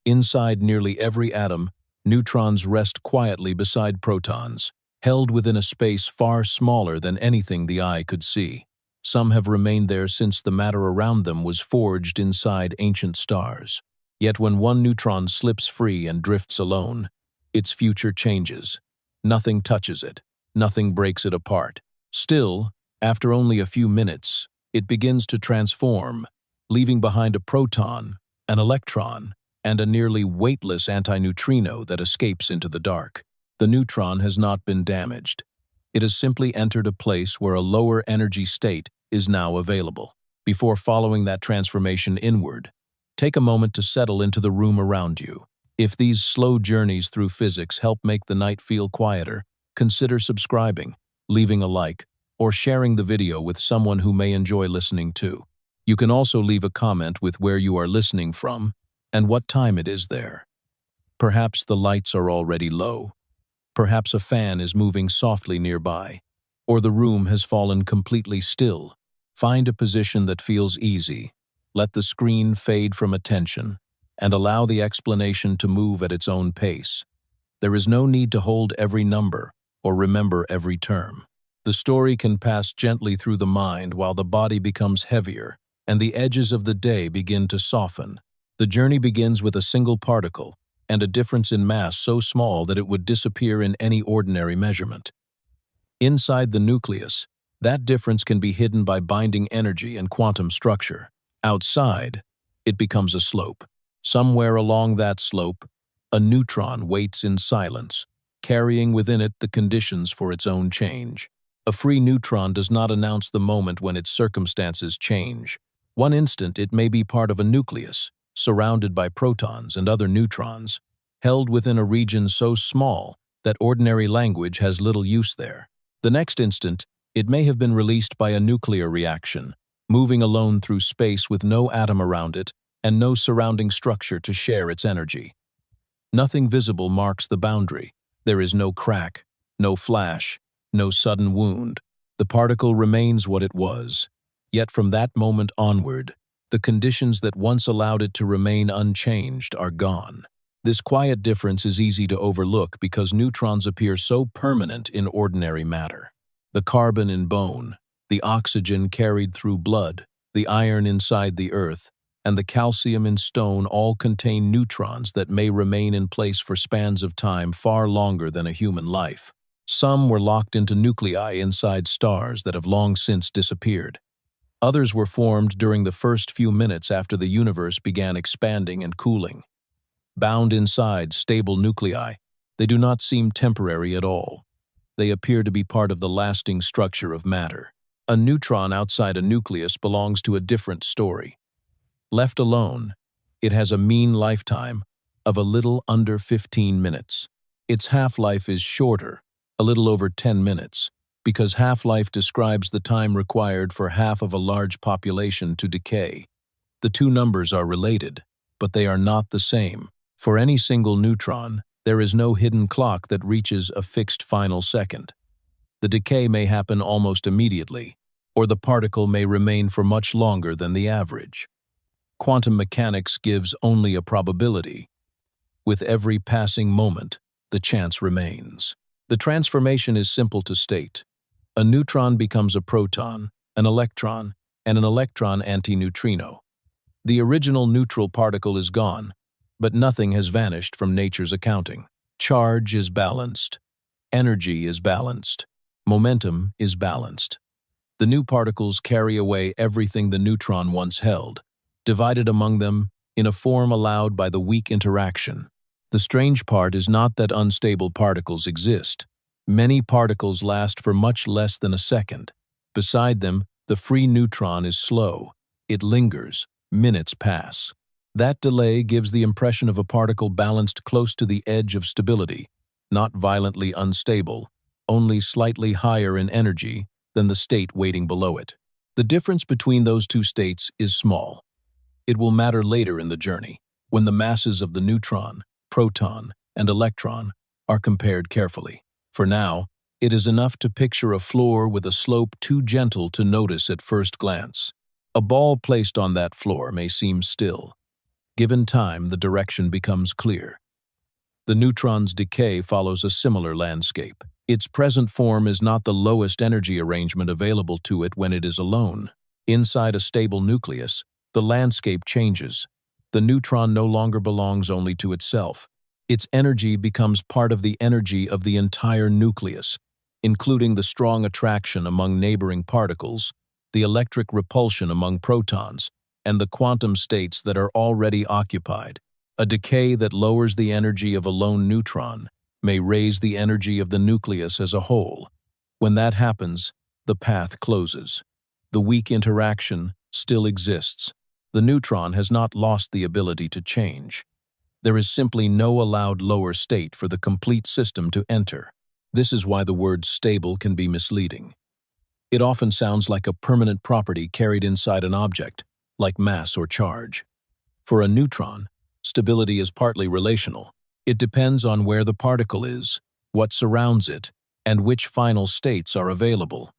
Inside nearly every atom, neutrons rest quietly beside protons, held within a space far smaller than anything the eye could see. Some have remained there since the matter around them was forged inside ancient stars. Yet when one neutron slips free and drifts alone, its future changes. Nothing touches it, nothing breaks it apart. Still, after only a few minutes, it begins to transform, leaving behind a proton, an electron, and a nearly weightless antineutrino that escapes into the dark. The neutron has not been damaged. It has simply entered a place where a lower energy state is now available. Before following that transformation inward, take a moment to settle into the room around you. If these slow journeys through physics help make the night feel quieter, consider subscribing, leaving a like, or sharing the video with someone who may enjoy listening too. You can also leave a comment with where you are listening from and what time it is there. Perhaps the lights are already low. Perhaps a fan is moving softly nearby, or the room has fallen completely still. Find a position that feels easy. Let the screen fade from attention, and allow the explanation to move at its own pace. There is no need to hold every number or remember every term. The story can pass gently through the mind while the body becomes heavier and the edges of the day begin to soften. The journey begins with a single particle and a difference in mass so small that it would disappear in any ordinary measurement. Inside the nucleus, that difference can be hidden by binding energy and quantum structure. Outside, it becomes a slope. Somewhere along that slope, a neutron waits in silence, carrying within it the conditions for its own change. A free neutron does not announce the moment when its circumstances change. One instant it may be part of a nucleus, surrounded by protons and other neutrons, held within a region so small that ordinary language has little use there. The next instant, it may have been released by a nuclear reaction, moving alone through space with no atom around it and no surrounding structure to share its energy. Nothing visible marks the boundary. There is no crack, no flash, no sudden wound. The particle remains what it was. Yet from that moment onward, the conditions that once allowed it to remain unchanged are gone. This quiet difference is easy to overlook because neutrons appear so permanent in ordinary matter. The carbon in bone, the oxygen carried through blood, the iron inside the earth, and the calcium in stone all contain neutrons that may remain in place for spans of time far longer than a human life. Some were locked into nuclei inside stars that have long since disappeared. Others were formed during the first few minutes after the universe began expanding and cooling. Bound inside stable nuclei, they do not seem temporary at all. They appear to be part of the lasting structure of matter. A neutron outside a nucleus belongs to a different story. Left alone, it has a mean lifetime of a little under 15 minutes. Its half-life is shorter, a little over 10 minutes, because half-life describes the time required for half of a large population to decay. The two numbers are related, but they are not the same. For any single neutron, there is no hidden clock that reaches a fixed final second. The decay may happen almost immediately, or the particle may remain for much longer than the average. Quantum mechanics gives only a probability. With every passing moment, the chance remains. The transformation is simple to state. A neutron becomes a proton, an electron, and an electron antineutrino. The original neutral particle is gone, but nothing has vanished from nature's accounting. Charge is balanced. Energy is balanced. Momentum is balanced. The new particles carry away everything the neutron once held, divided among them in a form allowed by the weak interaction. The strange part is not that unstable particles exist. Many particles last for much less than a second. Beside them, the free neutron is slow. It lingers. Minutes pass. That delay gives the impression of a particle balanced close to the edge of stability, not violently unstable, only slightly higher in energy than the state waiting below it. The difference between those two states is small. It will matter later in the journey, when the masses of the neutron, proton, and electron are compared carefully. For now, it is enough to picture a floor with a slope too gentle to notice at first glance. A ball placed on that floor may seem still. Given time, the direction becomes clear. The neutron's decay follows a similar landscape. Its present form is not the lowest energy arrangement available to it when it is alone. Inside a stable nucleus, the landscape changes. The neutron no longer belongs only to itself. Its energy becomes part of the energy of the entire nucleus, including the strong attraction among neighboring particles, the electric repulsion among protons, and the quantum states that are already occupied. A decay that lowers the energy of a lone neutron may raise the energy of the nucleus as a whole. When that happens, the path closes. The weak interaction still exists. The neutron has not lost the ability to change. There is simply no allowed lower state for the complete system to enter. This is why the word stable can be misleading. It often sounds like a permanent property carried inside an object, like mass or charge. For a neutron, stability is partly relational. It depends on where the particle is, what surrounds it, and which final states are available.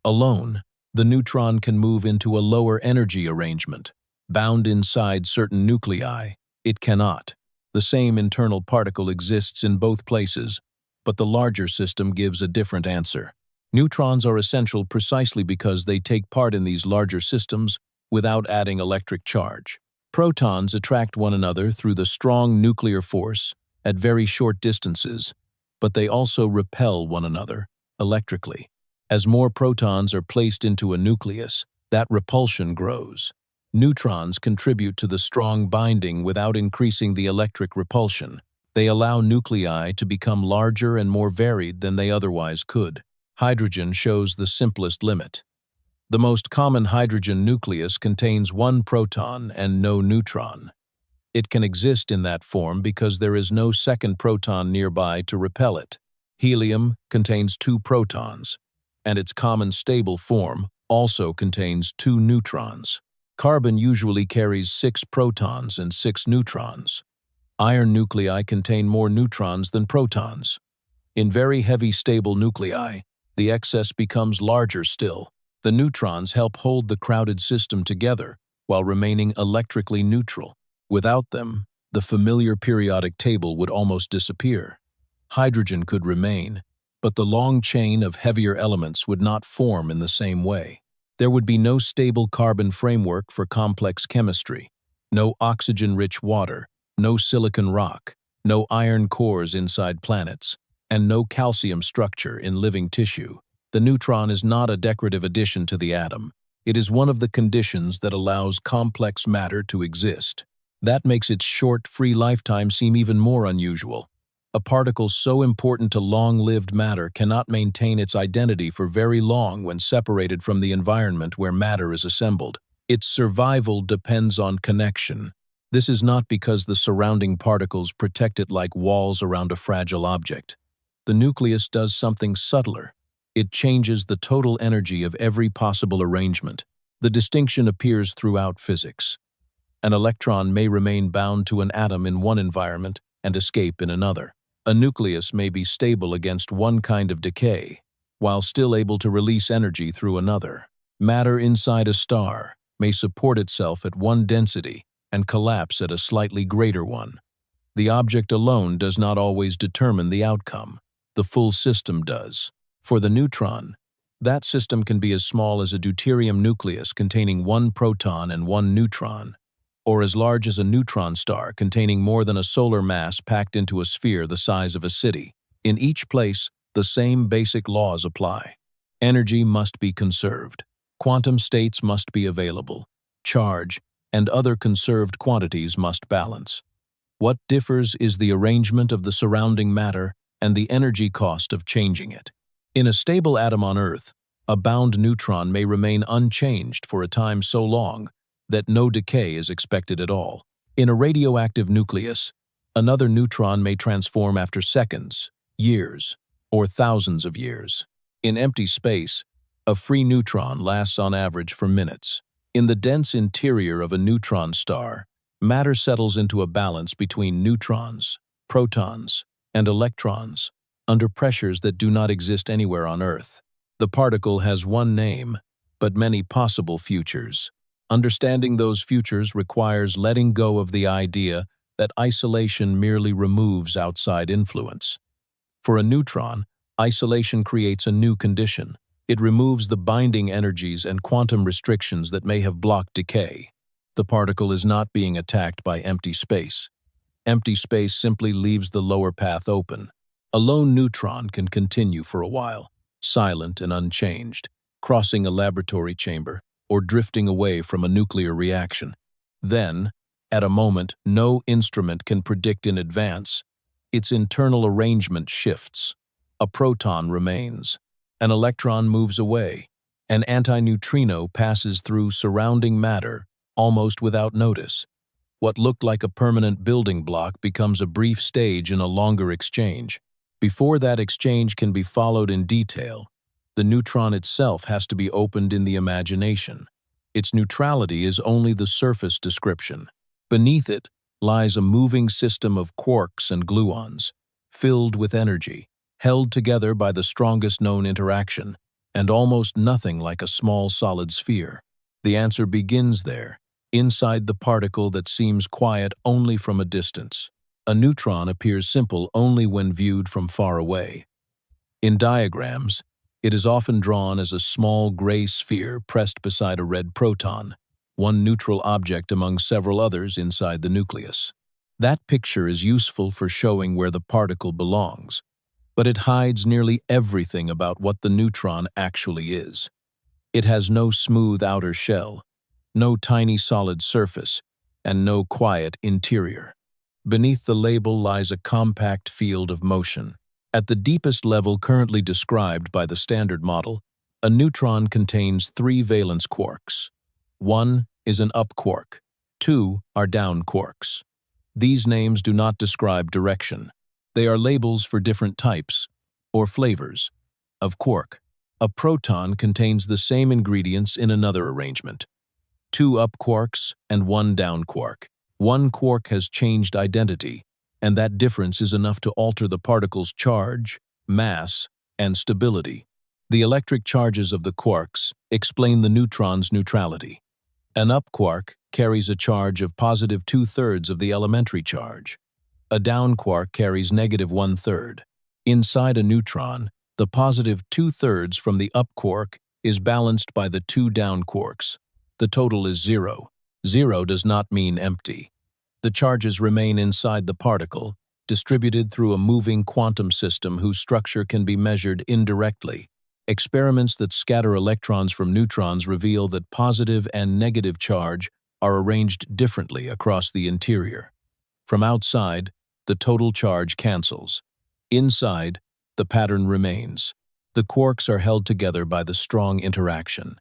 Alone, the neutron can move into a lower energy arrangement. Bound inside certain nuclei, it cannot. The same internal particle exists in both places, but the larger system gives a different answer. Neutrons are essential precisely because they take part in these larger systems without adding electric charge. Protons attract one another through the strong nuclear force at very short distances, but they also repel one another electrically. As more protons are placed into a nucleus, that repulsion grows. Neutrons contribute to the strong binding without increasing the electric repulsion. They allow nuclei to become larger and more varied than they otherwise could. Hydrogen shows the simplest limit. The most common hydrogen nucleus contains one proton and no neutron. It can exist in that form because there is no second proton nearby to repel it. Helium contains two protons, and its common stable form also contains two neutrons. Carbon usually carries 6 protons and 6 neutrons. Iron nuclei contain more neutrons than protons. In very heavy stable nuclei, the excess becomes larger still. The neutrons help hold the crowded system together while remaining electrically neutral. Without them, the familiar periodic table would almost disappear. Hydrogen could remain, but the long chain of heavier elements would not form in the same way. There would be no stable carbon framework for complex chemistry, no oxygen-rich water, no silicon rock, no iron cores inside planets, and no calcium structure in living tissue. The neutron is not a decorative addition to the atom. It is one of the conditions that allows complex matter to exist. That makes its short, free lifetime seem even more unusual. A particle so important to long-lived matter cannot maintain its identity for very long when separated from the environment where matter is assembled. Its survival depends on connection. This is not because the surrounding particles protect it like walls around a fragile object. The nucleus does something subtler. It changes the total energy of every possible arrangement. The distinction appears throughout physics. An electron may remain bound to an atom in one environment and escape in another. A nucleus may be stable against one kind of decay, while still able to release energy through another. Matter inside a star may support itself at one density and collapse at a slightly greater one. The object alone does not always determine the outcome. The full system does. For the neutron, that system can be as small as a deuterium nucleus containing one proton and one neutron, or as large as a neutron star containing more than a solar mass packed into a sphere the size of a city. In each place, the same basic laws apply. Energy must be conserved. Quantum states must be available. Charge and other conserved quantities must balance. What differs is the arrangement of the surrounding matter and the energy cost of changing it. In a stable atom on Earth, a bound neutron may remain unchanged for a time so long that no decay is expected at all. In a radioactive nucleus, another neutron may transform after seconds, years, or thousands of years. In empty space, a free neutron lasts on average for minutes. In the dense interior of a neutron star, matter settles into a balance between neutrons, protons, and electrons under pressures that do not exist anywhere on Earth. The particle has one name, but many possible futures. Understanding those futures requires letting go of the idea that isolation merely removes outside influence. For a neutron, isolation creates a new condition. It removes the binding energies and quantum restrictions that may have blocked decay. The particle is not being attacked by empty space. Empty space simply leaves the lower path open. A lone neutron can continue for a while, silent and unchanged, crossing a laboratory chamber or drifting away from a nuclear reaction. Then, at a moment no instrument can predict in advance, its internal arrangement shifts. A proton remains. An electron moves away. An antineutrino passes through surrounding matter, almost without notice. What looked like a permanent building block becomes a brief stage in a longer exchange. Before that exchange can be followed in detail, the neutron itself has to be opened in the imagination. Its neutrality is only the surface description. Beneath it lies a moving system of quarks and gluons, filled with energy, held together by the strongest known interaction, and almost nothing like a small solid sphere. The answer begins there, inside the particle that seems quiet only from a distance. A neutron appears simple only when viewed from far away. In diagrams, it is often drawn as a small gray sphere pressed beside a red proton, one neutral object among several others inside the nucleus. That picture is useful for showing where the particle belongs, but it hides nearly everything about what the neutron actually is. It has no smooth outer shell, no tiny solid surface, and no quiet interior. Beneath the label lies a compact field of motion. At the deepest level currently described by the Standard Model, a neutron contains 3 valence quarks. 1 is an up quark, 2 are down quarks. These names do not describe direction. They are labels for different types, or flavors, of quark. A proton contains the same ingredients in another arrangement. 2 up quarks and 1 down quark. One quark has changed identity, and that difference is enough to alter the particle's charge, mass, and stability. The electric charges of the quarks explain the neutron's neutrality. An up quark carries a charge of positive 2/3 of the elementary charge. A down quark carries negative 1/3. Inside a neutron, the positive 2/3 from the up quark is balanced by the 2 down quarks. The total is 0. 0 does not mean empty. The charges remain inside the particle, distributed through a moving quantum system whose structure can be measured indirectly. Experiments that scatter electrons from neutrons reveal that positive and negative charge are arranged differently across the interior. From outside, the total charge cancels. Inside, the pattern remains. The quarks are held together by the strong interaction.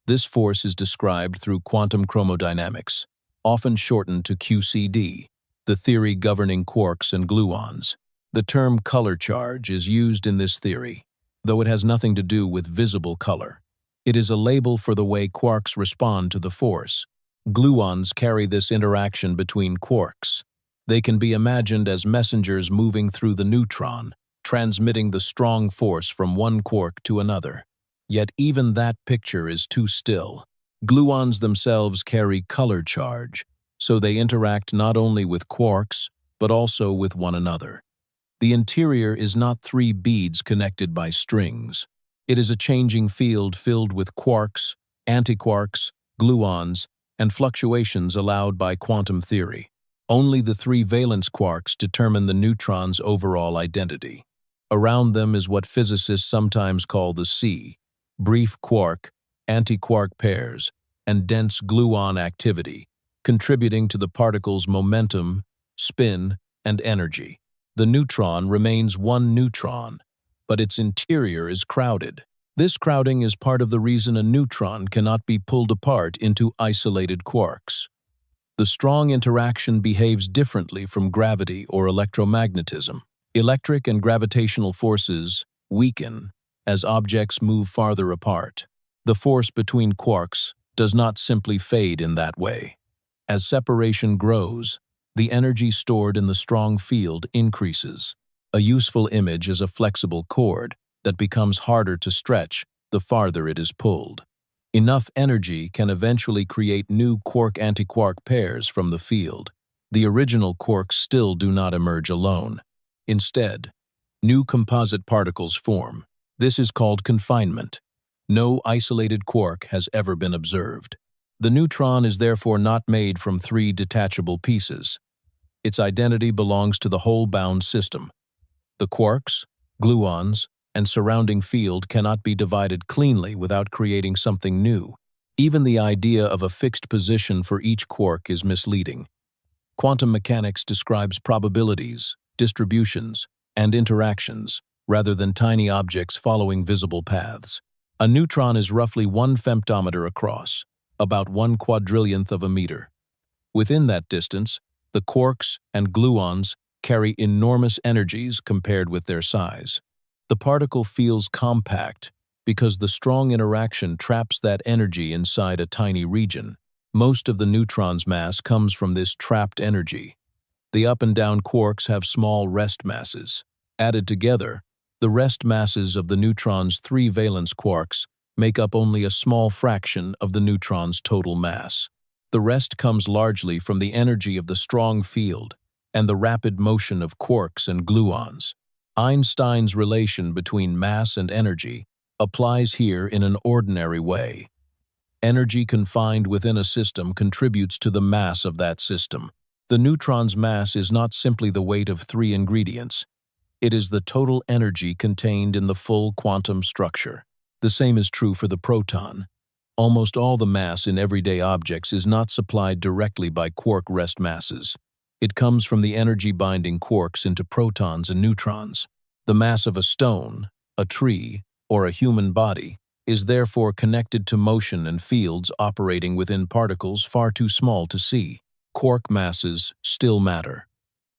This force is described through quantum chromodynamics, often shortened to QCD, the theory governing quarks and gluons. The term color charge is used in this theory, though it has nothing to do with visible color. It is a label for the way quarks respond to the force. Gluons carry this interaction between quarks. They can be imagined as messengers moving through the neutron, transmitting the strong force from one quark to another. Yet even that picture is too still. Gluons themselves carry color charge, so they interact not only with quarks, but also with one another. The interior is not 3 beads connected by strings. It is a changing field filled with quarks, antiquarks, gluons, and fluctuations allowed by quantum theory. Only the 3 valence quarks determine the neutron's overall identity. Around them is what physicists sometimes call the sea: brief quark, antiquark pairs, and dense gluon activity, contributing to the particle's momentum, spin, and energy. The neutron remains one neutron, but its interior is crowded. This crowding is part of the reason a neutron cannot be pulled apart into isolated quarks. The strong interaction behaves differently from gravity or electromagnetism. Electric and gravitational forces weaken as objects move farther apart. The force between quarks does not simply fade in that way. As separation grows, the energy stored in the strong field increases. A useful image is a flexible cord that becomes harder to stretch the farther it is pulled. Enough energy can eventually create new quark-antiquark pairs from the field. The original quarks still do not emerge alone. Instead, new composite particles form. This is called confinement. No isolated quark has ever been observed. The neutron is therefore not made from three detachable pieces. Its identity belongs to the whole bound system. The quarks, gluons, and surrounding field cannot be divided cleanly without creating something new. Even the idea of a fixed position for each quark is misleading. Quantum mechanics describes probabilities, distributions, and interactions, rather than tiny objects following visible paths. A neutron is roughly 1 femtometer across, about 1/4,000,000th of a meter. Within that distance, the quarks and gluons carry enormous energies compared with their size. The particle feels compact because the strong interaction traps that energy inside a tiny region. Most of the neutron's mass comes from this trapped energy. The up and down quarks have small rest masses. Added together, the rest masses of the neutron's three valence quarks make up only a small fraction of the neutron's total mass. The rest comes largely from the energy of the strong field and the rapid motion of quarks and gluons. Einstein's relation between mass and energy applies here in an ordinary way. Energy confined within a system contributes to the mass of that system. The neutron's mass is not simply the weight of three ingredients. It is the total energy contained in the full quantum structure. The same is true for the proton. Almost all the mass in everyday objects is not supplied directly by quark rest masses. It comes from the energy-binding quarks into protons and neutrons. The mass of a stone, a tree, or a human body is therefore connected to motion and fields operating within particles far too small to see. Quark masses still matter.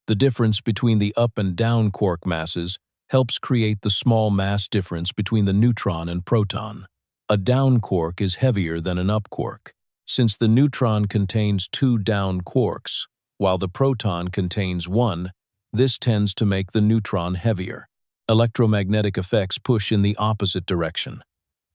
The difference between the up and down quark masses helps create the small mass difference between the neutron and proton. A down quark is heavier than an up quark. Since the neutron contains two down quarks, while the proton contains one, this tends to make the neutron heavier. Electromagnetic effects push in the opposite direction.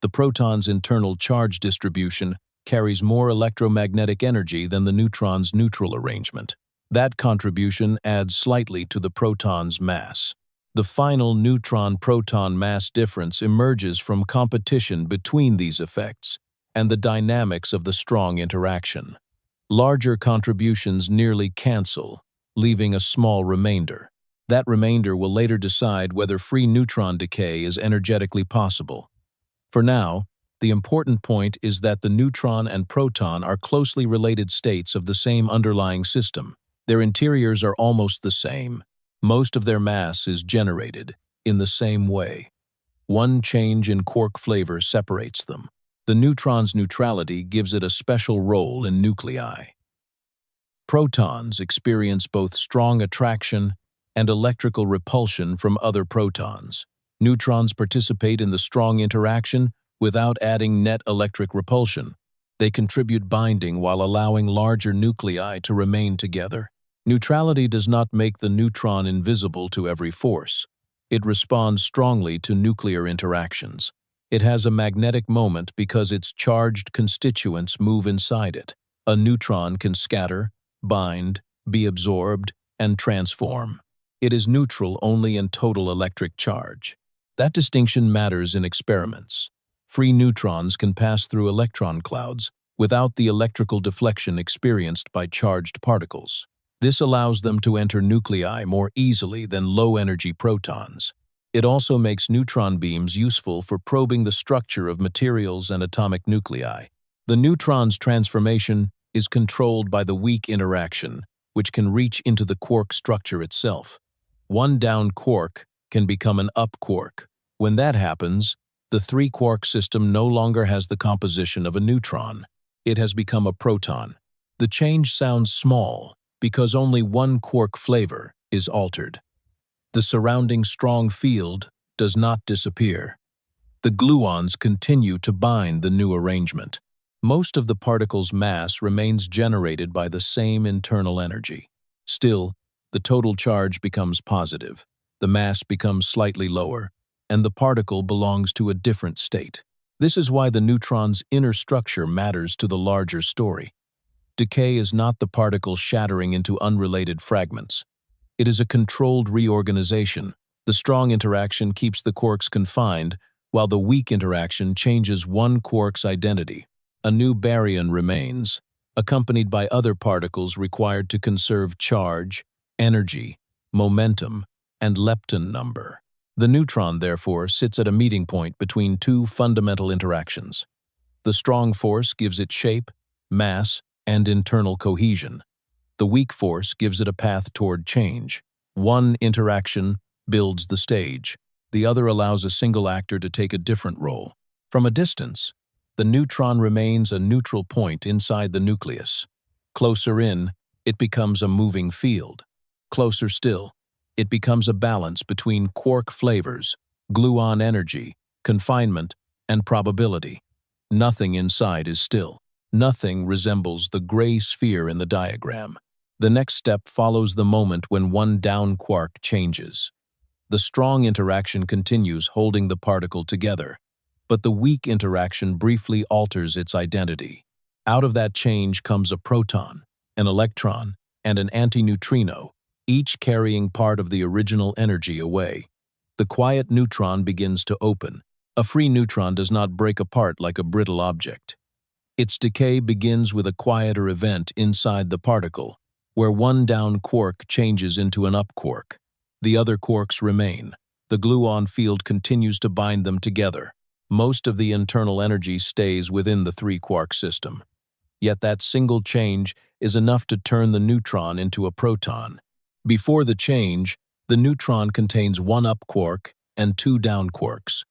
The proton's internal charge distribution carries more electromagnetic energy than the neutron's neutral arrangement. That contribution adds slightly to the proton's mass. The final neutron-proton mass difference emerges from competition between these effects and the dynamics of the strong interaction. Larger contributions nearly cancel, leaving a small remainder. That remainder will later decide whether free neutron decay is energetically possible. For now, the important point is that the neutron and proton are closely related states of the same underlying system. Their interiors are almost the same. Most of their mass is generated in the same way. One change in quark flavor separates them. The neutron's neutrality gives it a special role in nuclei. Protons experience both strong attraction and electrical repulsion from other protons. Neutrons participate in the strong interaction without adding net electric repulsion. They contribute binding while allowing larger nuclei to remain together. Neutrality does not make the neutron invisible to every force. It responds strongly to nuclear interactions. It has a magnetic moment because its charged constituents move inside it. A neutron can scatter, bind, be absorbed, and transform. It is neutral only in total electric charge. That distinction matters in experiments. Free neutrons can pass through electron clouds without the electrical deflection experienced by charged particles. This allows them to enter nuclei more easily than low-energy protons. It also makes neutron beams useful for probing the structure of materials and atomic nuclei. The neutron's transformation is controlled by the weak interaction, which can reach into the quark structure itself. One down quark can become an up quark. When that happens, the three-quark system no longer has the composition of a neutron. It has become a proton. The change sounds small because only one quark flavor is altered. The surrounding strong field does not disappear. The gluons continue to bind the new arrangement. Most of the particle's mass remains generated by the same internal energy. Still, the total charge becomes positive, the mass becomes slightly lower, and the particle belongs to a different state. This is why the neutron's inner structure matters to the larger story. Decay is not the particle shattering into unrelated fragments. It is a controlled reorganization. The strong interaction keeps the quarks confined, while the weak interaction changes one quark's identity. A new baryon remains, accompanied by other particles required to conserve charge, energy, momentum, and lepton number. The neutron, therefore, sits at a meeting point between two fundamental interactions. The strong force gives it shape, mass, and internal cohesion. The weak force gives it a path toward change. One interaction builds the stage. The other allows a single actor to take a different role. From a distance, the neutron remains a neutral point inside the nucleus. Closer in, it becomes a moving field. Closer still, it becomes a balance between quark flavors, gluon energy, confinement, and probability. Nothing inside is still. Nothing resembles the gray sphere in the diagram. The next step follows the moment when one down quark changes. The strong interaction continues, holding the particle together, but the weak interaction briefly alters its identity. Out of that change comes a proton, an electron, and an antineutrino, each carrying part of the original energy away. The quiet neutron begins to open. A free neutron does not break apart like a brittle object. Its decay begins with a quieter event inside the particle, where one down quark changes into an up quark. The other quarks remain. The gluon field continues to bind them together. Most of the internal energy stays within the three-quark system. Yet that single change is enough to turn the neutron into a proton. Before the change, the neutron contains one up quark and two down quarks.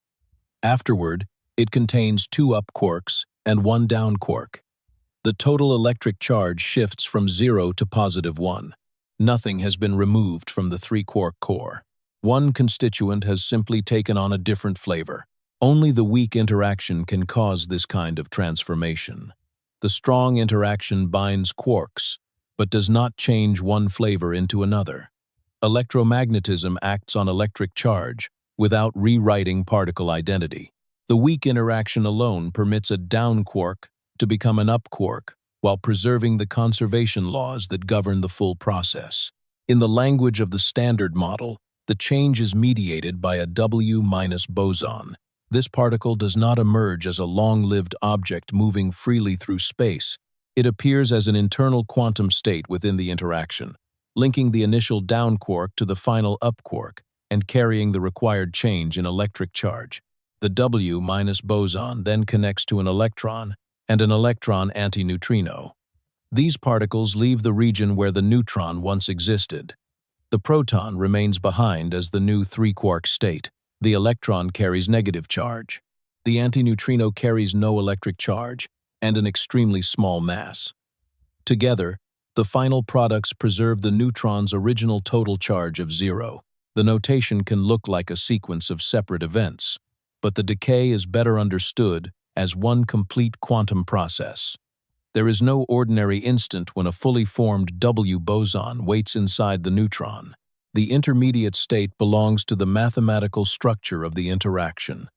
Afterward, it contains two up quarks and one down quark. The total electric charge shifts from 0 to +1. Nothing has been removed from the three-quark core. One constituent has simply taken on a different flavor. Only the weak interaction can cause this kind of transformation. The strong interaction binds quarks, but does not change one flavor into another. Electromagnetism acts on electric charge without rewriting particle identity. The weak interaction alone permits a down quark to become an up quark while preserving the conservation laws that govern the full process. In the language of the Standard Model, the change is mediated by a W- boson. This particle does not emerge as a long-lived object moving freely through space. It appears as an internal quantum state within the interaction, linking the initial down quark to the final up quark and carrying the required change in electric charge. The W- boson then connects to an electron and an electron antineutrino. These particles leave the region where the neutron once existed. The proton remains behind as the new three-quark state. The electron carries negative charge. The antineutrino carries no electric charge and an extremely small mass. Together, the final products preserve the neutron's original total charge of 0. The notation can look like a sequence of separate events, but the decay is better understood as one complete quantum process. There is no ordinary instant when a fully formed W boson waits inside the neutron. The intermediate state belongs to the mathematical structure of the interaction.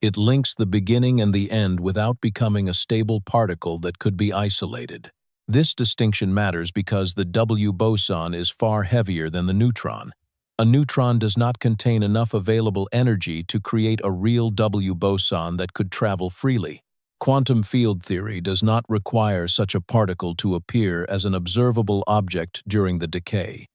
It links the beginning and the end without becoming a stable particle that could be isolated. This distinction matters because the W boson is far heavier than the neutron. A neutron does not contain enough available energy to create a real W boson that could travel freely. Quantum field theory does not require such a particle to appear as an observable object during the decay.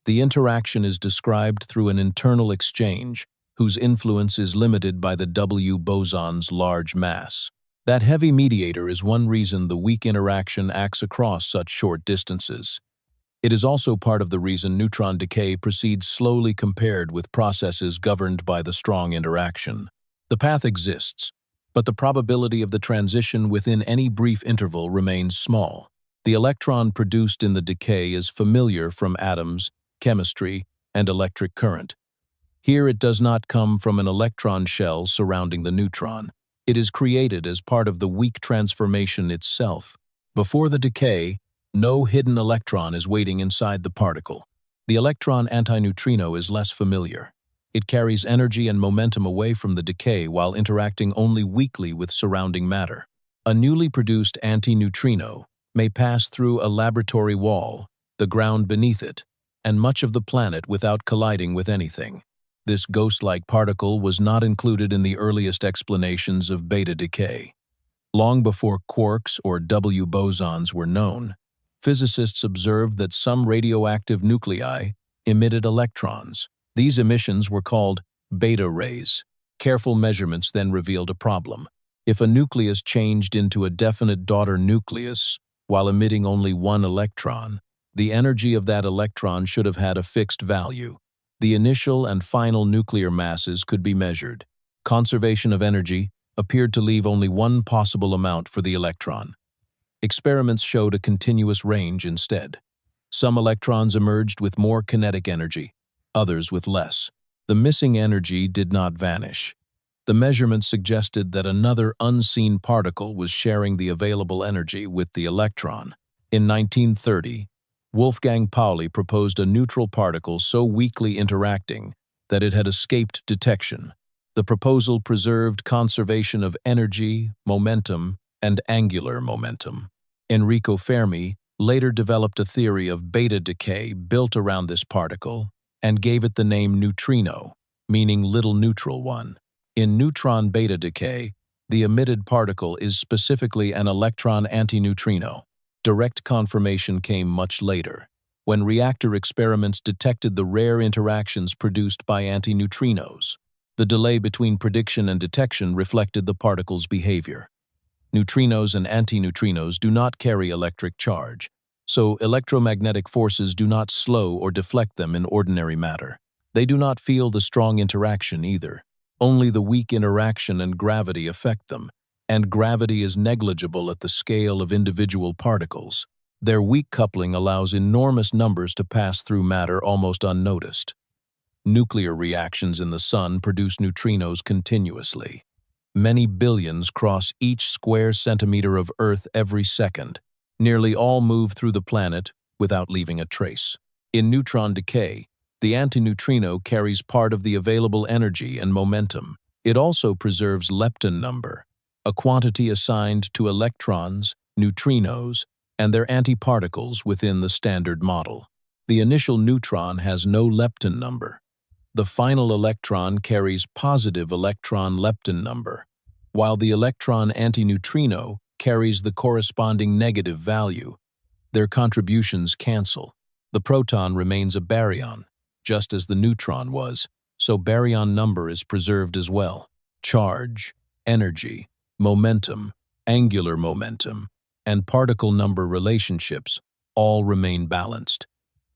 The interaction is described through an internal exchange, whose influence is limited by the W boson's large mass. That heavy mediator is one reason the weak interaction acts across such short distances. It is also part of the reason neutron decay proceeds slowly compared with processes governed by the strong interaction. The path exists, but the probability of the transition within any brief interval remains small. The electron produced in the decay is familiar from atoms, chemistry, and electric current. Here it does not come from an electron shell surrounding the neutron. It is created as part of the weak transformation itself. Before the decay, no hidden electron is waiting inside the particle. The electron antineutrino is less familiar. It carries energy and momentum away from the decay while interacting only weakly with surrounding matter. A newly produced antineutrino may pass through a laboratory wall, the ground beneath it, and much of the planet without colliding with anything. This ghost-like particle was not included in the earliest explanations of beta decay. Long before quarks or W bosons were known, physicists observed that some radioactive nuclei emitted electrons. These emissions were called beta rays. Careful measurements then revealed a problem. If a nucleus changed into a definite daughter nucleus while emitting only one electron, the energy of that electron should have had a fixed value. The initial and final nuclear masses could be measured. Conservation of energy appeared to leave only one possible amount for the electron. Experiments showed a continuous range instead. Some electrons emerged with more kinetic energy, others with less. The missing energy did not vanish. The measurements suggested that another unseen particle was sharing the available energy with the electron. In 1930, Wolfgang Pauli proposed a neutral particle so weakly interacting that it had escaped detection. The proposal preserved conservation of energy, momentum, and angular momentum. Enrico Fermi later developed a theory of beta decay built around this particle and gave it the name neutrino, meaning little neutral one. In neutron beta decay, the emitted particle is specifically an electron antineutrino. Direct confirmation came much later, when reactor experiments detected the rare interactions produced by antineutrinos. The delay between prediction and detection reflected the particle's behavior. Neutrinos and antineutrinos do not carry electric charge, so electromagnetic forces do not slow or deflect them in ordinary matter. They do not feel the strong interaction either. Only the weak interaction and gravity affect them, and gravity is negligible at the scale of individual particles. Their weak coupling allows enormous numbers to pass through matter almost unnoticed. Nuclear reactions in the Sun produce neutrinos continuously. Many billions cross each square centimeter of Earth every second. Nearly all move through the planet without leaving a trace. In neutron decay, the antineutrino carries part of the available energy and momentum. It also preserves lepton number, a quantity assigned to electrons, neutrinos, and their antiparticles within the Standard Model. The initial neutron has no lepton number. The final electron carries positive electron lepton number, while the electron antineutrino carries the corresponding negative value. Their contributions cancel. The proton remains a baryon, just as the neutron was, so baryon number is preserved as well. Charge, energy, momentum, angular momentum, and particle number relationships all remain balanced.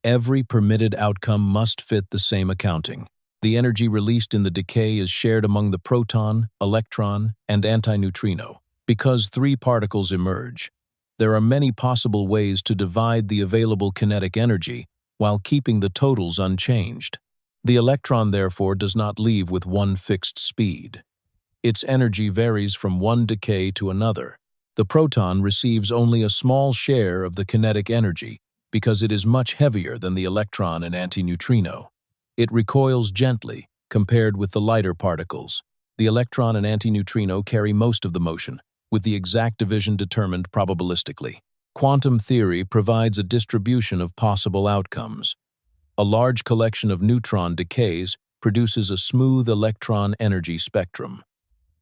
Every permitted outcome must fit the same accounting. The energy released in the decay is shared among the proton, electron, and antineutrino. Because three particles emerge, there are many possible ways to divide the available kinetic energy while keeping the totals unchanged. The electron, therefore, does not leave with one fixed speed. Its energy varies from one decay to another. The proton receives only a small share of the kinetic energy because it is much heavier than the electron and antineutrino. It recoils gently compared with the lighter particles. The electron and antineutrino carry most of the motion, with the exact division determined probabilistically. Quantum theory provides a distribution of possible outcomes. A large collection of neutron decays produces a smooth electron energy spectrum.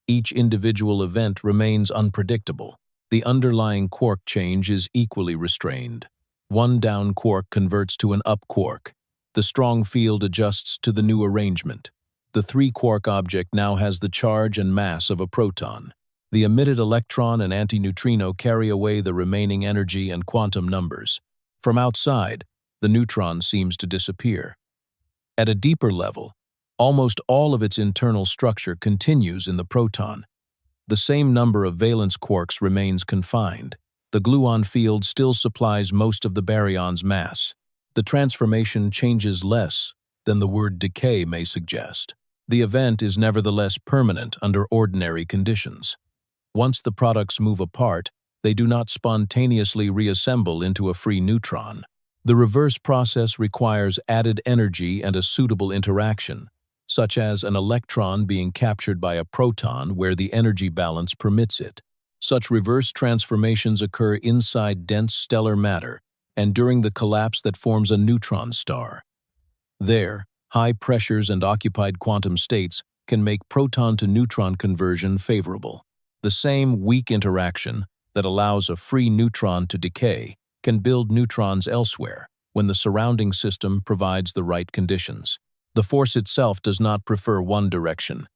Each individual event remains unpredictable. The underlying quark change is equally restrained. One down quark converts to an up quark. The strong field adjusts to the new arrangement. The three-quark object now has the charge and mass of a proton. The emitted electron and antineutrino carry away the remaining energy and quantum numbers. From outside, the neutron seems to disappear. At a deeper level, almost all of its internal structure continues in the proton. The same number of valence quarks remains confined. The gluon field still supplies most of the baryon's mass. The transformation changes less than the word decay may suggest. The event is nevertheless permanent under ordinary conditions. Once the products move apart, they do not spontaneously reassemble into a free neutron. The reverse process requires added energy and a suitable interaction, such as an electron being captured by a proton where the energy balance permits it. Such reverse transformations occur inside dense stellar matter and during the collapse that forms a neutron star. There, high pressures and occupied quantum states can make proton-to-neutron conversion favorable. The same weak interaction that allows a free neutron to decay can build neutrons elsewhere when the surrounding system provides the right conditions. The force itself does not prefer one direction.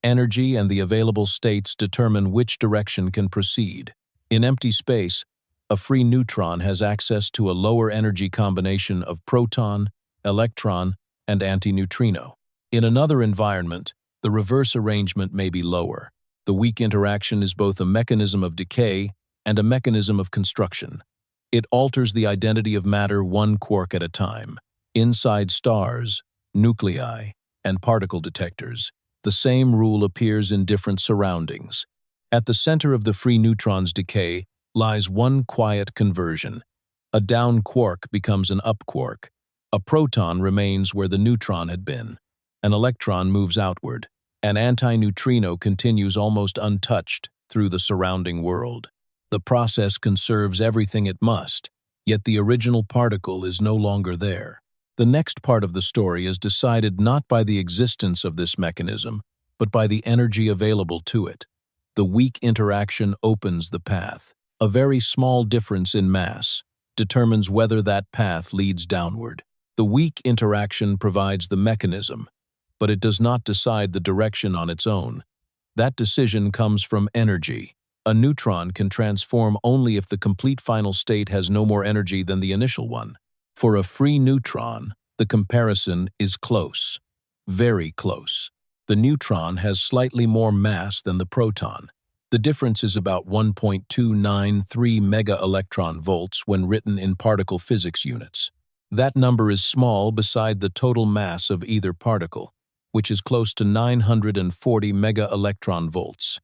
Energy and the available states determine which direction can proceed. In empty space, a free neutron has access to a lower energy combination of proton, electron, and antineutrino. In another environment, the reverse arrangement may be lower. The weak interaction is both a mechanism of decay and a mechanism of construction. It alters the identity of matter one quark at a time. Inside stars, nuclei, and particle detectors, the same rule appears in different surroundings. At the center of the free neutron's decay lies one quiet conversion. A down quark becomes an up quark. A proton remains where the neutron had been. An electron moves outward. An antineutrino continues almost untouched through the surrounding world. The process conserves everything it must, yet the original particle is no longer there. The next part of the story is decided not by the existence of this mechanism, but by the energy available to it. The weak interaction opens the path. A very small difference in mass determines whether that path leads downward. The weak interaction provides the mechanism, but it does not decide the direction on its own. That decision comes from energy. A neutron can transform only if the complete final state has no more energy than the initial one. For a free neutron, the comparison is close, very close. The neutron has slightly more mass than the proton. The difference is about 1.293 mega-electron volts when written in particle physics units. That number is small beside the total mass of either particle, which is close to 940 mega-electron volts.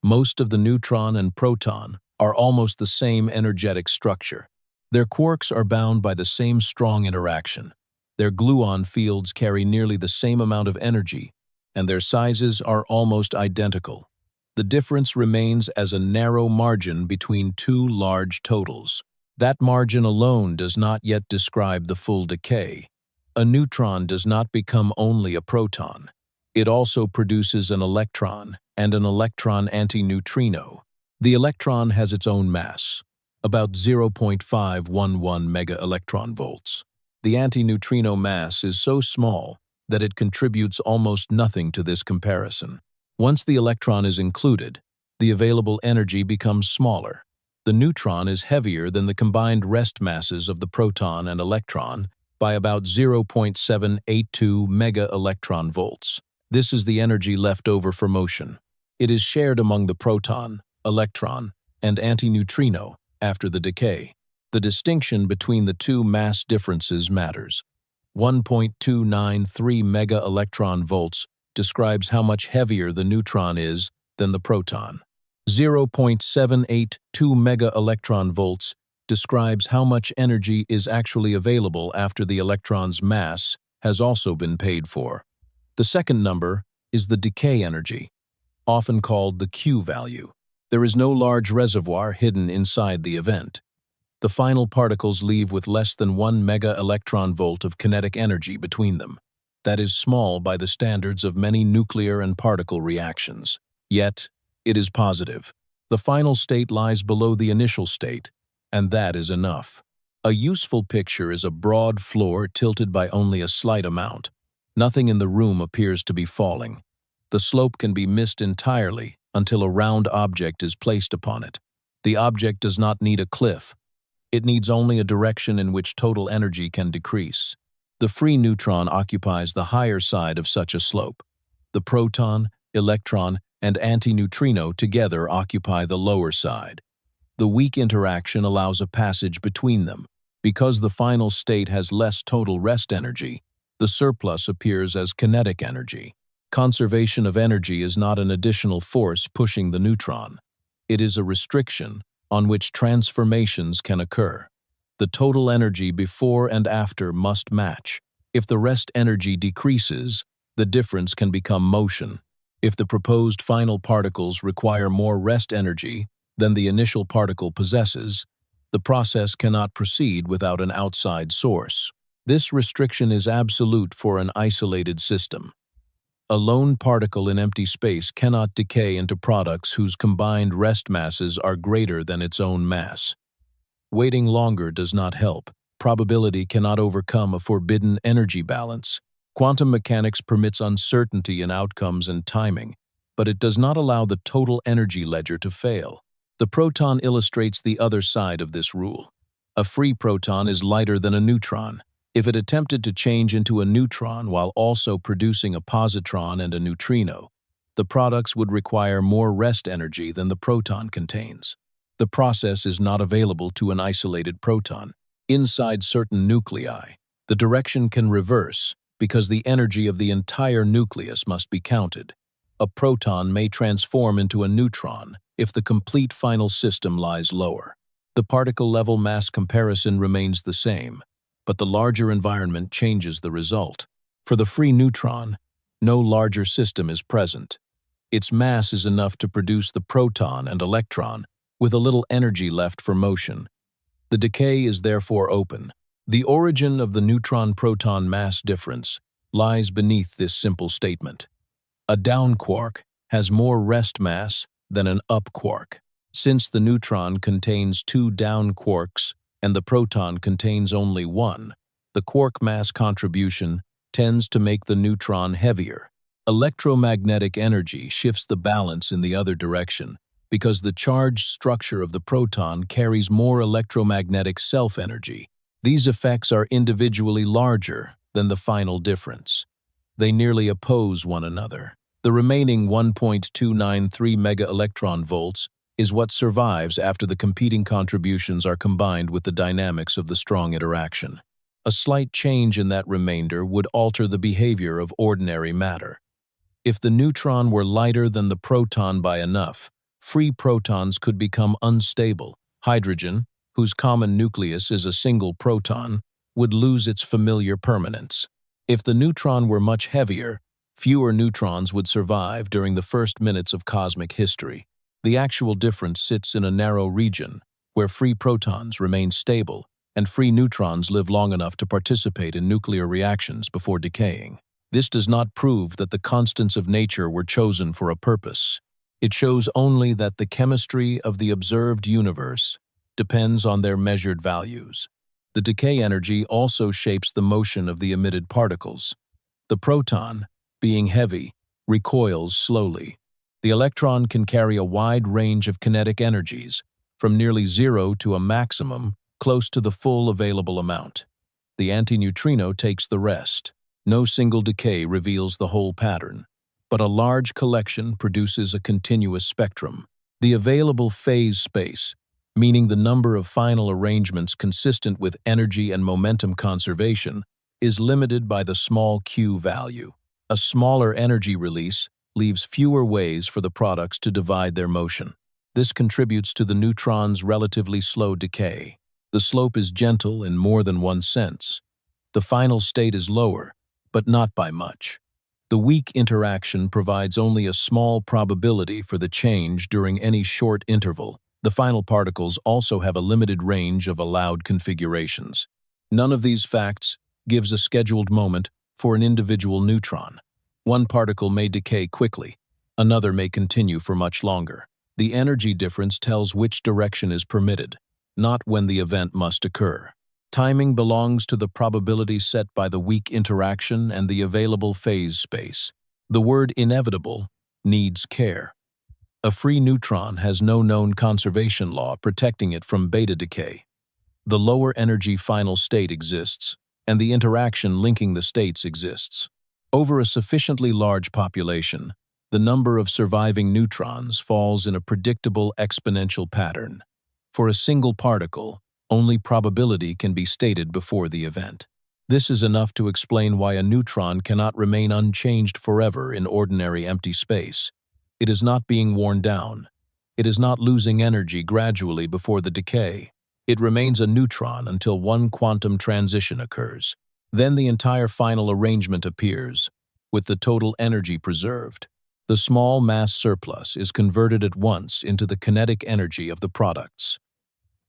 Most of the neutron and proton are almost the same energetic structure. Their quarks are bound by the same strong interaction. Their gluon fields carry nearly the same amount of energy, and their sizes are almost identical. The difference remains as a narrow margin between two large totals. That margin alone does not yet describe the full decay. A neutron does not become only a proton. It also produces an electron and an electron antineutrino. The electron has its own mass, about 0.511 mega-electron volts. The antineutrino mass is so small that it contributes almost nothing to this comparison. Once the electron is included, the available energy becomes smaller. The neutron is heavier than the combined rest masses of the proton and electron by about 0.782 mega-electron volts. This is the energy left over for motion. It is shared among the proton, electron, and antineutrino after the decay. The distinction between the two mass differences matters. 1.293 mega-electron volts describes how much heavier the neutron is than the proton. 0.782 mega-electron volts describes how much energy is actually available after the electron's mass has also been paid for. The second number is the decay energy, often called the Q value. There is no large reservoir hidden inside the event. The final particles leave with less than 1 mega-electron volt of kinetic energy between them. That is small by the standards of many nuclear and particle reactions. Yet, it is positive. The final state lies below the initial state, and that is enough. A useful picture is a broad floor tilted by only a slight amount. Nothing in the room appears to be falling. The slope can be missed entirely until a round object is placed upon it. The object does not need a cliff. It needs only a direction in which total energy can decrease. The free neutron occupies the higher side of such a slope. The proton, electron, and antineutrino together occupy the lower side. The weak interaction allows a passage between them. Because the final state has less total rest energy, the surplus appears as kinetic energy. Conservation of energy is not an additional force pushing the neutron. It is a restriction on which transformations can occur. The total energy before and after must match. If the rest energy decreases, The difference can become motion. If the proposed final particles require more rest energy than the initial particle possesses, the process cannot proceed without an outside source. This restriction is absolute for an isolated system. A lone particle in empty space cannot decay into products whose combined rest masses are greater than its own mass. Waiting longer does not help. Probability cannot overcome a forbidden energy balance. Quantum mechanics permits uncertainty in outcomes and timing, but it does not allow the total energy ledger to fail. The proton illustrates the other side of this rule. A free proton is lighter than a neutron. If it attempted to change into a neutron while also producing a positron and a neutrino, the products would require more rest energy than the proton contains. The process is not available to an isolated proton. Inside certain nuclei, the direction can reverse because the energy of the entire nucleus must be counted. A proton may transform into a neutron if the complete final system lies lower. The particle-level mass comparison remains the same, but the larger environment changes the result. For the free neutron, no larger system is present. Its mass is enough to produce the proton and electron with a little energy left for motion. The decay is therefore open. The origin of the neutron-proton mass difference lies beneath this simple statement. A down quark has more rest mass than an up quark. Since the neutron contains two down quarks and the proton contains only one, the quark mass contribution tends to make the neutron heavier. Electromagnetic energy shifts the balance in the other direction because the charged structure of the proton carries more electromagnetic self-energy. These effects are individually larger than the final difference. They nearly oppose one another. The remaining 1.293 mega-electron volts is what survives after the competing contributions are combined with the dynamics of the strong interaction. A slight change in that remainder would alter the behavior of ordinary matter. If the neutron were lighter than the proton by enough, free protons could become unstable. Hydrogen, whose common nucleus is a single proton, would lose its familiar permanence. If the neutron were much heavier, fewer neutrons would survive during the first minutes of cosmic history. The actual difference sits in a narrow region, where free protons remain stable and free neutrons live long enough to participate in nuclear reactions before decaying. This does not prove that the constants of nature were chosen for a purpose. It shows only that the chemistry of the observed universe depends on their measured values. The decay energy also shapes the motion of the emitted particles. The proton, being heavy, recoils slowly. The electron can carry a wide range of kinetic energies, from nearly zero to a maximum close to the full available amount. The antineutrino takes the rest. No single decay reveals the whole pattern, but a large collection produces a continuous spectrum. The available phase space, meaning the number of final arrangements consistent with energy and momentum conservation, is limited by the small q value. A smaller energy release leaves fewer ways for the products to divide their motion. This contributes to the neutron's relatively slow decay. The slope is gentle in more than one sense. The final state is lower, but not by much. The weak interaction provides only a small probability for the change during any short interval. The final particles also have a limited range of allowed configurations. None of these facts gives a scheduled moment for an individual neutron. One particle may decay quickly, another may continue for much longer. The energy difference tells which direction is permitted, not when the event must occur. Timing belongs to the probability set by the weak interaction and the available phase space. The word inevitable needs care. A free neutron has no known conservation law protecting it from beta decay. The lower energy final state exists, and the interaction linking the states exists. Over a sufficiently large population, the number of surviving neutrons falls in a predictable exponential pattern. For a single particle, only probability can be stated before the event. This is enough to explain why a neutron cannot remain unchanged forever in ordinary empty space. It is not being worn down. It is not losing energy gradually before the decay. It remains a neutron until one quantum transition occurs. Then the entire final arrangement appears. with the total energy preserved. The small mass surplus is converted at once into the kinetic energy of the products.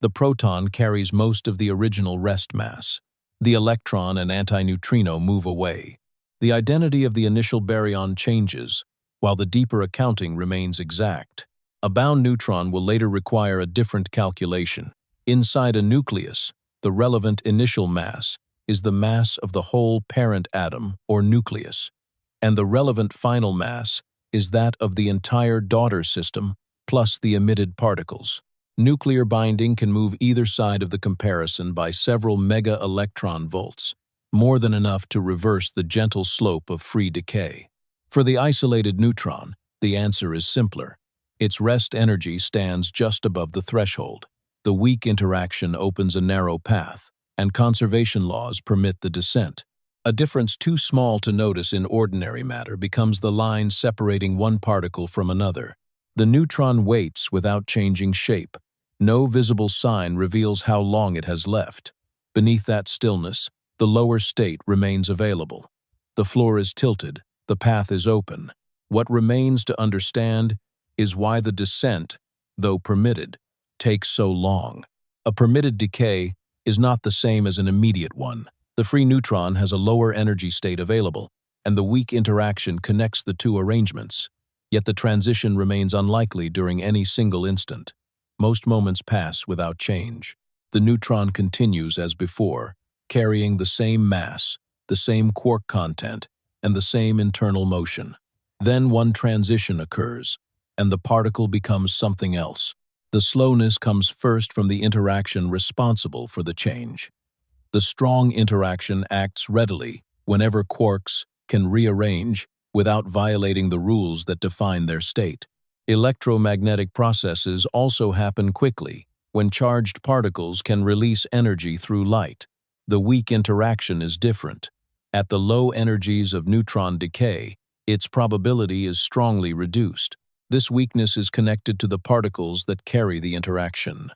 The proton carries most of the original rest mass. The electron and antineutrino move away. The identity of the initial baryon changes, while the deeper accounting remains exact. A bound neutron will later require a different calculation. Inside a nucleus, the relevant initial mass is the mass of the whole parent atom, or nucleus, and the relevant final mass is that of the entire daughter system plus the emitted particles. Nuclear binding can move either side of the comparison by several mega-electron volts, more than enough to reverse the gentle slope of free decay. For the isolated neutron, the answer is simpler. Its rest energy stands just above the threshold. The weak interaction opens a narrow path, and conservation laws permit the descent. A difference too small to notice in ordinary matter becomes the line separating one particle from another. The neutron waits without changing shape. No visible sign reveals how long it has left. Beneath that stillness, the lower state remains available. The floor is tilted, the path is open. What remains to understand is why the descent, though permitted, takes so long. A permitted decay is not the same as an immediate one. The free neutron has a lower energy state available, and the weak interaction connects the two arrangements. Yet the transition remains unlikely during any single instant. Most moments pass without change. The neutron continues as before, carrying the same mass, the same quark content, and the same internal motion. Then one transition occurs, and the particle becomes something else. The slowness comes first from the interaction responsible for the change. The strong interaction acts readily whenever quarks can rearrange without violating the rules that define their state. Electromagnetic processes also happen quickly when charged particles can release energy through light. The weak interaction is different. At the low energies of neutron decay, its probability is strongly reduced. This weakness is connected to the particles that carry the interaction.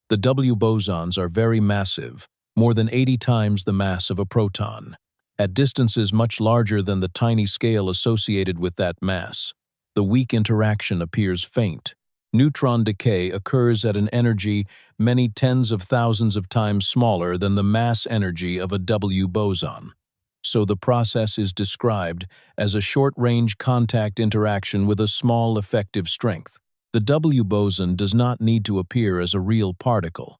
The W bosons are very massive, more than 80 times the mass of a proton. At distances much larger than the tiny scale associated with that mass, the weak interaction appears faint. Neutron decay occurs at an energy many tens of thousands of times smaller than the mass energy of a W boson. So the process is described as a short-range contact interaction with a small effective strength. The W boson does not need to appear as a real particle.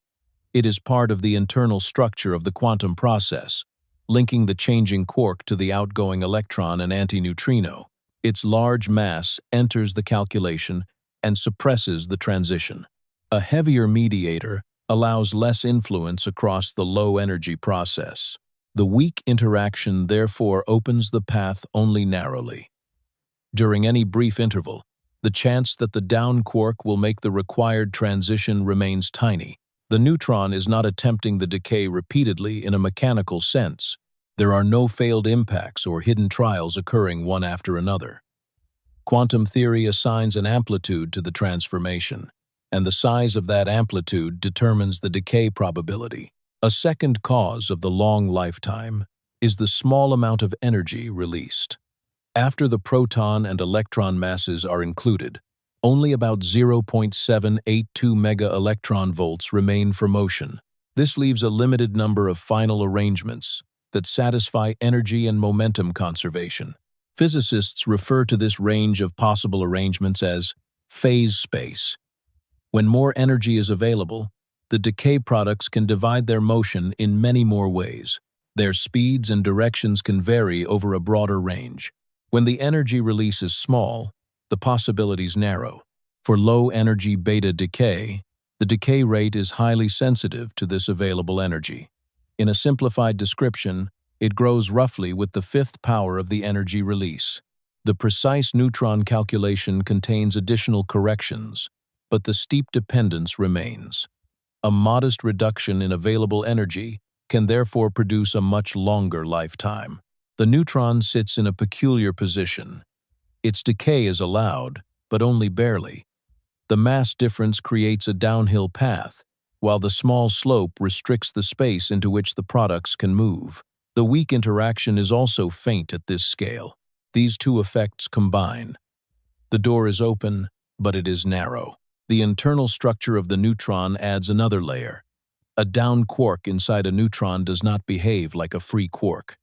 It is part of the internal structure of the quantum process, linking the changing quark to the outgoing electron and antineutrino. Its large mass enters the calculation and suppresses the transition. A heavier mediator allows less influence across the low-energy process. The weak interaction therefore opens the path only narrowly. During any brief interval, the chance that the down quark will make the required transition remains tiny. The neutron is not attempting the decay repeatedly in a mechanical sense. There are no failed impacts or hidden trials occurring one after another. Quantum theory assigns an amplitude to the transformation, and the size of that amplitude determines the decay probability. A second cause of the long lifetime is the small amount of energy released. After the proton and electron masses are included, only about 0.782 mega-electron volts remain for motion. This leaves a limited number of final arrangements that satisfy energy and momentum conservation. Physicists refer to this range of possible arrangements as phase space. When more energy is available, the decay products can divide their motion in many more ways. Their speeds and directions can vary over a broader range. When the energy release is small, the possibilities narrow. For low-energy beta decay, the decay rate is highly sensitive to this available energy. In a simplified description, it grows roughly with the fifth power of the energy release. The precise neutron calculation contains additional corrections, but the steep dependence remains. A modest reduction in available energy can therefore produce a much longer lifetime. The neutron sits in a peculiar position. Its decay is allowed, but only barely. The mass difference creates a downhill path, while the small slope restricts the space into which the products can move. The weak interaction is also faint at this scale. These two effects combine. The door is open, but it is narrow. The internal structure of the neutron adds another layer. A down quark inside a neutron does not behave like a free quark.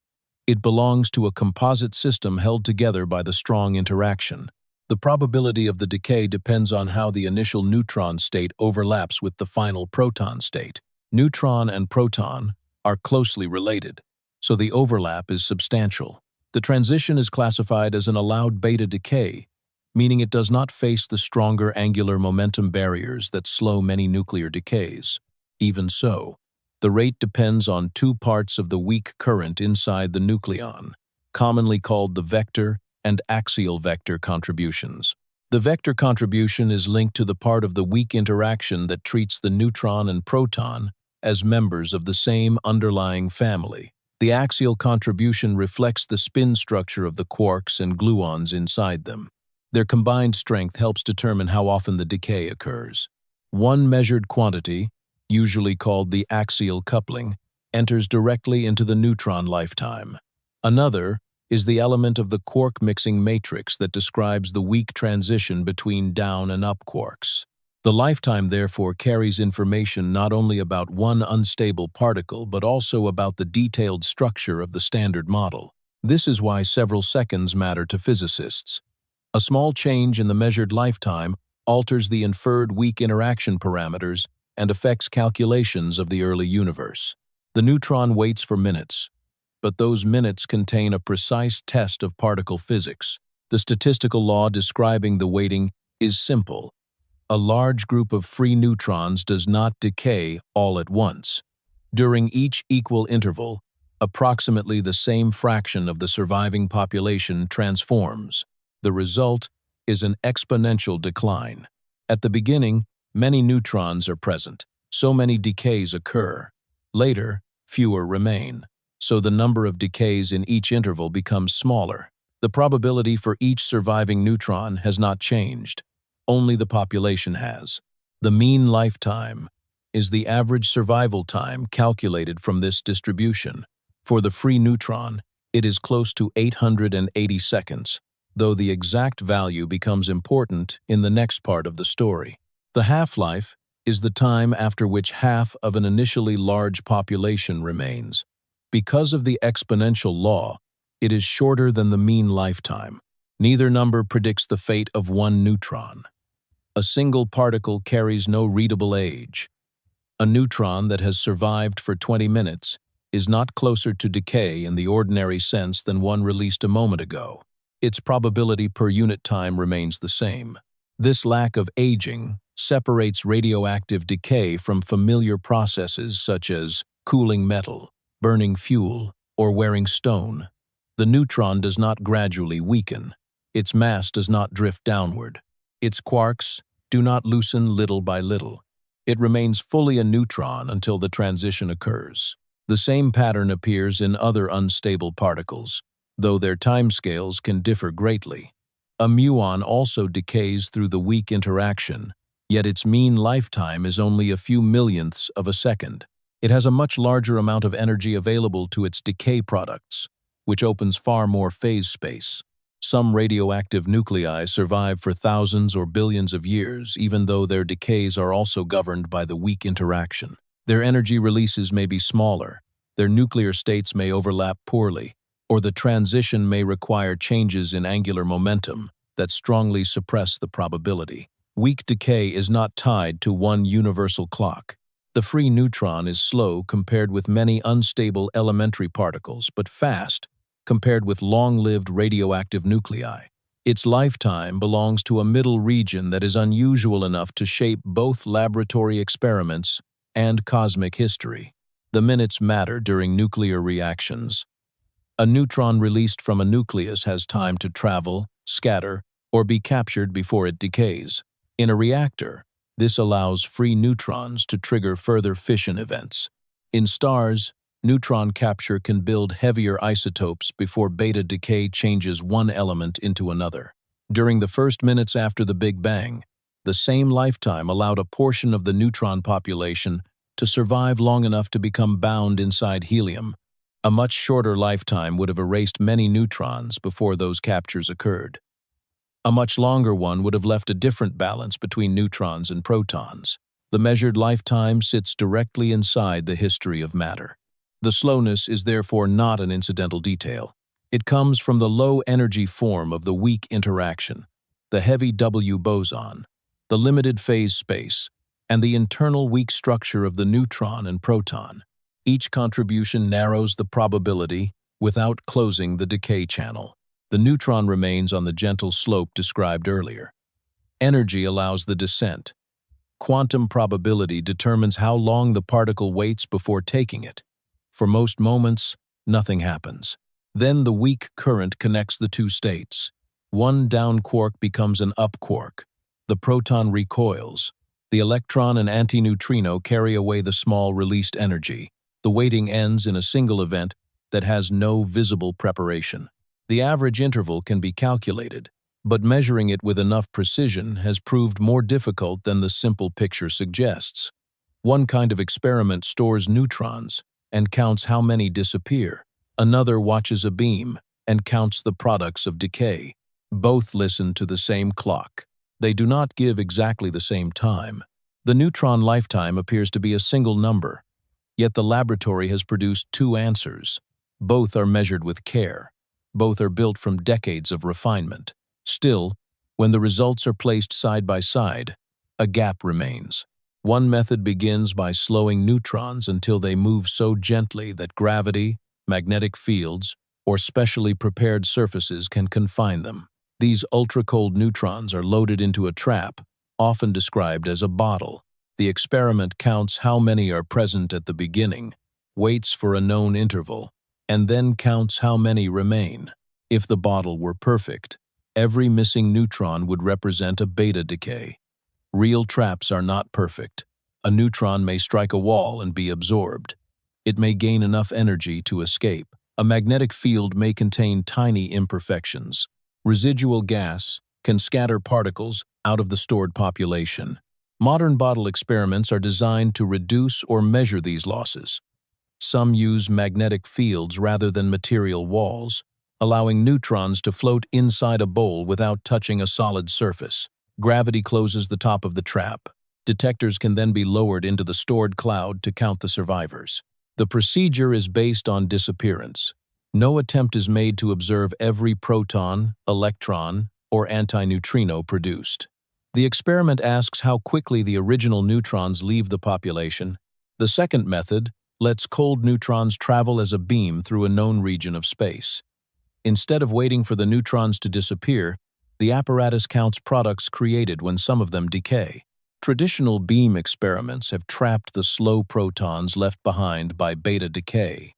It belongs to a composite system held together by the strong interaction. The probability of the decay depends on how the initial neutron state overlaps with the final proton state. Neutron and proton are closely related, so the overlap is substantial. The transition is classified as an allowed beta decay, meaning it does not face the stronger angular momentum barriers that slow many nuclear decays. Even so, the rate depends on two parts of the weak current inside the nucleon, commonly called the vector and axial vector contributions. The vector contribution is linked to the part of the weak interaction that treats the neutron and proton as members of the same underlying family. The axial contribution reflects the spin structure of the quarks and gluons inside them. Their combined strength helps determine how often the decay occurs. One measured quantity, usually called the axial coupling, enters directly into the neutron lifetime. Another is the element of the quark mixing matrix that describes the weak transition between down and up quarks. The lifetime therefore carries information not only about one unstable particle but also about the detailed structure of the standard model. This is why several seconds matter to physicists. A small change in the measured lifetime alters the inferred weak interaction parameters and affects calculations of the early universe. The neutron waits for minutes, but those minutes contain a precise test of particle physics. The statistical law describing the waiting is simple. A large group of free neutrons does not decay all at once. During each equal interval, approximately the same fraction of the surviving population transforms. The result is an exponential decline. At the beginning, many neutrons are present, so many decays occur. Later, fewer remain, so the number of decays in each interval becomes smaller. The probability for each surviving neutron has not changed. Only the population has. The mean lifetime is the average survival time calculated from this distribution. For the free neutron, it is close to 880 seconds, though the exact value becomes important in the next part of the story. The half-life is the time after which half of an initially large population remains. Because of the exponential law, it is shorter than the mean lifetime. Neither number predicts the fate of one neutron. A single particle carries no readable age. A neutron that has survived for 20 minutes is not closer to decay in the ordinary sense than one released a moment ago. Its probability per unit time remains the same. This lack of aging separates radioactive decay from familiar processes such as cooling metal, burning fuel, or wearing stone. The neutron does not gradually weaken. Its mass does not drift downward. Its quarks do not loosen little by little. It remains fully a neutron until the transition occurs. The same pattern appears in other unstable particles, though their timescales can differ greatly. A muon also decays through the weak interaction, yet its mean lifetime is only a few millionths of a second. It has a much larger amount of energy available to its decay products, which opens far more phase space. Some radioactive nuclei survive for thousands or billions of years, even though their decays are also governed by the weak interaction. Their energy releases may be smaller, their nuclear states may overlap poorly, or the transition may require changes in angular momentum that strongly suppress the probability. Weak decay is not tied to one universal clock. The free neutron is slow compared with many unstable elementary particles, but fast compared with long-lived radioactive nuclei. Its lifetime belongs to a middle region that is unusual enough to shape both laboratory experiments and cosmic history. The minutes matter during nuclear reactions. A neutron released from a nucleus has time to travel, scatter, or be captured before it decays. In a reactor, this allows free neutrons to trigger further fission events. In stars, neutron capture can build heavier isotopes before beta decay changes one element into another. During the first minutes after the Big Bang, the same lifetime allowed a portion of the neutron population to survive long enough to become bound inside helium, A much shorter lifetime would have erased many neutrons before those captures occurred. A much longer one would have left a different balance between neutrons and protons. The measured lifetime sits directly inside the history of matter. The slowness is therefore not an incidental detail. It comes from the low-energy form of the weak interaction, the heavy W boson, the limited phase space, and the internal weak structure of the neutron and proton. Each contribution narrows the probability without closing the decay channel. The neutron remains on the gentle slope described earlier. Energy allows the descent. Quantum probability determines how long the particle waits before taking it. For most moments, nothing happens. Then the weak current connects the two states. One down quark becomes an up quark. The proton recoils. The electron and antineutrino carry away the small released energy. The waiting ends in a single event that has no visible preparation. The average interval can be calculated, but measuring it with enough precision has proved more difficult than the simple picture suggests. One kind of experiment stores neutrons and counts how many disappear. Another watches a beam and counts the products of decay. Both listen to the same clock. They do not give exactly the same time. The neutron lifetime appears to be a single number, yet the laboratory has produced two answers. Both are measured with care. Both are built from decades of refinement. Still, when the results are placed side by side, a gap remains. One method begins by slowing neutrons until they move so gently that gravity, magnetic fields, or specially prepared surfaces can confine them. These ultra-cold neutrons are loaded into a trap, often described as a bottle. The experiment counts how many are present at the beginning, waits for a known interval, and then counts how many remain. If the bottle were perfect, every missing neutron would represent a beta decay. Real traps are not perfect. A neutron may strike a wall and be absorbed. It may gain enough energy to escape. A magnetic field may contain tiny imperfections. Residual gas can scatter particles out of the stored population. Modern bottle experiments are designed to reduce or measure these losses. Some use magnetic fields rather than material walls, allowing neutrons to float inside a bowl without touching a solid surface. Gravity closes the top of the trap. Detectors can then be lowered into the stored cloud to count the survivors. The procedure is based on disappearance. No attempt is made to observe every proton, electron, or antineutrino produced. The experiment asks how quickly the original neutrons leave the population. The second method lets cold neutrons travel as a beam through a known region of space. Instead of waiting for the neutrons to disappear, the apparatus counts products created when some of them decay. Traditional beam experiments have trapped the slow protons left behind by beta decay.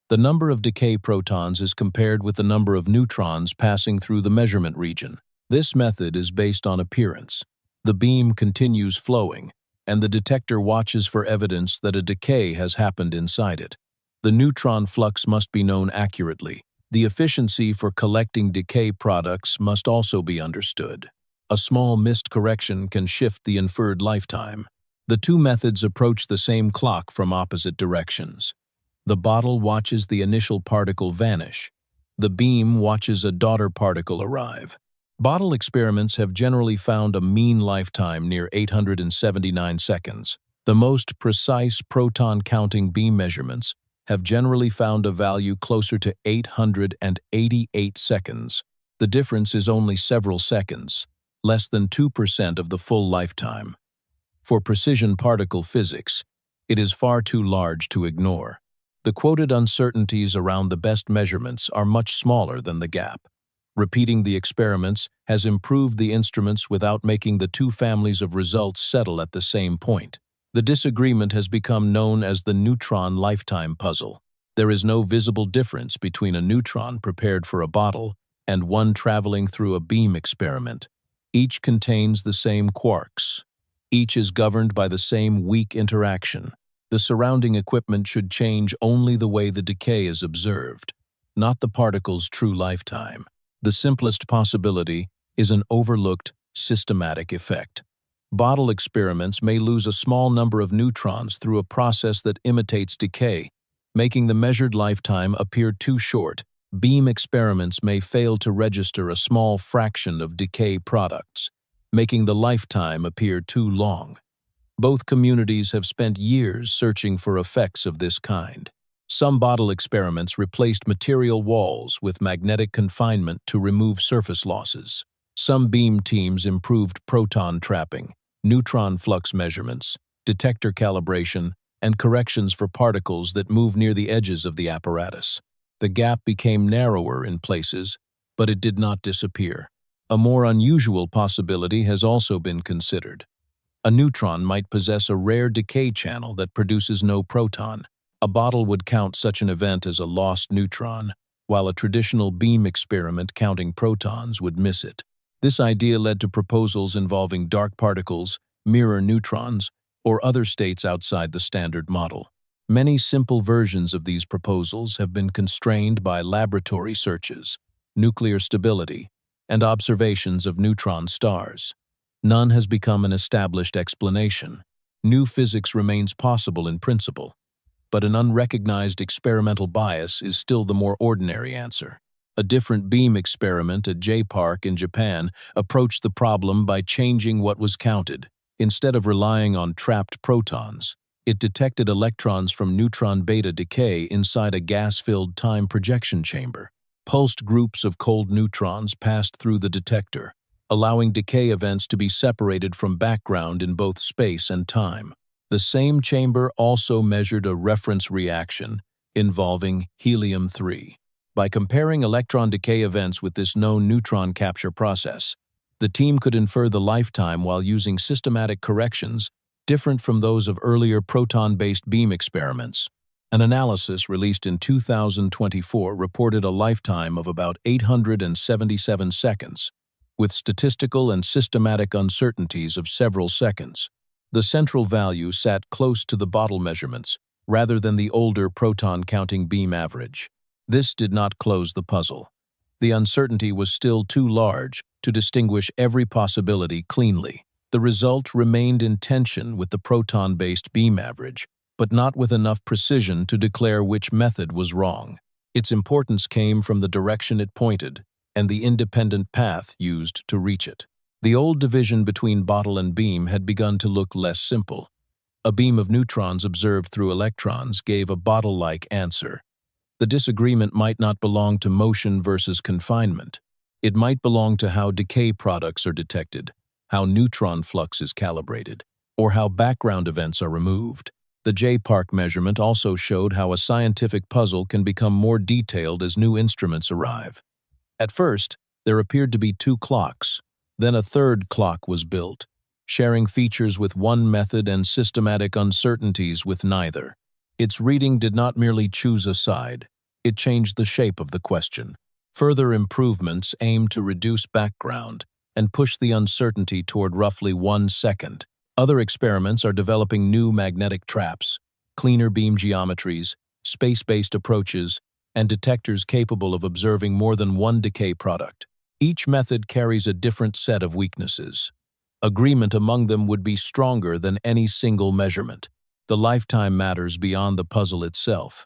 The number of decay protons is compared with the number of neutrons passing through the measurement region. This method is based on appearance. The beam continues flowing, and the detector watches for evidence that a decay has happened inside it. The neutron flux must be known accurately. The efficiency for collecting decay products must also be understood. A small missed correction can shift the inferred lifetime. The two methods approach the same clock from opposite directions. The bottle watches the initial particle vanish. The beam watches a daughter particle arrive. Bottle experiments have generally found a mean lifetime near 879 seconds. The most precise proton-counting beam measurements have generally found a value closer to 888 seconds. The difference is only several seconds, less than 2% of the full lifetime. For precision particle physics, it is far too large to ignore. The quoted uncertainties around the best measurements are much smaller than the gap. Repeating the experiments has improved the instruments without making the two families of results settle at the same point. The disagreement has become known as the neutron lifetime puzzle. There is no visible difference between a neutron prepared for a bottle and one traveling through a beam experiment. Each contains the same quarks. Each is governed by the same weak interaction. The surrounding equipment should change only the way the decay is observed, not the particle's true lifetime. The simplest possibility is an overlooked systematic effect. Bottle experiments may lose a small number of neutrons through a process that imitates decay, making the measured lifetime appear too short. Beam experiments may fail to register a small fraction of decay products, making the lifetime appear too long. Both communities have spent years searching for effects of this kind. Some bottle experiments replaced material walls with magnetic confinement to remove surface losses. Some beam teams improved proton trapping, neutron flux measurements, detector calibration, and corrections for particles that move near the edges of the apparatus. The gap became narrower in places, but it did not disappear. A more unusual possibility has also been considered. A neutron might possess a rare decay channel that produces no proton. A bottle would count such an event as a lost neutron, while a traditional beam experiment counting protons would miss it. This idea led to proposals involving dark particles, mirror neutrons, or other states outside the standard model. Many simple versions of these proposals have been constrained by laboratory searches, nuclear stability, and observations of neutron stars. None has become an established explanation. New physics remains possible in principle, but an unrecognized experimental bias is still the more ordinary answer. A different beam experiment at J-Park in Japan approached the problem by changing what was counted. Instead of relying on trapped protons, it detected electrons from neutron beta decay inside a gas-filled time projection chamber. Pulsed groups of cold neutrons passed through the detector, allowing decay events to be separated from background in both space and time. The same chamber also measured a reference reaction involving helium-3. By comparing electron decay events with this known neutron capture process, the team could infer the lifetime while using systematic corrections different from those of earlier proton-based beam experiments. An analysis released in 2024 reported a lifetime of about 877 seconds, with statistical and systematic uncertainties of several seconds. The central value sat close to the bottle measurements, rather than the older proton-counting beam average. This did not close the puzzle. The uncertainty was still too large to distinguish every possibility cleanly. The result remained in tension with the proton-based beam average, but not with enough precision to declare which method was wrong. Its importance came from the direction it pointed and the independent path used to reach it. The old division between bottle and beam had begun to look less simple. A beam of neutrons observed through electrons gave a bottle-like answer. The disagreement might not belong to motion versus confinement. It might belong to how decay products are detected, how neutron flux is calibrated, or how background events are removed. The J-Park measurement also showed how a scientific puzzle can become more detailed as new instruments arrive. At first, there appeared to be two clocks. Then a third clock was built, sharing features with one method and systematic uncertainties with neither. Its reading did not merely choose a side, it changed the shape of the question. Further improvements aimed to reduce background and push the uncertainty toward roughly 1 second. Other experiments are developing new magnetic traps, cleaner beam geometries, space-based approaches, and detectors capable of observing more than one decay product. Each method carries a different set of weaknesses. Agreement among them would be stronger than any single measurement. The lifetime matters beyond the puzzle itself.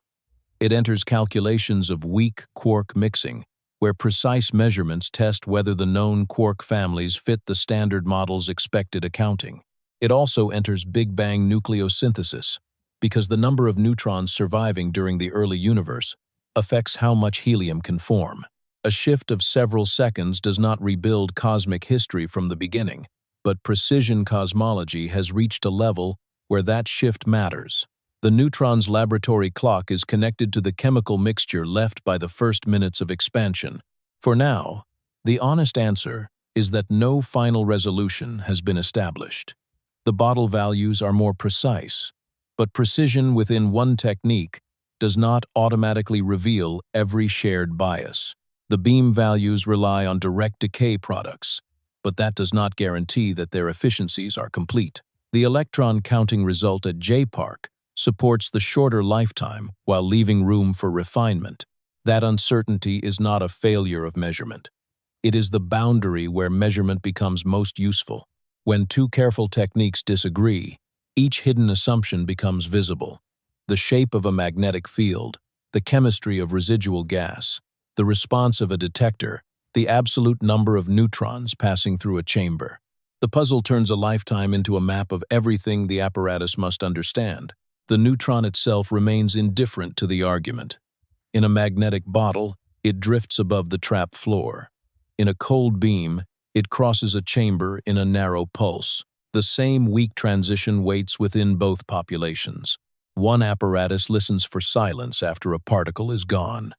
It enters calculations of weak quark mixing, where precise measurements test whether the known quark families fit the standard model's expected accounting. It also enters Big Bang nucleosynthesis, because the number of neutrons surviving during the early universe affects how much helium can form. A shift of several seconds does not rebuild cosmic history from the beginning, but precision cosmology has reached a level where that shift matters. The neutron's laboratory clock is connected to the chemical mixture left by the first minutes of expansion. For now, the honest answer is that no final resolution has been established. The bottle values are more precise, but precision within one technique does not automatically reveal every shared bias. The beam values rely on direct decay products, but that does not guarantee that their efficiencies are complete. The electron counting result at J-Park supports the shorter lifetime while leaving room for refinement. That uncertainty is not a failure of measurement. It is the boundary where measurement becomes most useful. When two careful techniques disagree, each hidden assumption becomes visible. the shape of a magnetic field, the chemistry of residual gas, the response of a detector, the absolute number of neutrons passing through a chamber. The puzzle turns a lifetime into a map of everything the apparatus must understand. The neutron itself remains indifferent to the argument. In a magnetic bottle, it drifts above the trap floor. In a cold beam, it crosses a chamber in a narrow pulse. The same weak transition waits within both populations. One apparatus listens for silence after a particle is gone.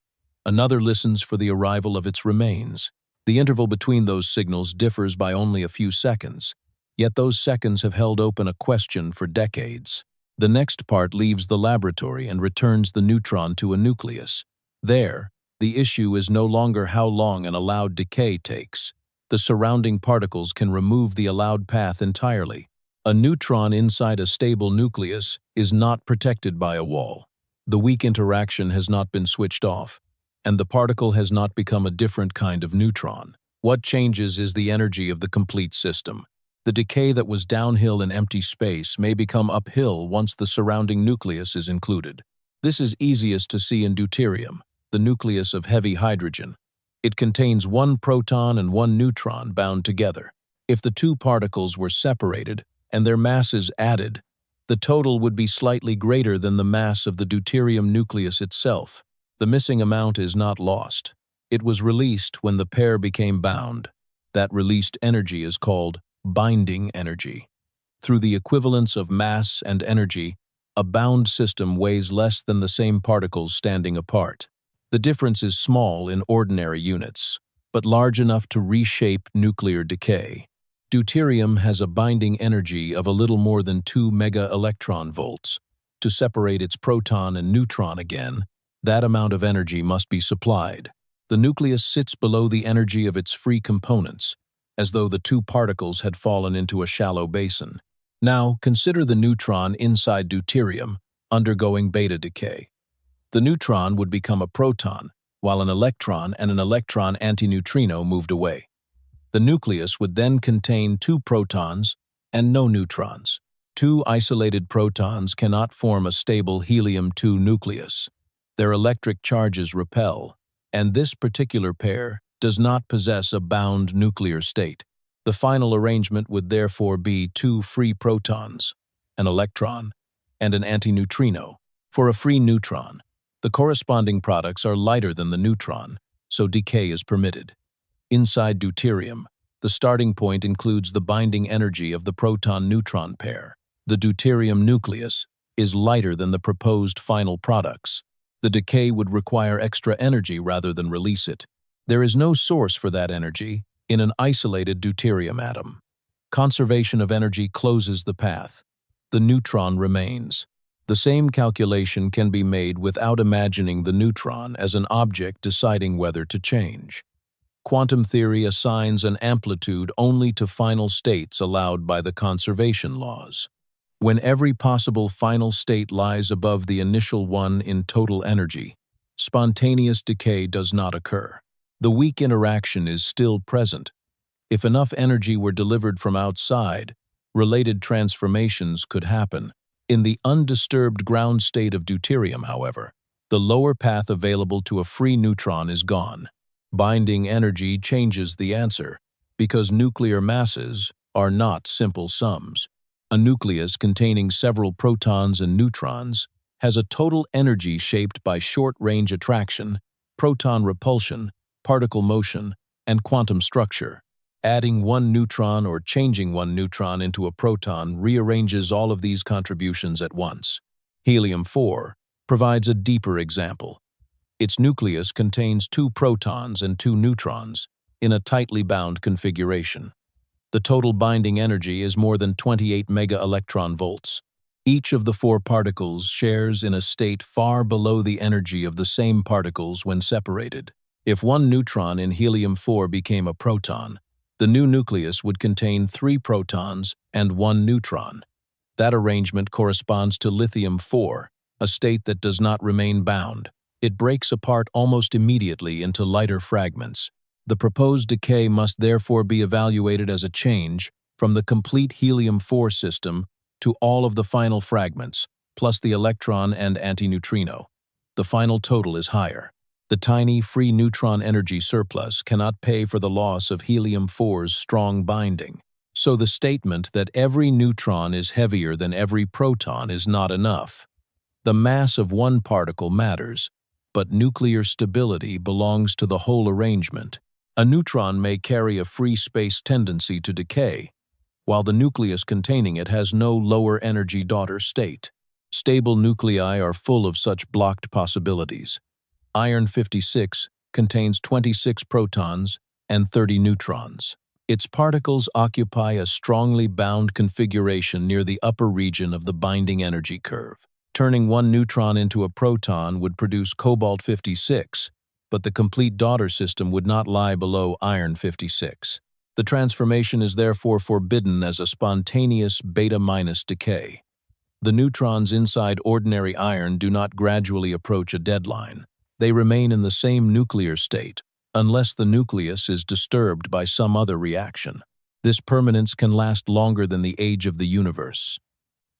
Another listens for the arrival of its remains. The interval between those signals differs by only a few seconds, yet those seconds have held open a question for decades. The next part leaves the laboratory and returns the neutron to a nucleus. There, the issue is no longer how long an allowed decay takes. The surrounding particles can remove the allowed path entirely. A neutron inside a stable nucleus is not protected by a wall. The weak interaction has not been switched off, and the particle has not become a different kind of neutron. What changes is the energy of the complete system. The decay that was downhill in empty space may become uphill once the surrounding nucleus is included. This is easiest to see in deuterium, the nucleus of heavy hydrogen. It contains one proton and one neutron bound together. If the two particles were separated and their masses added, the total would be slightly greater than the mass of the deuterium nucleus itself. The missing amount is not lost. It was released when the pair became bound. That released energy is called binding energy. Through the equivalence of mass and energy, a bound system weighs less than the same particles standing apart. The difference is small in ordinary units, but large enough to reshape nuclear decay. Deuterium has a binding energy of a little more than 2 mega-electron volts. To separate its proton and neutron again, that amount of energy must be supplied. The nucleus sits below the energy of its free components, as though the two particles had fallen into a shallow basin. Now, consider the neutron inside deuterium undergoing beta decay. The neutron would become a proton, while an electron and an electron antineutrino moved away. The nucleus would then contain two protons and no neutrons. Two isolated protons cannot form a stable helium-2 nucleus. Their electric charges repel, and this particular pair does not possess a bound nuclear state. The final arrangement would therefore be two free protons, an electron, and an antineutrino. For a free neutron, the corresponding products are lighter than the neutron, so decay is permitted. Inside deuterium, the starting point includes the binding energy of the proton-neutron pair. The deuterium nucleus is lighter than the proposed final products. The decay would require extra energy rather than release it. There is no source for that energy in an isolated deuterium atom. Conservation of energy closes the path. The neutron remains. The same calculation can be made without imagining the neutron as an object deciding whether to change. Quantum theory assigns an amplitude only to final states allowed by the conservation laws. When every possible final state lies above the initial one in total energy, spontaneous decay does not occur. The weak interaction is still present. If enough energy were delivered from outside, related transformations could happen. In the undisturbed ground state of deuterium, however, the lower path available to a free neutron is gone. Binding energy changes the answer, because nuclear masses are not simple sums. A nucleus containing several protons and neutrons has a total energy shaped by short-range attraction, proton repulsion, particle motion, and quantum structure. Adding one neutron or changing one neutron into a proton rearranges all of these contributions at once. Helium-4 provides a deeper example. Its nucleus contains two protons and two neutrons in a tightly bound configuration. The total binding energy is more than 28 mega-electron volts. Each of the four particles shares in a state far below the energy of the same particles when separated. If one neutron in helium-4 became a proton, the new nucleus would contain three protons and one neutron. That arrangement corresponds to lithium-4, a state that does not remain bound. It breaks apart almost immediately into lighter fragments. The proposed decay must therefore be evaluated as a change from the complete helium-4 system to all of the final fragments, plus the electron and antineutrino. The final total is higher. The tiny free neutron energy surplus cannot pay for the loss of helium-4's strong binding. So the statement that every neutron is heavier than every proton is not enough. The mass of one particle matters, but nuclear stability belongs to the whole arrangement. A neutron may carry a free space tendency to decay, while the nucleus containing it has no lower energy daughter state. Stable nuclei are full of such blocked possibilities. Iron 56 contains 26 protons and 30 neutrons. Its particles occupy a strongly bound configuration near the upper region of the binding energy curve. Turning one neutron into a proton would produce cobalt 56, but the complete daughter system would not lie below iron 56. The transformation is therefore forbidden as a spontaneous beta- decay. The neutrons inside ordinary iron do not gradually approach a deadline. They remain in the same nuclear state, unless the nucleus is disturbed by some other reaction. This permanence can last longer than the age of the universe.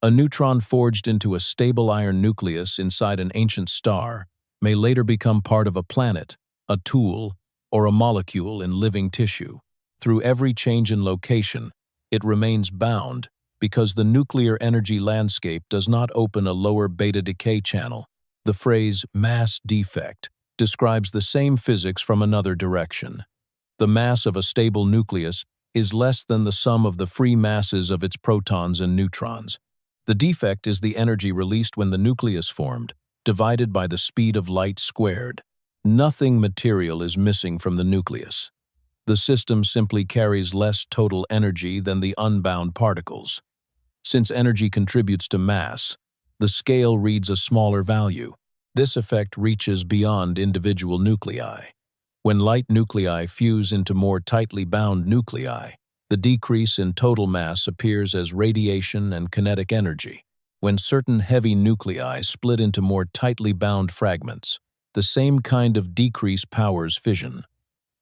A neutron forged into a stable iron nucleus inside an ancient star may later become part of a planet, a tool, or a molecule in living tissue. Through every change in location, it remains bound because the nuclear energy landscape does not open a lower beta decay channel. The phrase mass defect describes the same physics from another direction. The mass of a stable nucleus is less than the sum of the free masses of its protons and neutrons. The defect is the energy released when the nucleus formed, divided by the speed of light squared. Nothing material is missing from the nucleus. The system simply carries less total energy than the unbound particles. Since energy contributes to mass, the scale reads a smaller value. This effect reaches beyond individual nuclei. When light nuclei fuse into more tightly bound nuclei, the decrease in total mass appears as radiation and kinetic energy. When certain heavy nuclei split into more tightly bound fragments, the same kind of decrease powers fission.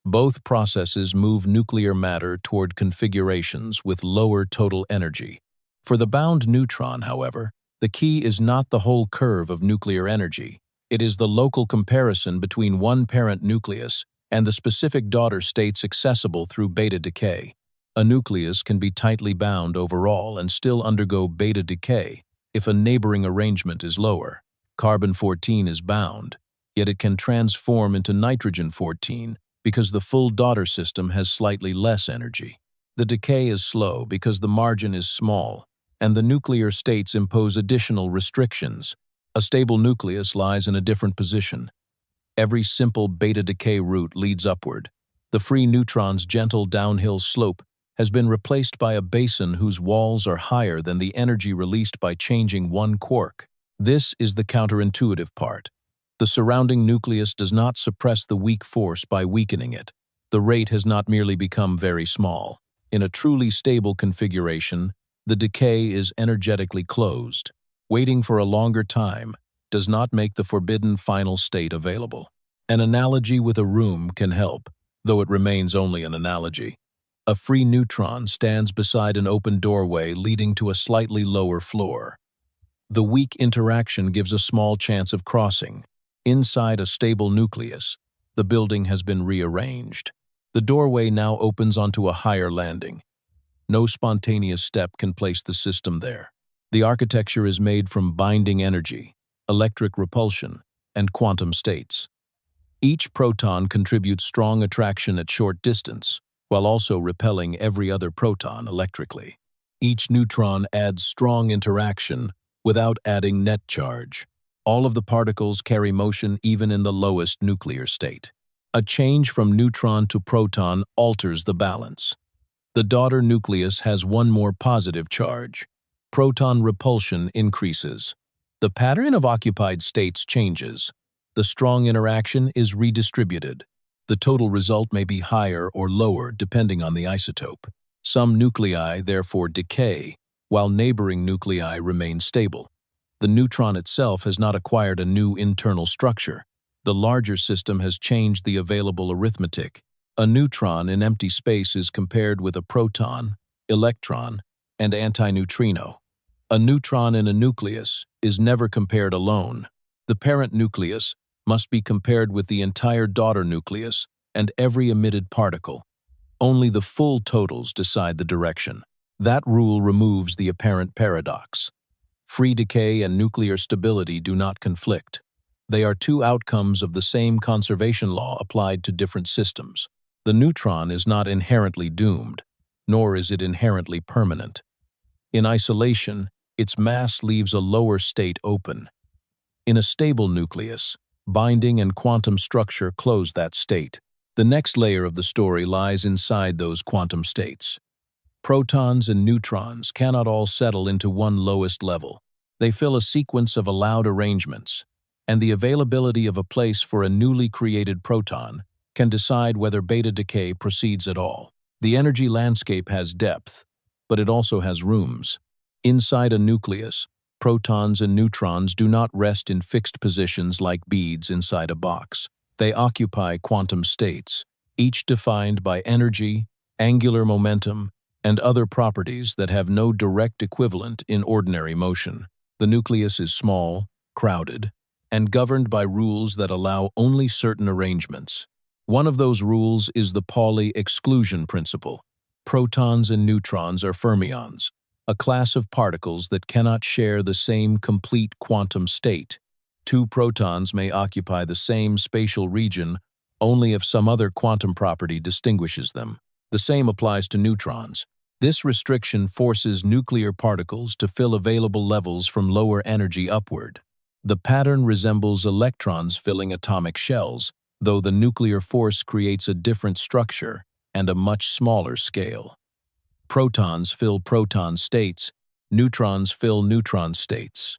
Both processes move nuclear matter toward configurations with lower total energy. For the bound neutron, however, the key is not the whole curve of nuclear energy. It is the local comparison between one parent nucleus and the specific daughter states accessible through beta decay. A nucleus can be tightly bound overall and still undergo beta decay if a neighboring arrangement is lower. Carbon-14 is bound, yet it can transform into nitrogen-14 because the full daughter system has slightly less energy. The decay is slow because the margin is small, and the nuclear states impose additional restrictions. A stable nucleus lies in a different position. Every simple beta decay route leads upward. The free neutron's gentle downhill slope has been replaced by a basin whose walls are higher than the energy released by changing one quark. This is the counterintuitive part. The surrounding nucleus does not suppress the weak force by weakening it. The rate has not merely become very small. In a truly stable configuration, the decay is energetically closed. Waiting for a longer time does not make the forbidden final state available. An analogy with a room can help, though it remains only an analogy. A free neutron stands beside an open doorway leading to a slightly lower floor. The weak interaction gives a small chance of crossing. Inside a stable nucleus, the building has been rearranged. The doorway now opens onto a higher landing. No spontaneous step can place the system there. The architecture is made from binding energy, electric repulsion, and quantum states. Each proton contributes strong attraction at short distance, while also repelling every other proton electrically. Each neutron adds strong interaction without adding net charge. All of the particles carry motion even in the lowest nuclear state. A change from neutron to proton alters the balance. The daughter nucleus has one more positive charge. Proton repulsion increases. The pattern of occupied states changes. The strong interaction is redistributed. The total result may be higher or lower depending on the isotope. Some nuclei therefore decay, while neighboring nuclei remain stable. The neutron itself has not acquired a new internal structure. The larger system has changed the available arithmetic. A neutron in empty space is compared with a proton, electron, and antineutrino. A neutron in a nucleus is never compared alone. The parent nucleus must be compared with the entire daughter nucleus and every emitted particle. Only the full totals decide the direction. That rule removes the apparent paradox. Free decay and nuclear stability do not conflict. They are two outcomes of the same conservation law applied to different systems. The neutron is not inherently doomed, nor is it inherently permanent. In isolation, its mass leaves a lower state open. In a stable nucleus, binding and quantum structure close that state. The next layer of the story lies inside those quantum states. Protons and neutrons cannot all settle into one lowest level. They fill a sequence of allowed arrangements, and the availability of a place for a newly created proton can decide whether beta decay proceeds at all. The energy landscape has depth, but it also has rooms. Inside a nucleus, protons and neutrons do not rest in fixed positions like beads inside a box. They occupy quantum states, each defined by energy, angular momentum, and other properties that have no direct equivalent in ordinary motion. The nucleus is small, crowded, and governed by rules that allow only certain arrangements. One of those rules is the Pauli exclusion principle. Protons and neutrons are fermions, a class of particles that cannot share the same complete quantum state. Two protons may occupy the same spatial region only if some other quantum property distinguishes them. The same applies to neutrons. This restriction forces nuclear particles to fill available levels from lower energy upward. The pattern resembles electrons filling atomic shells, though the nuclear force creates a different structure and a much smaller scale. Protons fill proton states, neutrons fill neutron states.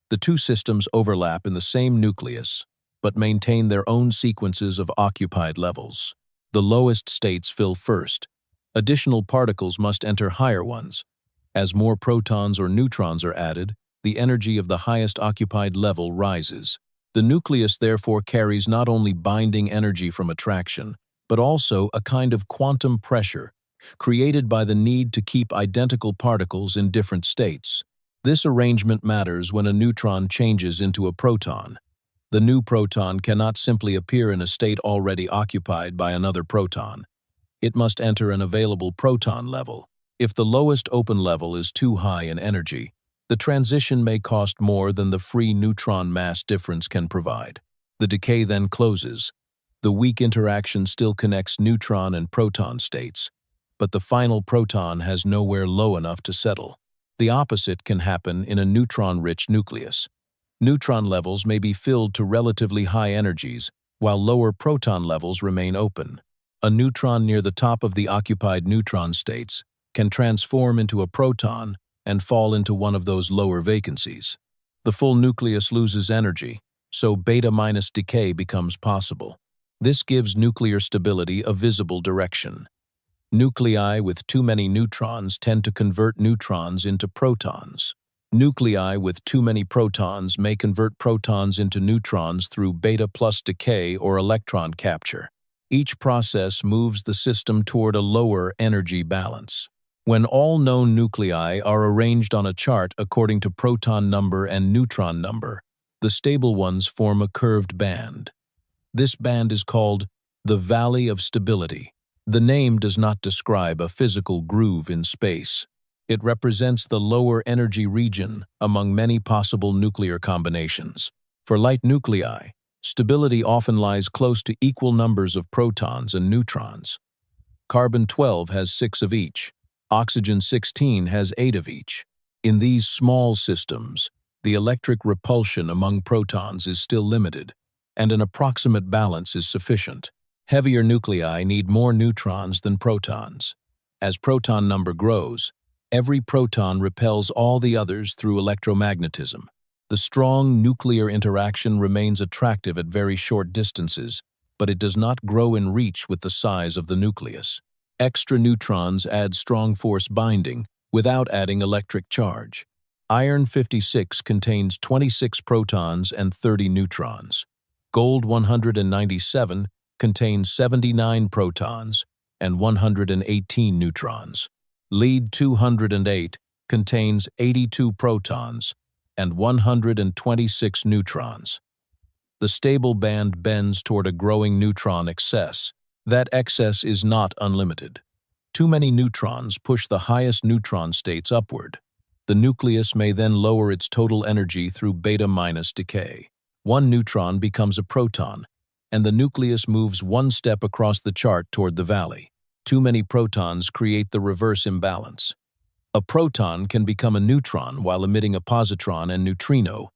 The two systems overlap in the same nucleus, but maintain their own sequences of occupied levels. The lowest states fill first. Additional particles must enter higher ones. As more protons or neutrons are added, the energy of the highest occupied level rises. The nucleus therefore carries not only binding energy from attraction, but also a kind of quantum pressure, created by the need to keep identical particles in different states. This arrangement matters when a neutron changes into a proton. The new proton cannot simply appear in a state already occupied by another proton. It must enter an available proton level. If the lowest open level is too high in energy, the transition may cost more than the free neutron mass difference can provide. The decay then closes. The weak interaction still connects neutron and proton states, but the final proton has nowhere low enough to settle. The opposite can happen in a neutron-rich nucleus. Neutron levels may be filled to relatively high energies, while lower proton levels remain open. A neutron near the top of the occupied neutron states can transform into a proton and fall into one of those lower vacancies. The full nucleus loses energy, so beta-minus decay becomes possible. This gives nuclear stability a visible direction. Nuclei with too many neutrons tend to convert neutrons into protons. Nuclei with too many protons may convert protons into neutrons through beta-plus decay or electron capture. Each process moves the system toward a lower energy balance. When all known nuclei are arranged on a chart according to proton number and neutron number, the stable ones form a curved band. This band is called the Valley of Stability. The name does not describe a physical groove in space. It represents the lower energy region among many possible nuclear combinations. For light nuclei, stability often lies close to equal numbers of protons and neutrons. Carbon-12 has 6 of each. Oxygen-16 has 8 of each. In these small systems, the electric repulsion among protons is still limited, and an approximate balance is sufficient. Heavier nuclei need more neutrons than protons. As proton number grows, every proton repels all the others through electromagnetism. The strong nuclear interaction remains attractive at very short distances, but it does not grow in reach with the size of the nucleus. Extra neutrons add strong force binding without adding electric charge. Iron-56 contains 26 protons and 30 neutrons. Gold-197 contains 79 protons and 118 neutrons. Lead-208 contains 82 protons and 126 neutrons. The stable band bends toward a growing neutron excess. That excess is not unlimited. Too many neutrons push the highest neutron states upward. The nucleus may then lower its total energy through beta-minus decay. One neutron becomes a proton, and the nucleus moves one step across the chart toward the valley. Too many protons create the reverse imbalance. A proton can become a neutron while emitting a positron and neutrino,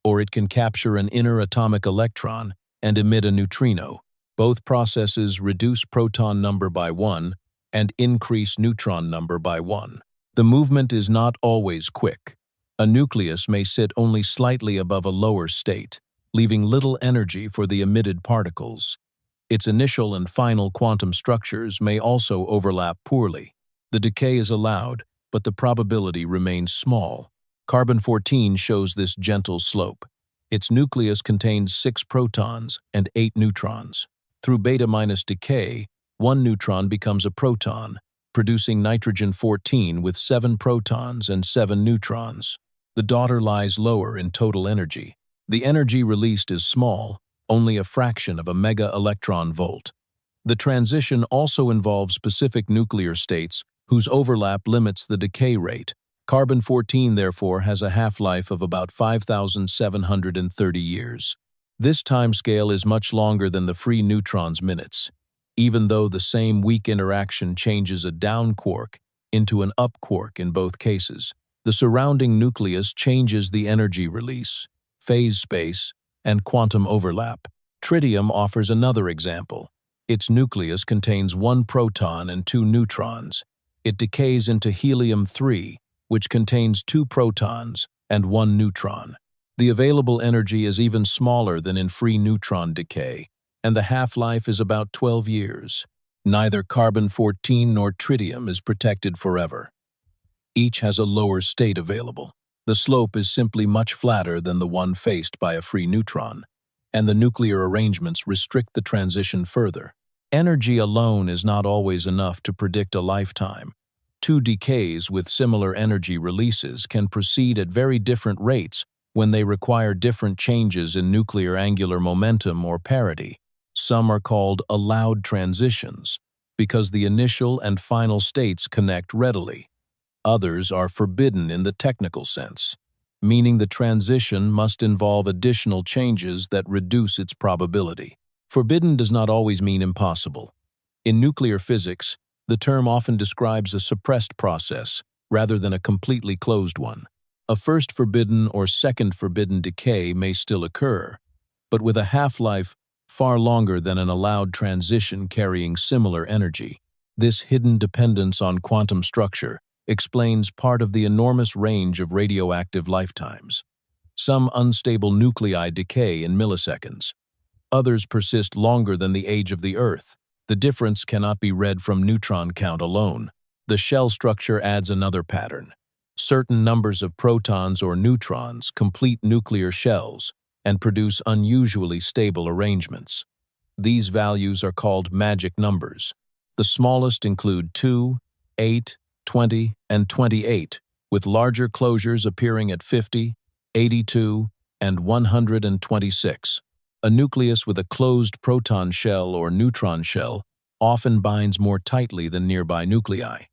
or it can capture an inner atomic electron and emit a neutrino. Both processes reduce proton number by 1 and increase neutron number by 1. The movement is not always quick. A nucleus may sit only slightly above a lower state, leaving little energy for the emitted particles. Its initial and final quantum structures may also overlap poorly. The decay is allowed, but the probability remains small. Carbon-14 shows this gentle slope. Its nucleus contains 6 protons and 8 neutrons. Through beta-minus decay, one neutron becomes a proton, producing nitrogen-14 with 7 protons and 7 neutrons. The daughter lies lower in total energy. The energy released is small, only a fraction of a mega-electron volt. The transition also involves specific nuclear states whose overlap limits the decay rate. Carbon-14, therefore, has a half-life of about 5,730 years. This timescale is much longer than the free neutron's minutes, even though the same weak interaction changes a down quark into an up quark in both cases. The surrounding nucleus changes the energy release, phase space, and quantum overlap. Tritium offers another example. Its nucleus contains 1 proton and 2 neutrons. It decays into helium-3, which contains 2 protons and 1 neutron. The available energy is even smaller than in free neutron decay, and the half-life is about 12 years. Neither carbon-14 nor tritium is protected forever. Each has a lower state available. The slope is simply much flatter than the one faced by a free neutron, and the nuclear arrangements restrict the transition further. Energy alone is not always enough to predict a lifetime. 2 decays with similar energy releases can proceed at very different rates when they require different changes in nuclear angular momentum or parity. Some are called allowed transitions because the initial and final states connect readily. Others are forbidden in the technical sense, meaning the transition must involve additional changes that reduce its probability. Forbidden does not always mean impossible. In nuclear physics, the term often describes a suppressed process rather than a completely closed one. A first forbidden or second forbidden decay may still occur, but with a half-life far longer than an allowed transition carrying similar energy. This hidden dependence on quantum structure explains part of the enormous range of radioactive lifetimes. Some unstable nuclei decay in milliseconds. Others persist longer than the age of the Earth. The difference cannot be read from neutron count alone. The shell structure adds another pattern. Certain numbers of protons or neutrons complete nuclear shells and produce unusually stable arrangements. These values are called magic numbers. The smallest include 2, 8, 20, and 28, with larger closures appearing at 50, 82, and 126. A nucleus with a closed proton shell or neutron shell often binds more tightly than nearby nuclei.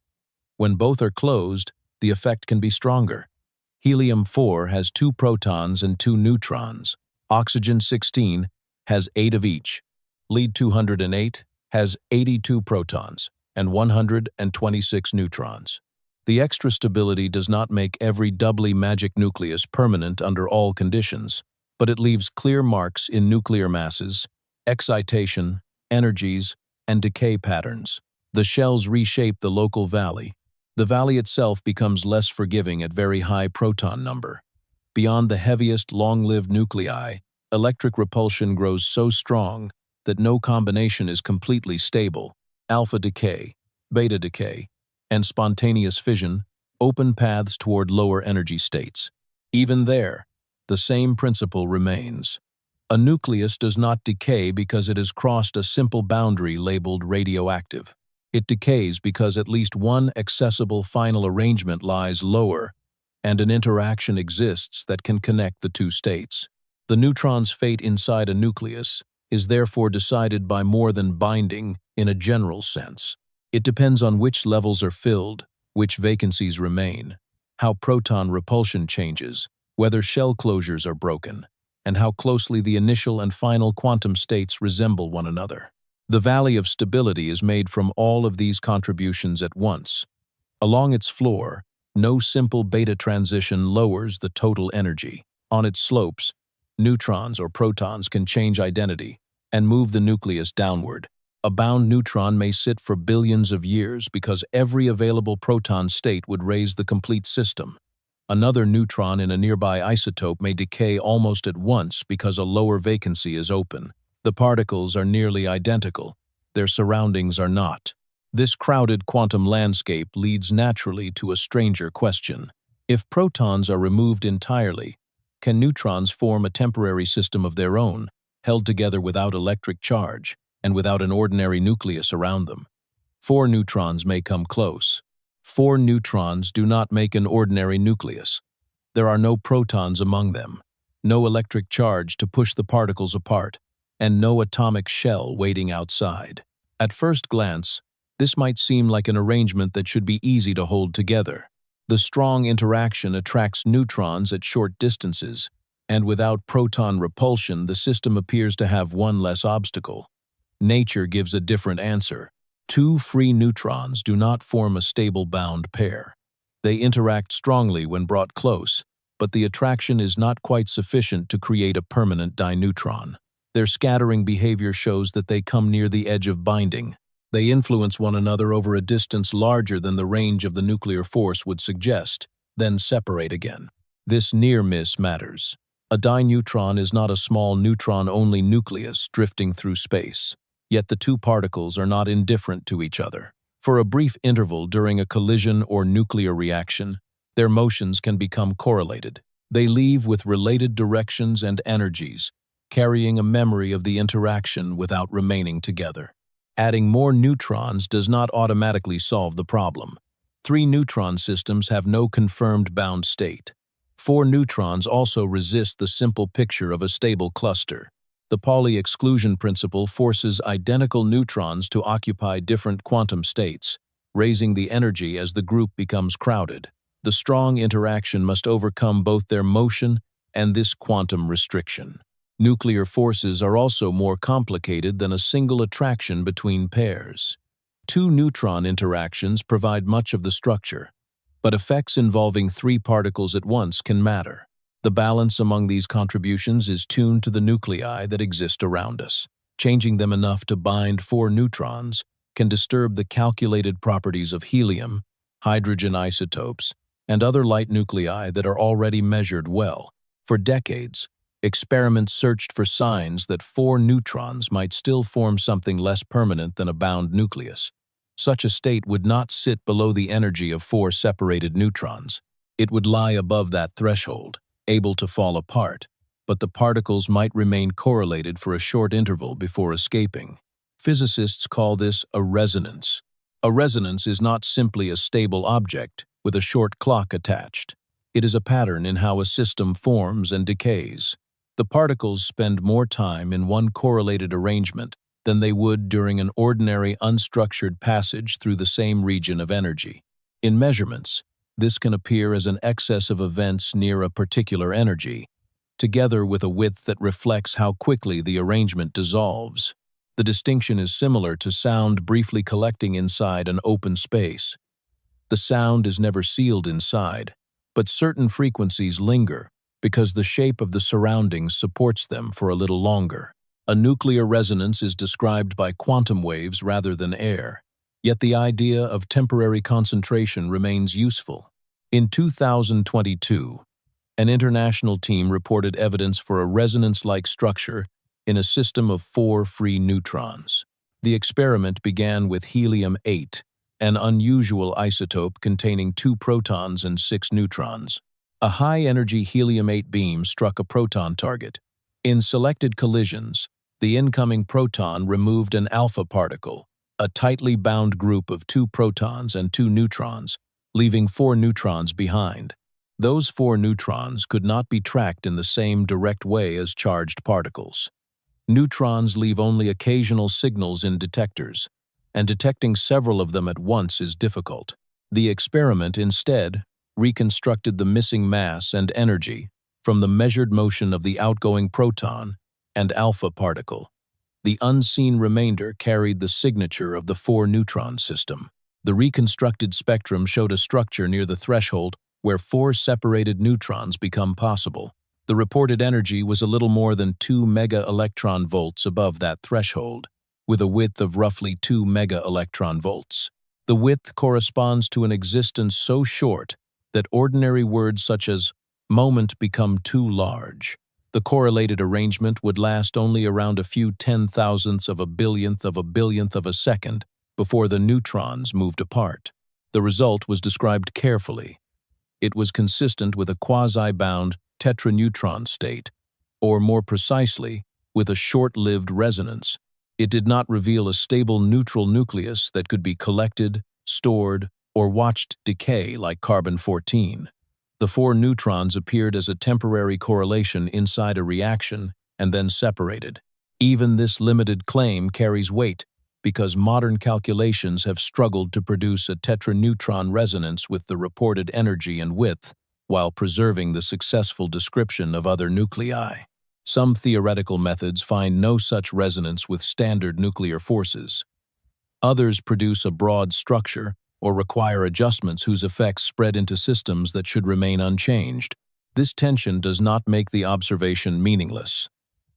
When both are closed, the effect can be stronger. Helium-4 has 2 protons and 2 neutrons. Oxygen-16 has 8 of each. Lead-208 has 82 protons and 126 neutrons. The extra stability does not make every doubly magic nucleus permanent under all conditions, but it leaves clear marks in nuclear masses, excitation, energies, and decay patterns. The shells reshape the local valley. The valley itself becomes less forgiving at very high proton number. Beyond the heaviest long-lived nuclei, electric repulsion grows so strong that no combination is completely stable. Alpha decay, beta decay, and spontaneous fission open paths toward lower energy states. Even there, the same principle remains. A nucleus does not decay because it has crossed a simple boundary labeled radioactive. It decays because at least one accessible final arrangement lies lower and an interaction exists that can connect the two states. The neutron's fate inside a nucleus is therefore decided by more than binding in a general sense. It depends on which levels are filled, which vacancies remain, how proton repulsion changes, whether shell closures are broken, and how closely the initial and final quantum states resemble one another. The valley of stability is made from all of these contributions at once. Along its floor, no simple beta transition lowers the total energy. On its slopes, neutrons or protons can change identity and move the nucleus downward. A bound neutron may sit for billions of years because every available proton state would raise the complete system. Another neutron in a nearby isotope may decay almost at once because a lower vacancy is open. The particles are nearly identical. Their surroundings are not. This crowded quantum landscape leads naturally to a stranger question. If protons are removed entirely, can neutrons form a temporary system of their own, held together without electric charge and without an ordinary nucleus around them? 4 neutrons may come close. 4 neutrons do not make an ordinary nucleus. There are no protons among them, no electric charge to push the particles apart, and no atomic shell waiting outside. At first glance, this might seem like an arrangement that should be easy to hold together. The strong interaction attracts neutrons at short distances, and without proton repulsion, the system appears to have one less obstacle. Nature gives a different answer. 2 free neutrons do not form a stable bound pair. They interact strongly when brought close, but the attraction is not quite sufficient to create a permanent dineutron. Their scattering behavior shows that they come near the edge of binding. They influence one another over a distance larger than the range of the nuclear force would suggest, then separate again. This near miss matters. A dineutron is not a small neutron-only nucleus drifting through space, yet the two particles are not indifferent to each other. For a brief interval during a collision or nuclear reaction, their motions can become correlated. They leave with related directions and energies, carrying a memory of the interaction without remaining together. Adding more neutrons does not automatically solve the problem. 3 neutron systems have no confirmed bound state. 4 neutrons also resist the simple picture of a stable cluster. The Pauli exclusion principle forces identical neutrons to occupy different quantum states, raising the energy as the group becomes crowded. The strong interaction must overcome both their motion and this quantum restriction. Nuclear forces are also more complicated than a single attraction between pairs. 2 neutron interactions provide much of the structure, but effects involving 3 particles at once can matter. The balance among these contributions is tuned to the nuclei that exist around us. Changing them enough to bind 4 neutrons can disturb the calculated properties of helium, hydrogen isotopes, and other light nuclei that are already measured well. For decades, experiments searched for signs that 4 neutrons might still form something less permanent than a bound nucleus. Such a state would not sit below the energy of 4 separated neutrons. It would lie above that threshold, able to fall apart, but the particles might remain correlated for a short interval before escaping. Physicists call this a resonance. A resonance is not simply a stable object with a short clock attached. It is a pattern in how a system forms and decays. The particles spend more time in one correlated arrangement than they would during an ordinary unstructured passage through the same region of energy. In measurements, this can appear as an excess of events near a particular energy, together with a width that reflects how quickly the arrangement dissolves. The distinction is similar to sound briefly collecting inside an open space. The sound is never sealed inside, but certain frequencies linger because the shape of the surroundings supports them for a little longer. A nuclear resonance is described by quantum waves rather than air, yet the idea of temporary concentration remains useful. In 2022, an international team reported evidence for a resonance-like structure in a system of 4 free neutrons. The experiment began with helium-8, an unusual isotope containing 2 protons and 6 neutrons. A high-energy helium-8 beam struck a proton target. In selected collisions, the incoming proton removed an alpha particle, a tightly bound group of 2 protons and 2 neutrons, leaving 4 neutrons behind. Those four neutrons could not be tracked in the same direct way as charged particles. Neutrons leave only occasional signals in detectors, and detecting several of them at once is difficult. The experiment instead reconstructed the missing mass and energy from the measured motion of the outgoing proton and alpha particle. The unseen remainder carried the signature of the four-neutron system. The reconstructed spectrum showed a structure near the threshold where four separated neutrons become possible. The reported energy was a little more than 2 mega-electron volts above that threshold, with a width of roughly 2 mega-electron volts. The width corresponds to an existence so short that ordinary words such as moment become too large. The correlated arrangement would last only around a few 10,000ths of a billionth of a second before the neutrons moved apart. The result was described carefully. It was consistent with a quasi-bound tetraneutron state, or more precisely, with a short-lived resonance. It did not reveal a stable neutral nucleus that could be collected, stored, or watched decay like carbon-14. The four neutrons appeared as a temporary correlation inside a reaction and then separated. Even this limited claim carries weight because modern calculations have struggled to produce a tetraneutron resonance with the reported energy and width while preserving the successful description of other nuclei. Some theoretical methods find no such resonance with standard nuclear forces. Others produce a broad structure or require adjustments whose effects spread into systems that should remain unchanged. This tension does not make the observation meaningless.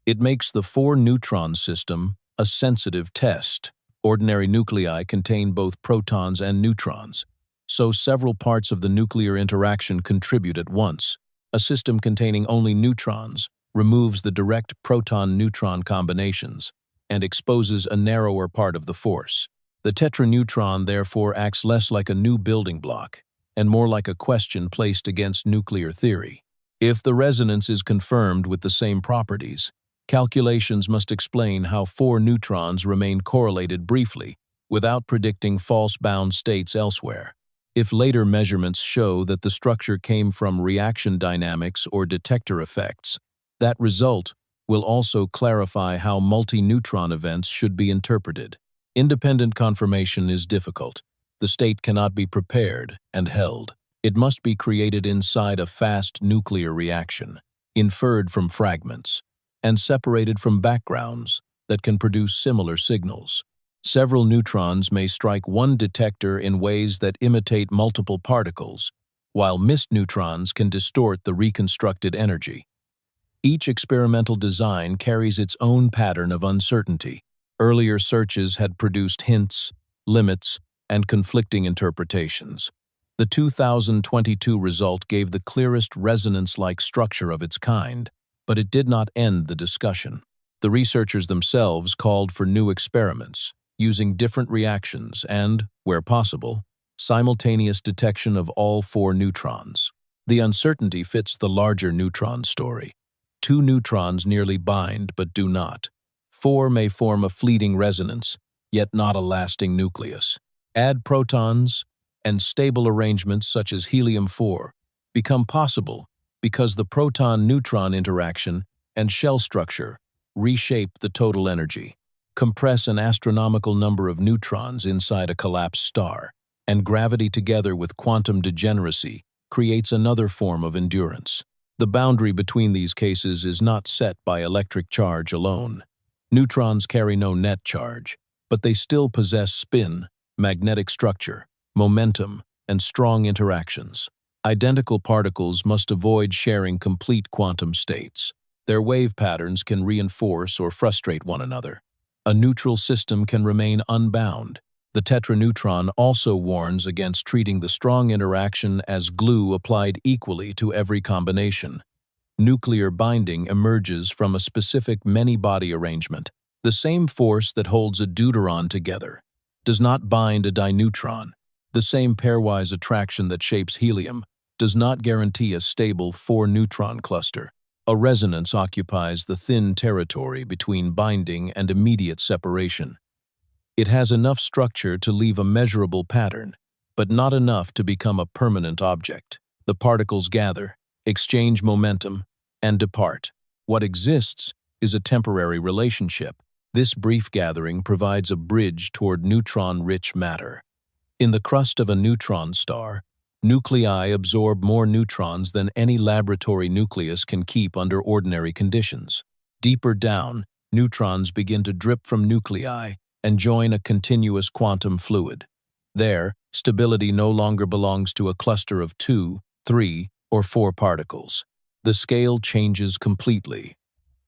It makes the four-neutron system a sensitive test. Ordinary nuclei contain both protons and neutrons, so several parts of the nuclear interaction contribute at once. A system containing only neutrons removes the direct proton-neutron combinations and exposes a narrower part of the force. The tetraneutron therefore acts less like a new building block and more like a question placed against nuclear theory. If the resonance is confirmed with the same properties, calculations must explain how four neutrons remain correlated briefly without predicting false bound states elsewhere. If later measurements show that the structure came from reaction dynamics or detector effects, that result will also clarify how multi-neutron events should be interpreted. Independent confirmation is difficult. The state cannot be prepared and held. It must be created inside a fast nuclear reaction, inferred from fragments, and separated from backgrounds that can produce similar signals. Several neutrons may strike one detector in ways that imitate multiple particles, while missed neutrons can distort the reconstructed energy. Each experimental design carries its own pattern of uncertainty. Earlier searches had produced hints, limits, and conflicting interpretations. The 2022 result gave the clearest resonance-like structure of its kind, but it did not end the discussion. The researchers themselves called for new experiments, using different reactions and, where possible, simultaneous detection of all four neutrons. The uncertainty fits the larger neutron story. Two neutrons nearly bind but do not. Four may form a fleeting resonance, yet not a lasting nucleus. Add protons, and stable arrangements such as helium-4 become possible because the proton-neutron interaction and shell structure reshape the total energy, compress an astronomical number of neutrons inside a collapsed star, and gravity together with quantum degeneracy creates another form of endurance. The boundary between these cases is not set by electric charge alone. Neutrons carry no net charge, but they still possess spin, magnetic structure, momentum, and strong interactions. Identical particles must avoid sharing complete quantum states. Their wave patterns can reinforce or frustrate one another. A neutral system can remain unbound. The tetraneutron also warns against treating the strong interaction as glue applied equally to every combination. Nuclear binding emerges from a specific many-body arrangement. The same force that holds a deuteron together does not bind a dineutron. The same pairwise attraction that shapes helium does not guarantee a stable four-neutron cluster. A resonance occupies the thin territory between binding and immediate separation. It has enough structure to leave a measurable pattern, but not enough to become a permanent object. The particles gather, exchange momentum, and depart. What exists is a temporary relationship. This brief gathering provides a bridge toward neutron-rich matter. In the crust of a neutron star, nuclei absorb more neutrons than any laboratory nucleus can keep under ordinary conditions. Deeper down, neutrons begin to drip from nuclei and join a continuous quantum fluid. There, stability no longer belongs to a cluster of 2, 3, or 4 particles. The scale changes completely.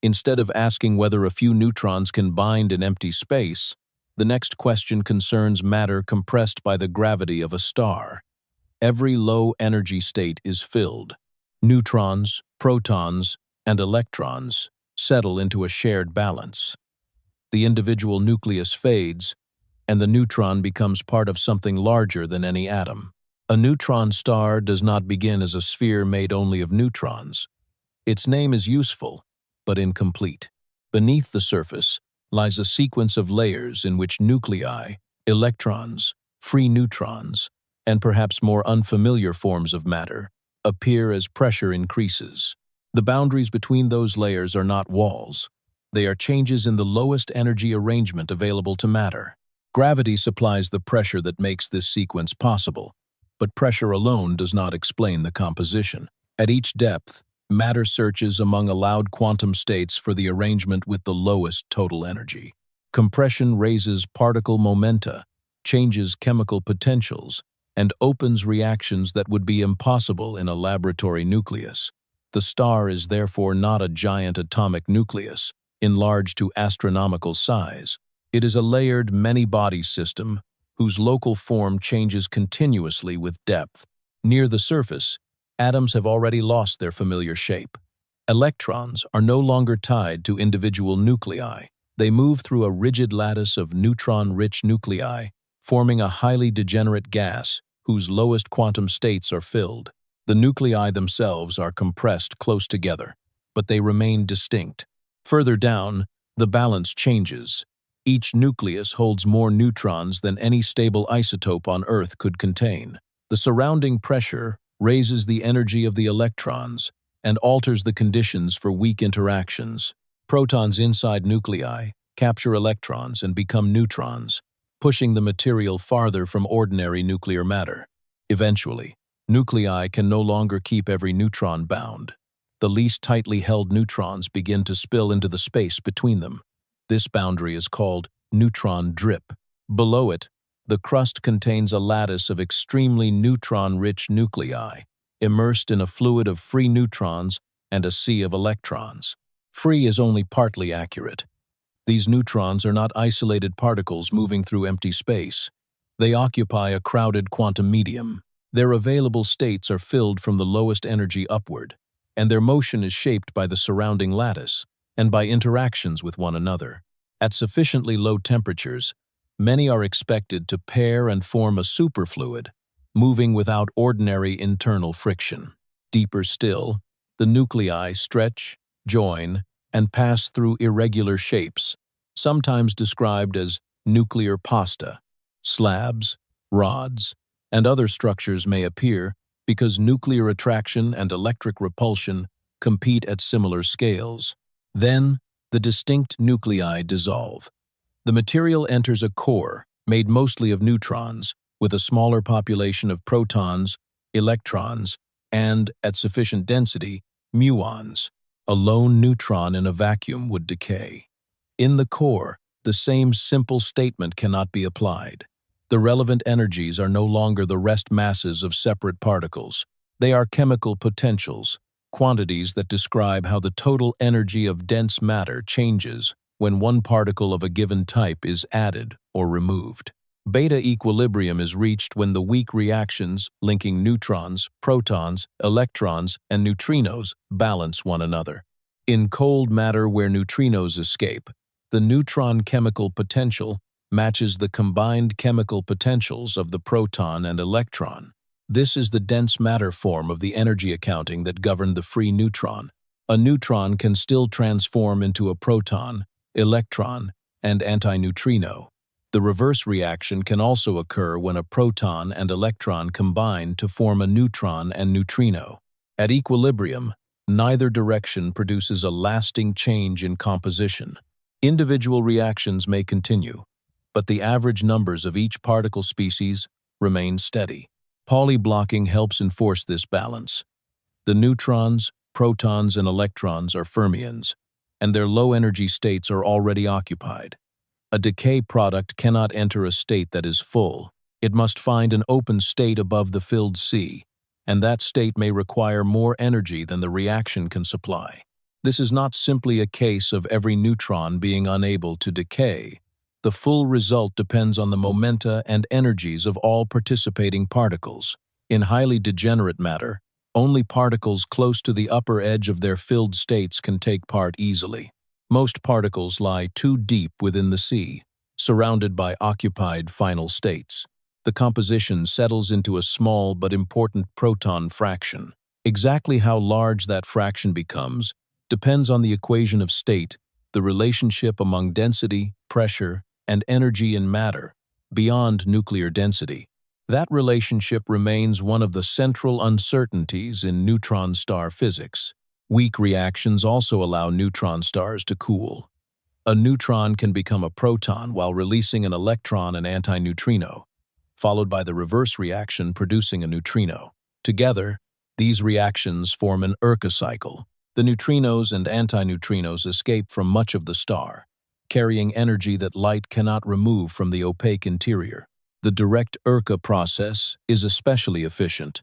Instead of asking whether a few neutrons can bind in empty space, the next question concerns matter compressed by the gravity of a star. Every low-energy state is filled. Neutrons, protons, and electrons settle into a shared balance. The individual nucleus fades, and the neutron becomes part of something larger than any atom. A neutron star does not begin as a sphere made only of neutrons. Its name is useful, but incomplete. Beneath the surface lies a sequence of layers in which nuclei, electrons, free neutrons, and perhaps more unfamiliar forms of matter appear as pressure increases. The boundaries between those layers are not walls. They are changes in the lowest energy arrangement available to matter. Gravity supplies the pressure that makes this sequence possible, but pressure alone does not explain the composition. At each depth, matter searches among allowed quantum states for the arrangement with the lowest total energy. Compression raises particle momenta, changes chemical potentials, and opens reactions that would be impossible in a laboratory nucleus. The star is therefore not a giant atomic nucleus, enlarged to astronomical size. It is a layered many-body system whose local form changes continuously with depth. Near the surface, atoms have already lost their familiar shape. Electrons are no longer tied to individual nuclei. They move through a rigid lattice of neutron-rich nuclei, forming a highly degenerate gas whose lowest quantum states are filled. The nuclei themselves are compressed close together, but they remain distinct. Further down, the balance changes. Each nucleus holds more neutrons than any stable isotope on Earth could contain. The surrounding pressure raises the energy of the electrons and alters the conditions for weak interactions. Protons inside nuclei capture electrons and become neutrons, pushing the material farther from ordinary nuclear matter. Eventually, nuclei can no longer keep every neutron bound. The least tightly held neutrons begin to spill into the space between them. This boundary is called neutron drip. Below it, the crust contains a lattice of extremely neutron-rich nuclei, immersed in a fluid of free neutrons and a sea of electrons. Free is only partly accurate. These neutrons are not isolated particles moving through empty space. They occupy a crowded quantum medium. Their available states are filled from the lowest energy upward, and their motion is shaped by the surrounding lattice and by interactions with one another. At sufficiently low temperatures, many are expected to pair and form a superfluid, moving without ordinary internal friction. Deeper still, the nuclei stretch, join, and pass through irregular shapes, sometimes described as nuclear pasta. Slabs, rods, and other structures may appear because nuclear attraction and electric repulsion compete at similar scales. Then, the distinct nuclei dissolve. The material enters a core made mostly of neutrons, with a smaller population of protons, electrons, and, at sufficient density, muons. A lone neutron in a vacuum would decay. In the core, the same simple statement cannot be applied. The relevant energies are no longer the rest masses of separate particles. They are chemical potentials, quantities that describe how the total energy of dense matter changes when one particle of a given type is added or removed. Beta equilibrium is reached when the weak reactions linking neutrons, protons, electrons, and neutrinos balance one another. In cold matter where neutrinos escape, the neutron chemical potential matches the combined chemical potentials of the proton and electron. This is the dense matter form of the energy accounting that governed the free neutron. A neutron can still transform into a proton, electron, and antineutrino. The reverse reaction can also occur when a proton and electron combine to form a neutron and neutrino. At equilibrium, neither direction produces a lasting change in composition. Individual reactions may continue, but the average numbers of each particle species remain steady. Pauli blocking helps enforce this balance. The neutrons, protons, and electrons are fermions, and their low-energy states are already occupied. A decay product cannot enter a state that is full. It must find an open state above the filled sea, and that state may require more energy than the reaction can supply. This is not simply a case of every neutron being unable to decay. The full result depends on the momenta and energies of all participating particles. In highly degenerate matter, only particles close to the upper edge of their filled states can take part easily. Most particles lie too deep within the sea, surrounded by occupied final states. The composition settles into a small but important proton fraction. Exactly how large that fraction becomes depends on the equation of state, the relationship among density, pressure, and energy in matter, beyond nuclear density. That relationship remains one of the central uncertainties in neutron star physics. Weak reactions also allow neutron stars to cool. A neutron can become a proton while releasing an electron and antineutrino, followed by the reverse reaction producing a neutrino. Together, these reactions form an Urca cycle. The neutrinos and antineutrinos escape from much of the star, carrying energy that light cannot remove from the opaque interior. The direct Urca process is especially efficient,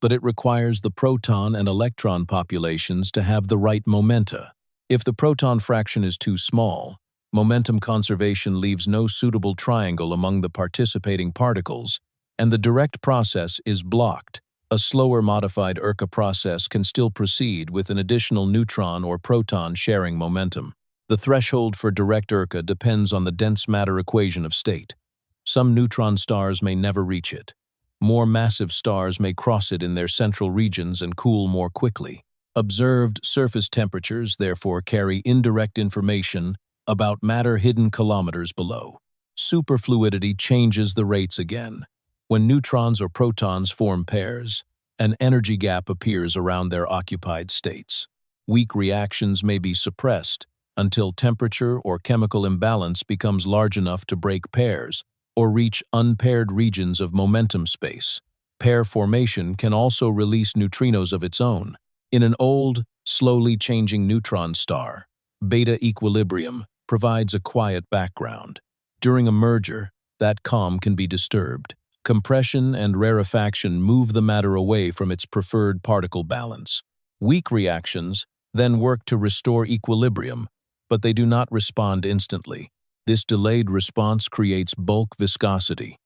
but it requires the proton and electron populations to have the right momenta. If the proton fraction is too small, momentum conservation leaves no suitable triangle among the participating particles, and the direct process is blocked. A slower modified Urca process can still proceed with an additional neutron or proton sharing momentum. The threshold for direct Urca depends on the dense matter equation of state. Some neutron stars may never reach it. More massive stars may cross it in their central regions and cool more quickly. Observed surface temperatures therefore carry indirect information about matter hidden kilometers below. Superfluidity changes the rates again. When neutrons or protons form pairs, an energy gap appears around their occupied states. Weak reactions may be suppressed until temperature or chemical imbalance becomes large enough to break pairs or reach unpaired regions of momentum space. Pair formation can also release neutrinos of its own. In an old, slowly changing neutron star, beta equilibrium provides a quiet background. During a merger, that calm can be disturbed. Compression and rarefaction move the matter away from its preferred particle balance. Weak reactions then work to restore equilibrium, but they do not respond instantly. This delayed response creates bulk viscosity.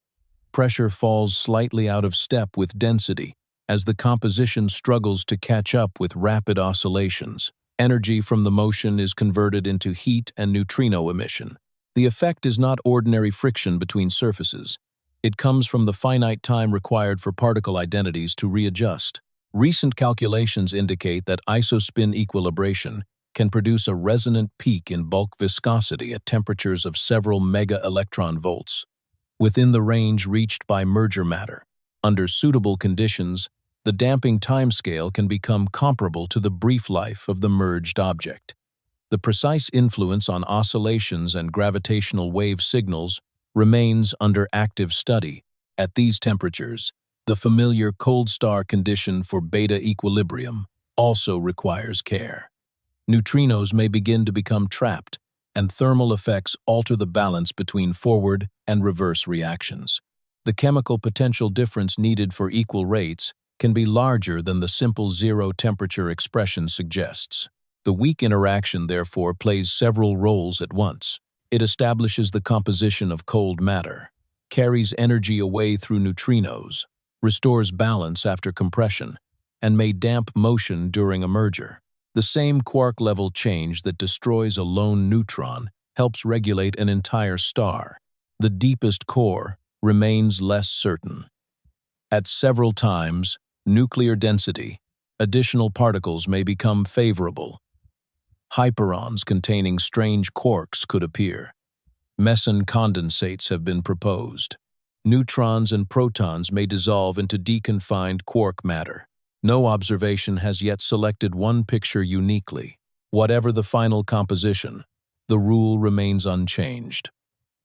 Pressure falls slightly out of step with density as the composition struggles to catch up with rapid oscillations. Energy from the motion is converted into heat and neutrino emission. The effect is not ordinary friction between surfaces. It comes from the finite time required for particle identities to readjust. Recent calculations indicate that isospin equilibration can produce a resonant peak in bulk viscosity at temperatures of several mega-electron volts, within the range reached by merger matter. Under suitable conditions, the damping timescale can become comparable to the brief life of the merged object. The precise influence on oscillations and gravitational wave signals remains under active study. At these temperatures, the familiar cold star condition for beta equilibrium also requires care. Neutrinos may begin to become trapped, and thermal effects alter the balance between forward and reverse reactions. The chemical potential difference needed for equal rates can be larger than the simple zero temperature expression suggests. The weak interaction, therefore, plays several roles at once. It establishes the composition of cold matter, carries energy away through neutrinos, restores balance after compression, and may damp motion during a merger. The same quark level change that destroys a lone neutron helps regulate an entire star. The deepest core remains less certain. At several times, nuclear density, additional particles may become favorable. Hyperons containing strange quarks could appear. Meson condensates have been proposed. Neutrons and protons may dissolve into deconfined quark matter. No observation has yet selected one picture uniquely. Whatever the final composition, the rule remains unchanged.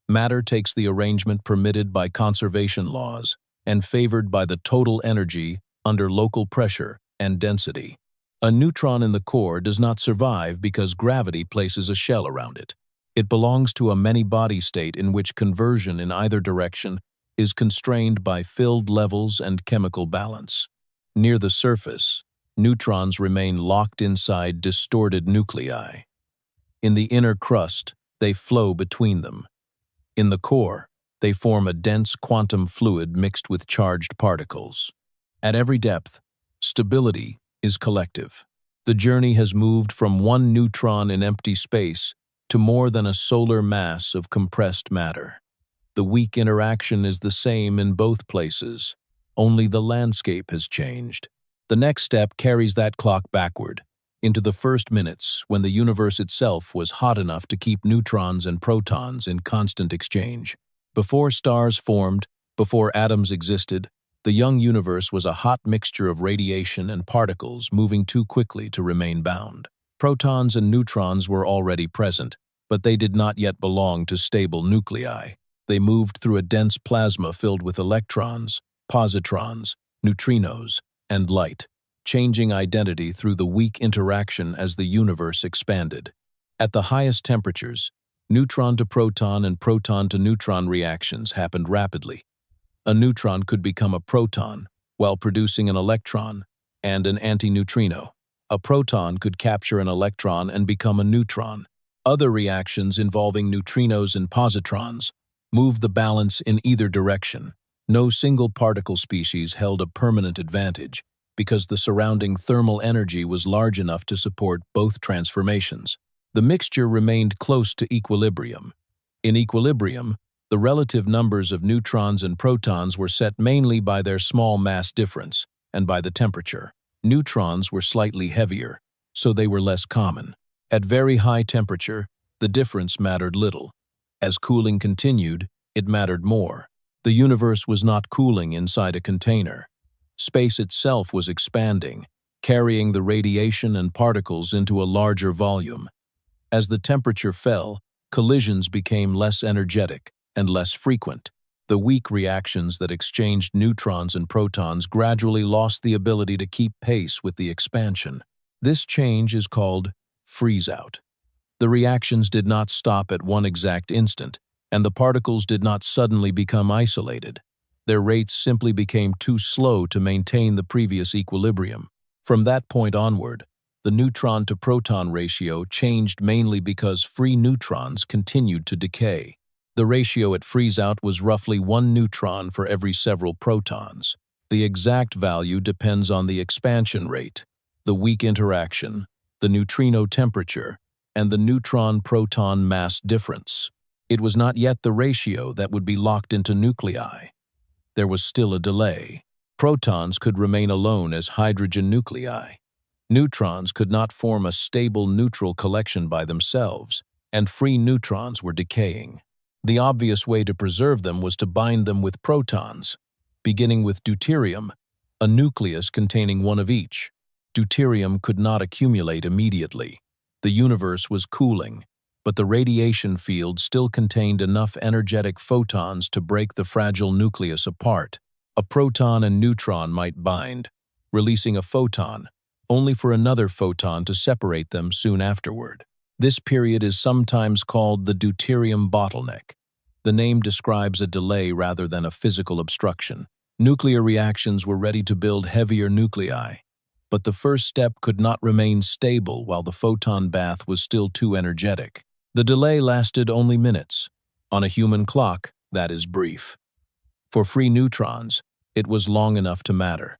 Matter takes the arrangement permitted by conservation laws and favored by the total energy under local pressure and density. A neutron in the core does not survive because gravity places a shell around it. It belongs to a many-body state in which conversion in either direction is constrained by filled levels and chemical balance. Near the surface, neutrons remain locked inside distorted nuclei. In the inner crust, they flow between them. In the core, they form a dense quantum fluid mixed with charged particles. At every depth, stability is collective. The journey has moved from one neutron in empty space to more than a solar mass of compressed matter. The weak interaction is the same in both places, only the landscape has changed. The next step carries that clock backward, into the first minutes when the universe itself was hot enough to keep neutrons and protons in constant exchange. Before stars formed, before atoms existed, the young universe was a hot mixture of radiation and particles moving too quickly to remain bound. Protons and neutrons were already present, but they did not yet belong to stable nuclei. They moved through a dense plasma filled with electrons, positrons, neutrinos, and light, changing identity through the weak interaction as the universe expanded. At the highest temperatures, neutron to proton and proton to neutron reactions happened rapidly. A neutron could become a proton while producing an electron and an antineutrino. A proton could capture an electron and become a neutron. Other reactions involving neutrinos and positrons moved the balance in either direction. No single particle species held a permanent advantage, because the surrounding thermal energy was large enough to support both transformations. The mixture remained close to equilibrium. In equilibrium, the relative numbers of neutrons and protons were set mainly by their small mass difference and by the temperature. Neutrons were slightly heavier, so they were less common. At very high temperature, the difference mattered little. As cooling continued, it mattered more. The universe was not cooling inside a container. Space itself was expanding, carrying the radiation and particles into a larger volume. As the temperature fell, collisions became less energetic and less frequent. The weak reactions that exchanged neutrons and protons gradually lost the ability to keep pace with the expansion. This change is called freeze-out. The reactions did not stop at one exact instant, and the particles did not suddenly become isolated. Their rates simply became too slow to maintain the previous equilibrium. From that point onward, the neutron-to-proton ratio changed mainly because free neutrons continued to decay. The ratio at freeze-out was roughly 1 neutron for every several protons. The exact value depends on the expansion rate, the weak interaction, the neutrino temperature, and the neutron-proton mass difference. It was not yet the ratio that would be locked into nuclei. There was still a delay. Protons could remain alone as hydrogen nuclei. Neutrons could not form a stable neutral collection by themselves, and free neutrons were decaying. The obvious way to preserve them was to bind them with protons, beginning with deuterium, a nucleus containing one of each. Deuterium could not accumulate immediately. The universe was cooling, but the radiation field still contained enough energetic photons to break the fragile nucleus apart. A proton and neutron might bind, releasing a photon, only for another photon to separate them soon afterward. This period is sometimes called the deuterium bottleneck. The name describes a delay rather than a physical obstruction. Nuclear reactions were ready to build heavier nuclei, but the first step could not remain stable while the photon bath was still too energetic. The delay lasted only minutes. On a human clock, that is brief. For free neutrons, it was long enough to matter.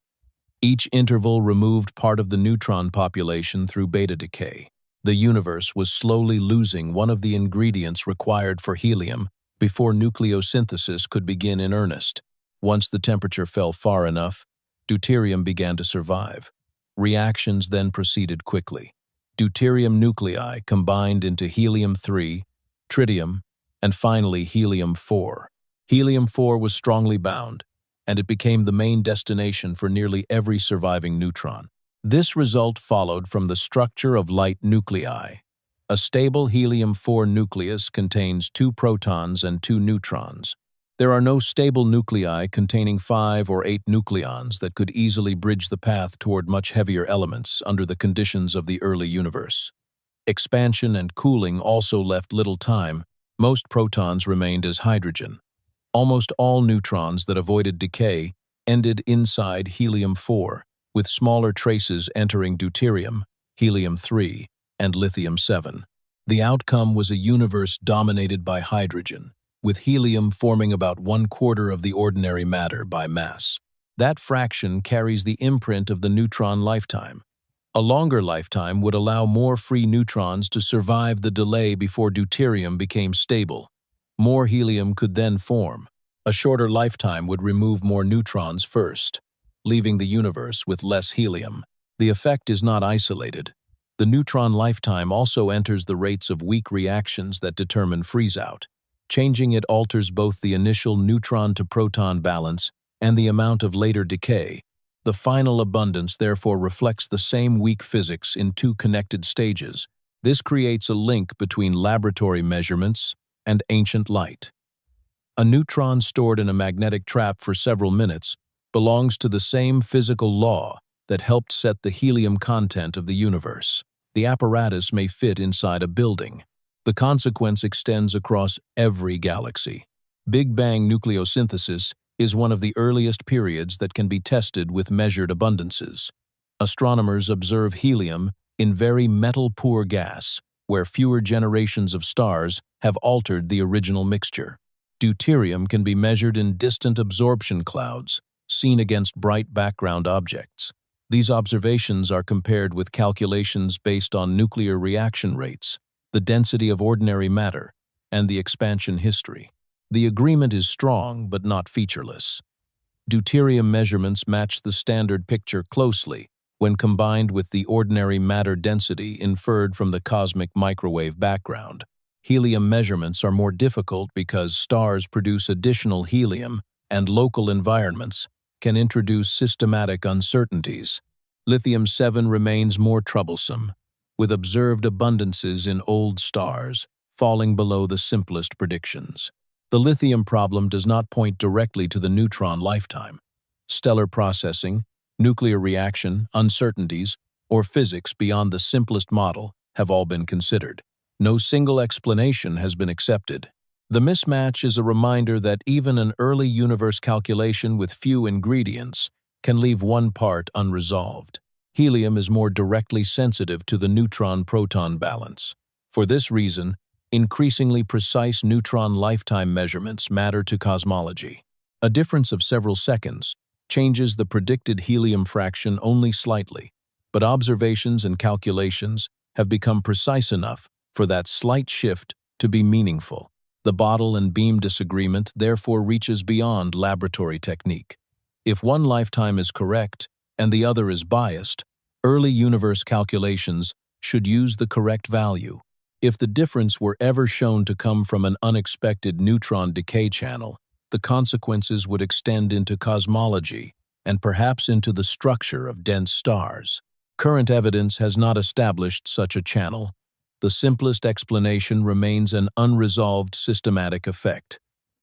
Each interval removed part of the neutron population through beta decay. The universe was slowly losing one of the ingredients required for helium before nucleosynthesis could begin in earnest. Once the temperature fell far enough, deuterium began to survive. Reactions then proceeded quickly. Deuterium nuclei combined into helium-3, tritium, And finally, helium-4. Helium-4 was strongly bound, and it became the main destination for nearly every surviving neutron. This result followed from the structure of light nuclei. A stable helium-4 nucleus contains 2 protons and 2 neutrons. There are no stable nuclei containing 5 or 8 nucleons that could easily bridge the path toward much heavier elements under the conditions of the early universe. Expansion and cooling also left little time. Most protons remained as hydrogen. Almost all neutrons that avoided decay ended inside helium-4, with smaller traces entering deuterium, helium-3, and lithium-7. The outcome was a universe dominated by hydrogen, with helium forming about 1/4 of the ordinary matter by mass. That fraction carries the imprint of the neutron lifetime. A longer lifetime would allow more free neutrons to survive the delay before deuterium became stable. More helium could then form. A shorter lifetime would remove more neutrons first, leaving the universe with less helium. The effect is not isolated. The neutron lifetime also enters the rates of weak reactions that determine freeze-out. Changing it alters both the initial neutron-to-proton balance and the amount of later decay. The final abundance therefore reflects the same weak physics in 2 connected stages. This creates a link between laboratory measurements and ancient light. A neutron stored in a magnetic trap for several minutes belongs to the same physical law that helped set the helium content of the universe. The apparatus may fit inside a building. The consequence extends across every galaxy. Big Bang nucleosynthesis is one of the earliest periods that can be tested with measured abundances. Astronomers observe helium in very metal-poor gas, where fewer generations of stars have altered the original mixture. Deuterium can be measured in distant absorption clouds, seen against bright background objects. These observations are compared with calculations based on nuclear reaction rates, the density of ordinary matter, and the expansion history. The agreement is strong but not featureless. Deuterium measurements match the standard picture closely when combined with the ordinary matter density inferred from the cosmic microwave background. Helium measurements are more difficult because stars produce additional helium and local environments can introduce systematic uncertainties. Lithium-7 remains more troublesome, with observed abundances in old stars falling below the simplest predictions. The lithium problem does not point directly to the neutron lifetime. Stellar processing, nuclear reaction, uncertainties, or physics beyond the simplest model have all been considered. No single explanation has been accepted. The mismatch is a reminder that even an early universe calculation with few ingredients can leave one part unresolved. Helium is more directly sensitive to the neutron-proton balance. For this reason, increasingly precise neutron lifetime measurements matter to cosmology. A difference of several seconds changes the predicted helium fraction only slightly, but observations and calculations have become precise enough for that slight shift to be meaningful. The bottle and beam disagreement therefore reaches beyond laboratory technique. If one lifetime is correct and the other is biased, early universe calculations should use the correct value. If the difference were ever shown to come from an unexpected neutron decay channel, the consequences would extend into cosmology and perhaps into the structure of dense stars. Current evidence has not established such a channel. The simplest explanation remains an unresolved systematic effect.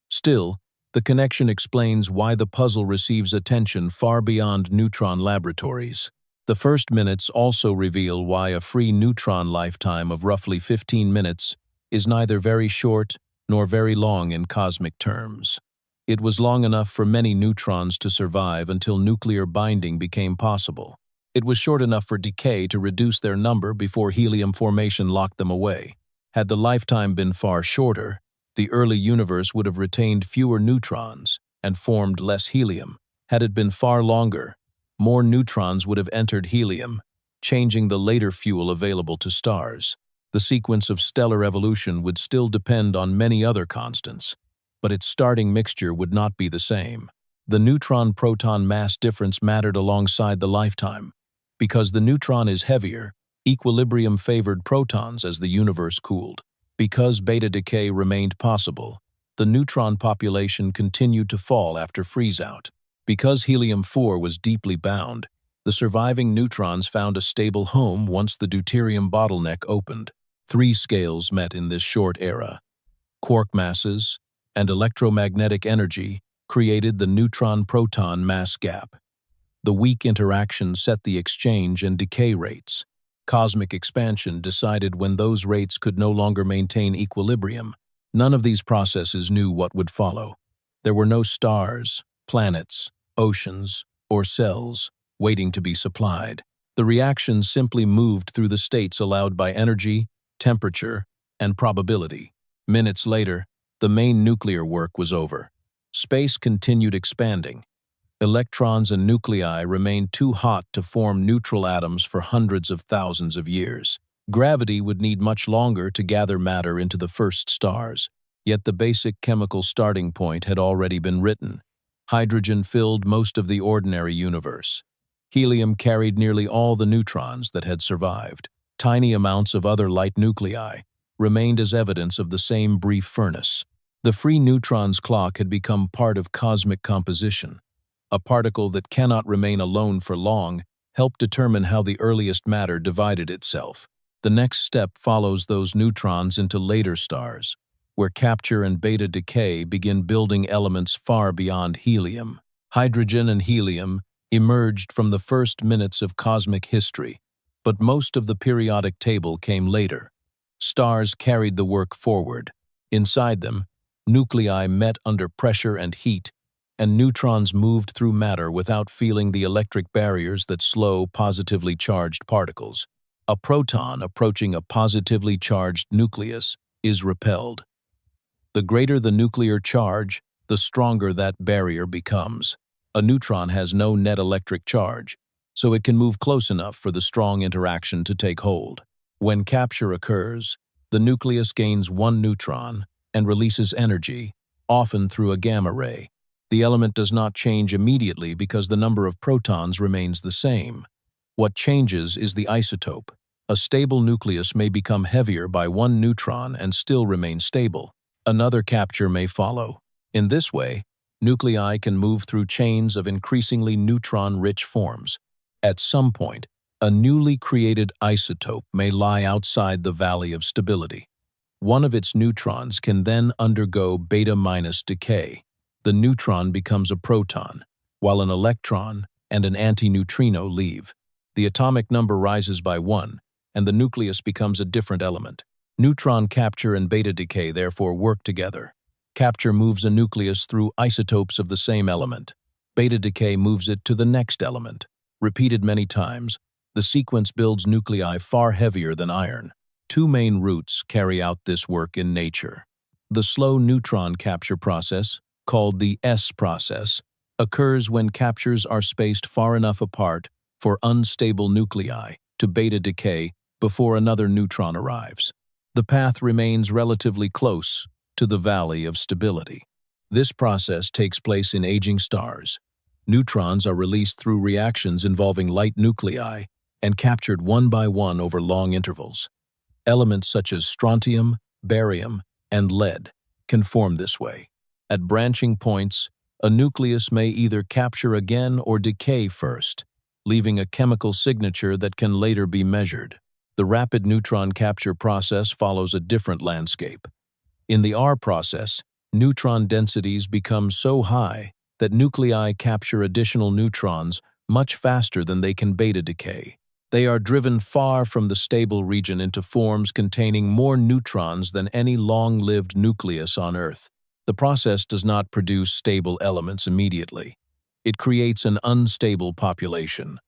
Still, the connection explains why the puzzle receives attention far beyond neutron laboratories. The first minutes also reveal why a free neutron lifetime of roughly 15 minutes is neither very short nor very long in cosmic terms. It was long enough for many neutrons to survive until nuclear binding became possible. It was short enough for decay to reduce their number before helium formation locked them away. Had the lifetime been far shorter, the early universe would have retained fewer neutrons and formed less helium. Had it been far longer, more neutrons would have entered helium, changing the later fuel available to stars. The sequence of stellar evolution would still depend on many other constants, but its starting mixture would not be the same. The neutron-proton mass difference mattered alongside the lifetime. Because the neutron is heavier, equilibrium favored protons as the universe cooled. Because beta decay remained possible, the neutron population continued to fall after freeze-out. Because helium-4 was deeply bound, the surviving neutrons found a stable home once the deuterium bottleneck opened. Three scales met in this short era. Quark masses and electromagnetic energy created the neutron-proton mass gap. The weak interaction set the exchange and decay rates. Cosmic expansion decided when those rates could no longer maintain equilibrium. None of these processes knew what would follow. There were no stars, planets, oceans, or cells waiting to be supplied. The reaction simply moved through the states allowed by energy, temperature, and probability. Minutes later, the main nuclear work was over. Space continued expanding. Electrons and nuclei remained too hot to form neutral atoms for hundreds of thousands of years. Gravity would need much longer to gather matter into the first stars, yet the basic chemical starting point had already been written. Hydrogen filled most of the ordinary universe. Helium carried nearly all the neutrons that had survived. Tiny amounts of other light nuclei remained as evidence of the same brief furnace. The free neutron's clock had become part of cosmic composition. A particle that cannot remain alone for long helped determine how the earliest matter divided itself. The next step follows those neutrons into later stars, where capture and beta decay begin building elements far beyond helium. Hydrogen and helium emerged from the first minutes of cosmic history, but most of the periodic table came later. Stars carried the work forward. Inside them, nuclei met under pressure and heat, and neutrons moved through matter without feeling the electric barriers that slow positively charged particles. A proton approaching a positively charged nucleus is repelled. The greater the nuclear charge, the stronger that barrier becomes. A neutron has no net electric charge, so it can move close enough for the strong interaction to take hold. When capture occurs, the nucleus gains one neutron and releases energy, often through a gamma ray. The element does not change immediately because the number of protons remains the same. What changes is the isotope. A stable nucleus may become heavier by one neutron and still remain stable. Another capture may follow. In this way, nuclei can move through chains of increasingly neutron-rich forms. At some point, a newly created isotope may lie outside the valley of stability. One of its neutrons can then undergo beta- decay. The neutron becomes a proton, while an electron and an antineutrino leave. The atomic number rises by 1, and the nucleus becomes a different element. Neutron capture and beta decay therefore work together. Capture moves a nucleus through isotopes of the same element. Beta decay moves it to the next element. Repeated many times, the sequence builds nuclei far heavier than iron. Two main routes carry out this work in nature. The slow neutron capture process, called the S process, occurs when captures are spaced far enough apart for unstable nuclei to beta decay before another neutron arrives. The path remains relatively close to the valley of stability. This process takes place in aging stars. Neutrons are released through reactions involving light nuclei and captured one by one over long intervals. Elements such as strontium, barium, and lead can form this way. At branching points, a nucleus may either capture again or decay first, leaving a chemical signature that can later be measured. The rapid neutron capture process follows a different landscape. In the R process, neutron densities become so high that nuclei capture additional neutrons much faster than they can beta decay. They are driven far from the stable region into forms containing more neutrons than any long-lived nucleus on Earth. The process does not produce stable elements immediately. It creates an unstable population.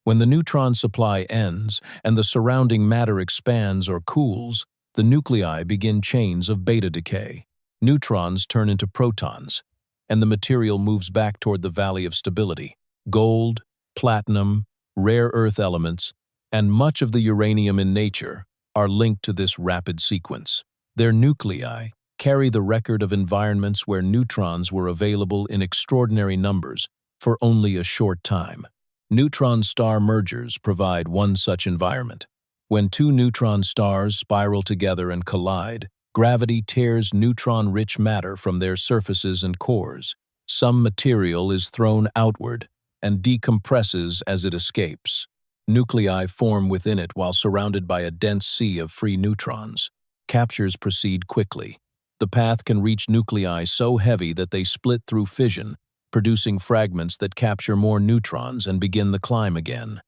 When the neutron supply ends and the surrounding matter expands or cools, the nuclei begin chains of beta decay. Neutrons turn into protons, and the material moves back toward the valley of stability. Gold, platinum, rare earth elements, and much of the uranium in nature are linked to this rapid sequence. Their nuclei carry the record of environments where neutrons were available in extraordinary numbers for only a short time. Neutron-star mergers provide one such environment. When two neutron stars spiral together and collide, Gravity tears neutron-rich matter from their surfaces and cores. Some material is thrown outward and decompresses as it escapes. Nuclei form within it while surrounded by a dense sea of free neutrons. Captures proceed quickly. The path can reach nuclei so heavy that they split through fission, producing fragments that capture more neutrons and begin the climb again.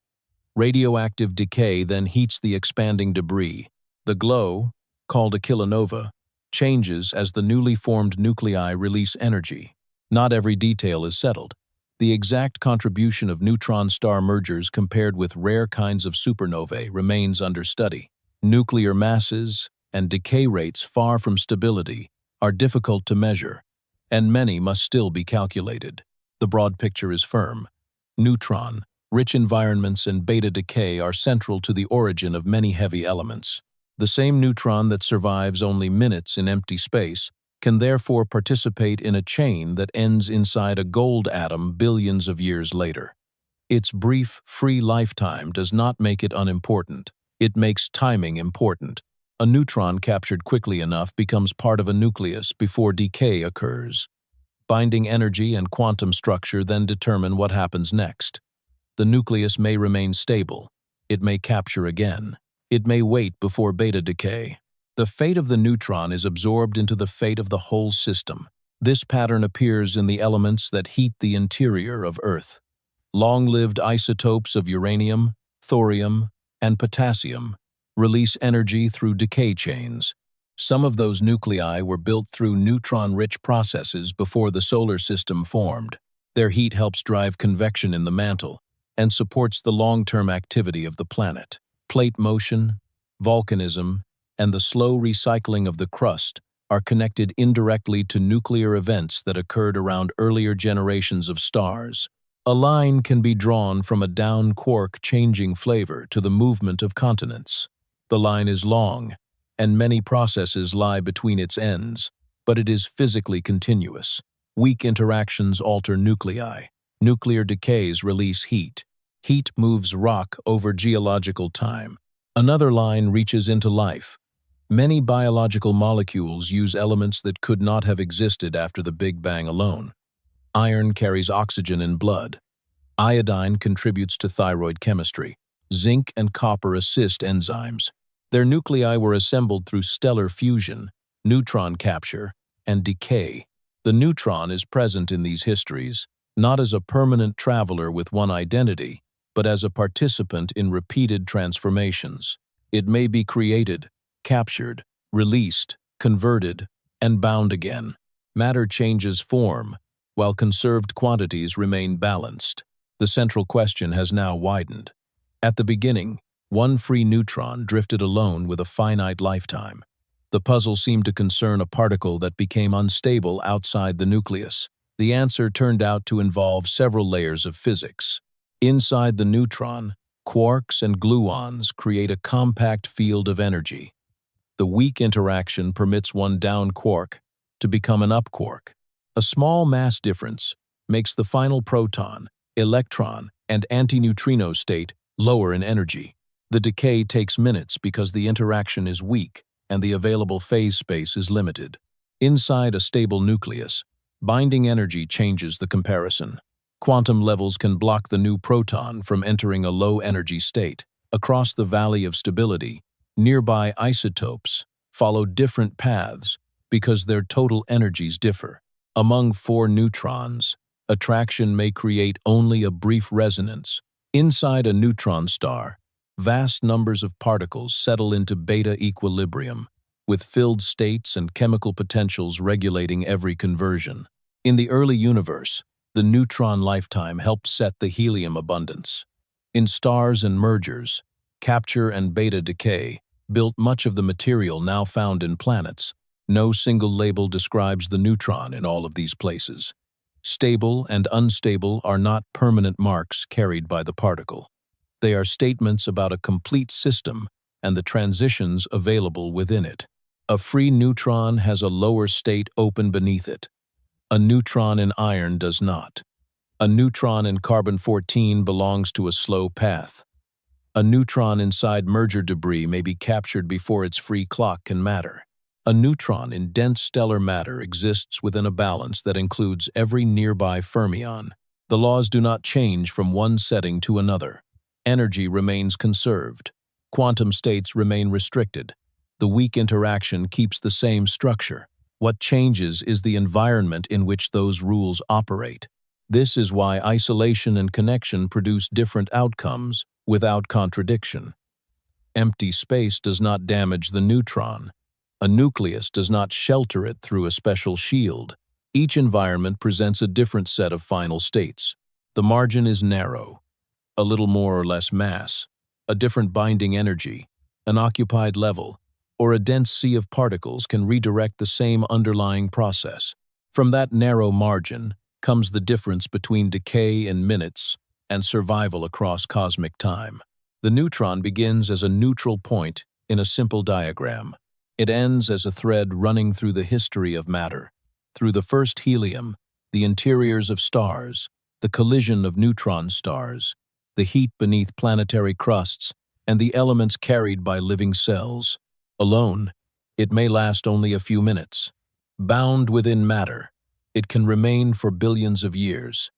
Radioactive decay then heats the expanding debris. The glow, called a kilonova, changes as the newly formed nuclei release energy. Not every detail is settled. The exact contribution of neutron star mergers compared with rare kinds of supernovae remains under study. Nuclear masses and decay rates far from stability are difficult to measure, and many must still be calculated. The broad picture is firm. Neutron, rich environments and beta decay are central to the origin of many heavy elements. The same neutron that survives only minutes in empty space can therefore participate in a chain that ends inside a gold atom billions of years later. Its brief, free lifetime does not make it unimportant. It makes timing important. A neutron captured quickly enough becomes part of a nucleus before decay occurs. Binding energy and quantum structure then determine what happens next. The nucleus may remain stable. It may capture again. It may wait before beta decay. The fate of the neutron is absorbed into the fate of the whole system. This pattern appears in the elements that heat the interior of Earth. Long-lived isotopes of uranium, thorium, and potassium release energy through decay chains. Some of those nuclei were built through neutron-rich processes before the solar system formed. Their heat helps drive convection in the mantle and supports the long-term activity of the planet. Plate motion, volcanism, and the slow recycling of the crust are connected indirectly to nuclear events that occurred around earlier generations of stars. A line can be drawn from a down quark changing flavor to the movement of continents. The line is long, and many processes lie between its ends, but it is physically continuous. Weak interactions alter nuclei. Nuclear decays release heat. Heat moves rock over geological time. Another line reaches into life. Many biological molecules use elements that could not have existed after the Big Bang alone. Iron carries oxygen in blood. Iodine contributes to thyroid chemistry. Zinc and copper assist enzymes. Their nuclei were assembled through stellar fusion, neutron capture, and decay. The neutron is present in these histories, not as a permanent traveler with one identity, but as a participant in repeated transformations. It may be created, captured, released, converted, and bound again. Matter changes form, while conserved quantities remain balanced. The central question has now widened. At the beginning, one free neutron drifted alone with a finite lifetime. The puzzle seemed to concern a particle that became unstable outside the nucleus. The answer turned out to involve several layers of physics. Inside the neutron, quarks and gluons create a compact field of energy. The weak interaction permits one down quark to become an up quark. A small mass difference makes the final proton, electron, and antineutrino state lower in energy. The decay takes minutes because the interaction is weak and the available phase space is limited. Inside a stable nucleus, binding energy changes the comparison. Quantum levels can block the new proton from entering a low-energy state. Across the valley of stability, nearby isotopes follow different paths because their total energies differ. Among four neutrons, attraction may create only a brief resonance. Inside a neutron star, vast numbers of particles settle into beta equilibrium, with filled states and chemical potentials regulating every conversion. In the early universe, the neutron lifetime helped set the helium abundance. In stars and mergers, capture and beta decay built much of the material now found in planets. No single label describes the neutron in all of these places. Stable and unstable are not permanent marks carried by the particle. They are statements about a complete system and the transitions available within it. A free neutron has a lower state open beneath it. A neutron in iron does not. A neutron in carbon-14 belongs to a slow path. A neutron inside merger debris may be captured before its free clock can matter. A neutron in dense stellar matter exists within a balance that includes every nearby fermion. The laws do not change from one setting to another. Energy remains conserved. Quantum states remain restricted. The weak interaction keeps the same structure. What changes is the environment in which those rules operate. This is why isolation and connection produce different outcomes without contradiction. Empty space does not damage the neutron. A nucleus does not shelter it through a special shield. Each environment presents a different set of final states. The margin is narrow, a little more or less mass, a different binding energy, an occupied level, or a dense sea of particles can redirect the same underlying process. From that narrow margin comes the difference between decay in minutes and survival across cosmic time. The neutron begins as a neutral point in a simple diagram. It ends as a thread running through the history of matter, through the first helium, the interiors of stars, the collision of neutron stars, the heat beneath planetary crusts, and the elements carried by living cells. Alone, it may last only a few minutes. Bound within matter, it can remain for billions of years.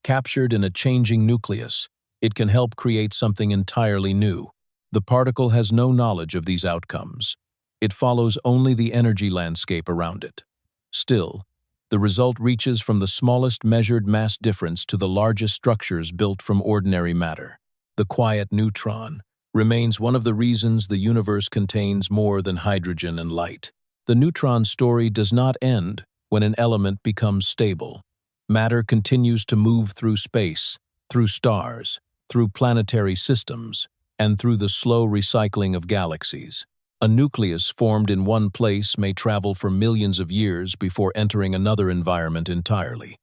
Captured in a changing nucleus, it can help create something entirely new. The particle has no knowledge of these outcomes. It follows only the energy landscape around it. Still, the result reaches from the smallest measured mass difference to the largest structures built from ordinary matter. The quiet neutron remains one of the reasons the universe contains more than hydrogen and light. The neutron story does not end when an element becomes stable. Matter continues to move through space, through stars, through planetary systems, and through the slow recycling of galaxies. A nucleus formed in one place may travel for millions of years before entering another environment entirely.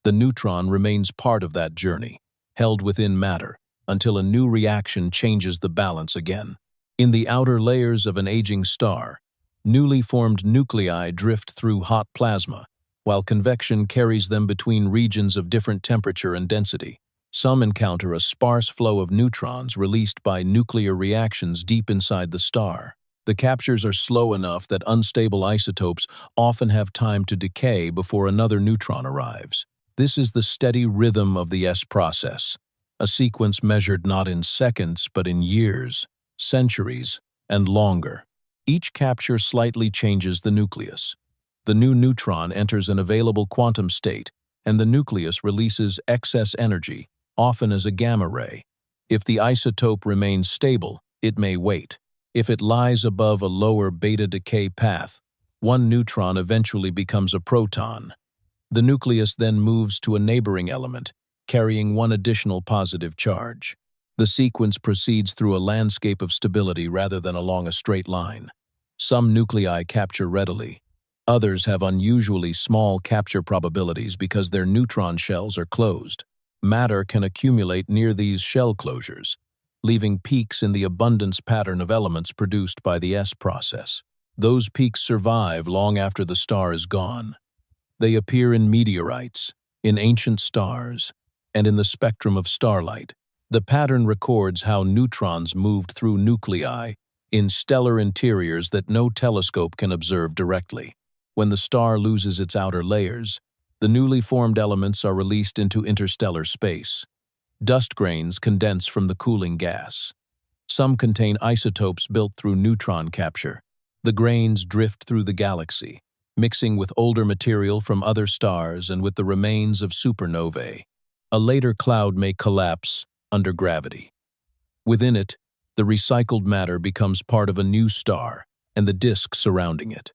The neutron remains part of that journey, held within matter, until a new reaction changes the balance again. In the outer layers of an aging star, newly formed nuclei drift through hot plasma, while convection carries them between regions of different temperature and density. Some encounter a sparse flow of neutrons released by nuclear reactions deep inside the star. The captures are slow enough that unstable isotopes often have time to decay before another neutron arrives. This is the steady rhythm of the S process, a sequence measured not in seconds but in years, centuries, and longer. Each capture slightly changes the nucleus. The new neutron enters an available quantum state, and the nucleus releases excess energy, often as a gamma ray. If the isotope remains stable, it may wait. If it lies above a lower beta decay path, one neutron eventually becomes a proton. The nucleus then moves to a neighboring element, carrying one additional positive charge. The sequence proceeds through a landscape of stability rather than along a straight line. Some nuclei capture readily. Others have unusually small capture probabilities because their neutron shells are closed. Matter can accumulate near these shell closures, leaving peaks in the abundance pattern of elements produced by the S process. Those peaks survive long after the star is gone. They appear in meteorites, in ancient stars, and in the spectrum of starlight. The pattern records how neutrons moved through nuclei in stellar interiors that no telescope can observe directly. When the star loses its outer layers, the newly formed elements are released into interstellar space. Dust grains condense from the cooling gas. Some contain isotopes built through neutron capture. The grains drift through the galaxy, mixing with older material from other stars and with the remains of supernovae. A later cloud may collapse under gravity. Within it, the recycled matter becomes part of a new star and the disk surrounding it.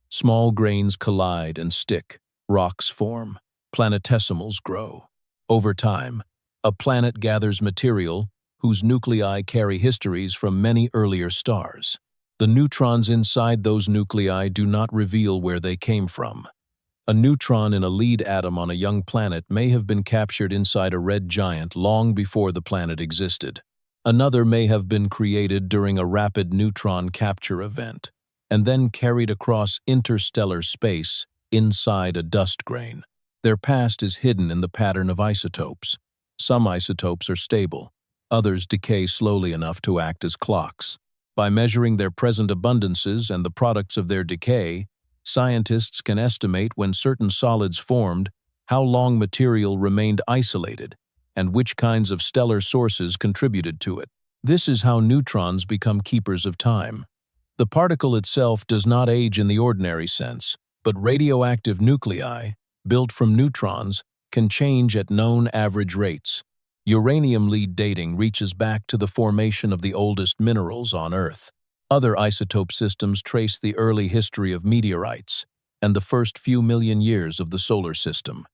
Small grains collide and stick, rocks form, planetesimals grow. Over time, a planet gathers material whose nuclei carry histories from many earlier stars. The neutrons inside those nuclei do not reveal where they came from. A neutron in a lead atom on a young planet may have been captured inside a red giant long before the planet existed. Another may have been created during a rapid neutron capture event, and then carried across interstellar space inside a dust grain. Their past is hidden in the pattern of isotopes. Some isotopes are stable, others decay slowly enough to act as clocks. By measuring their present abundances and the products of their decay, scientists can estimate when certain solids formed, how long material remained isolated, and which kinds of stellar sources contributed to it. This is how neutrons become keepers of time. The particle itself does not age in the ordinary sense, but radioactive nuclei, built from neutrons, can change at known average rates. Uranium lead dating reaches back to the formation of the oldest minerals on Earth. Other isotope systems trace the early history of meteorites and the first few million years of the solar system.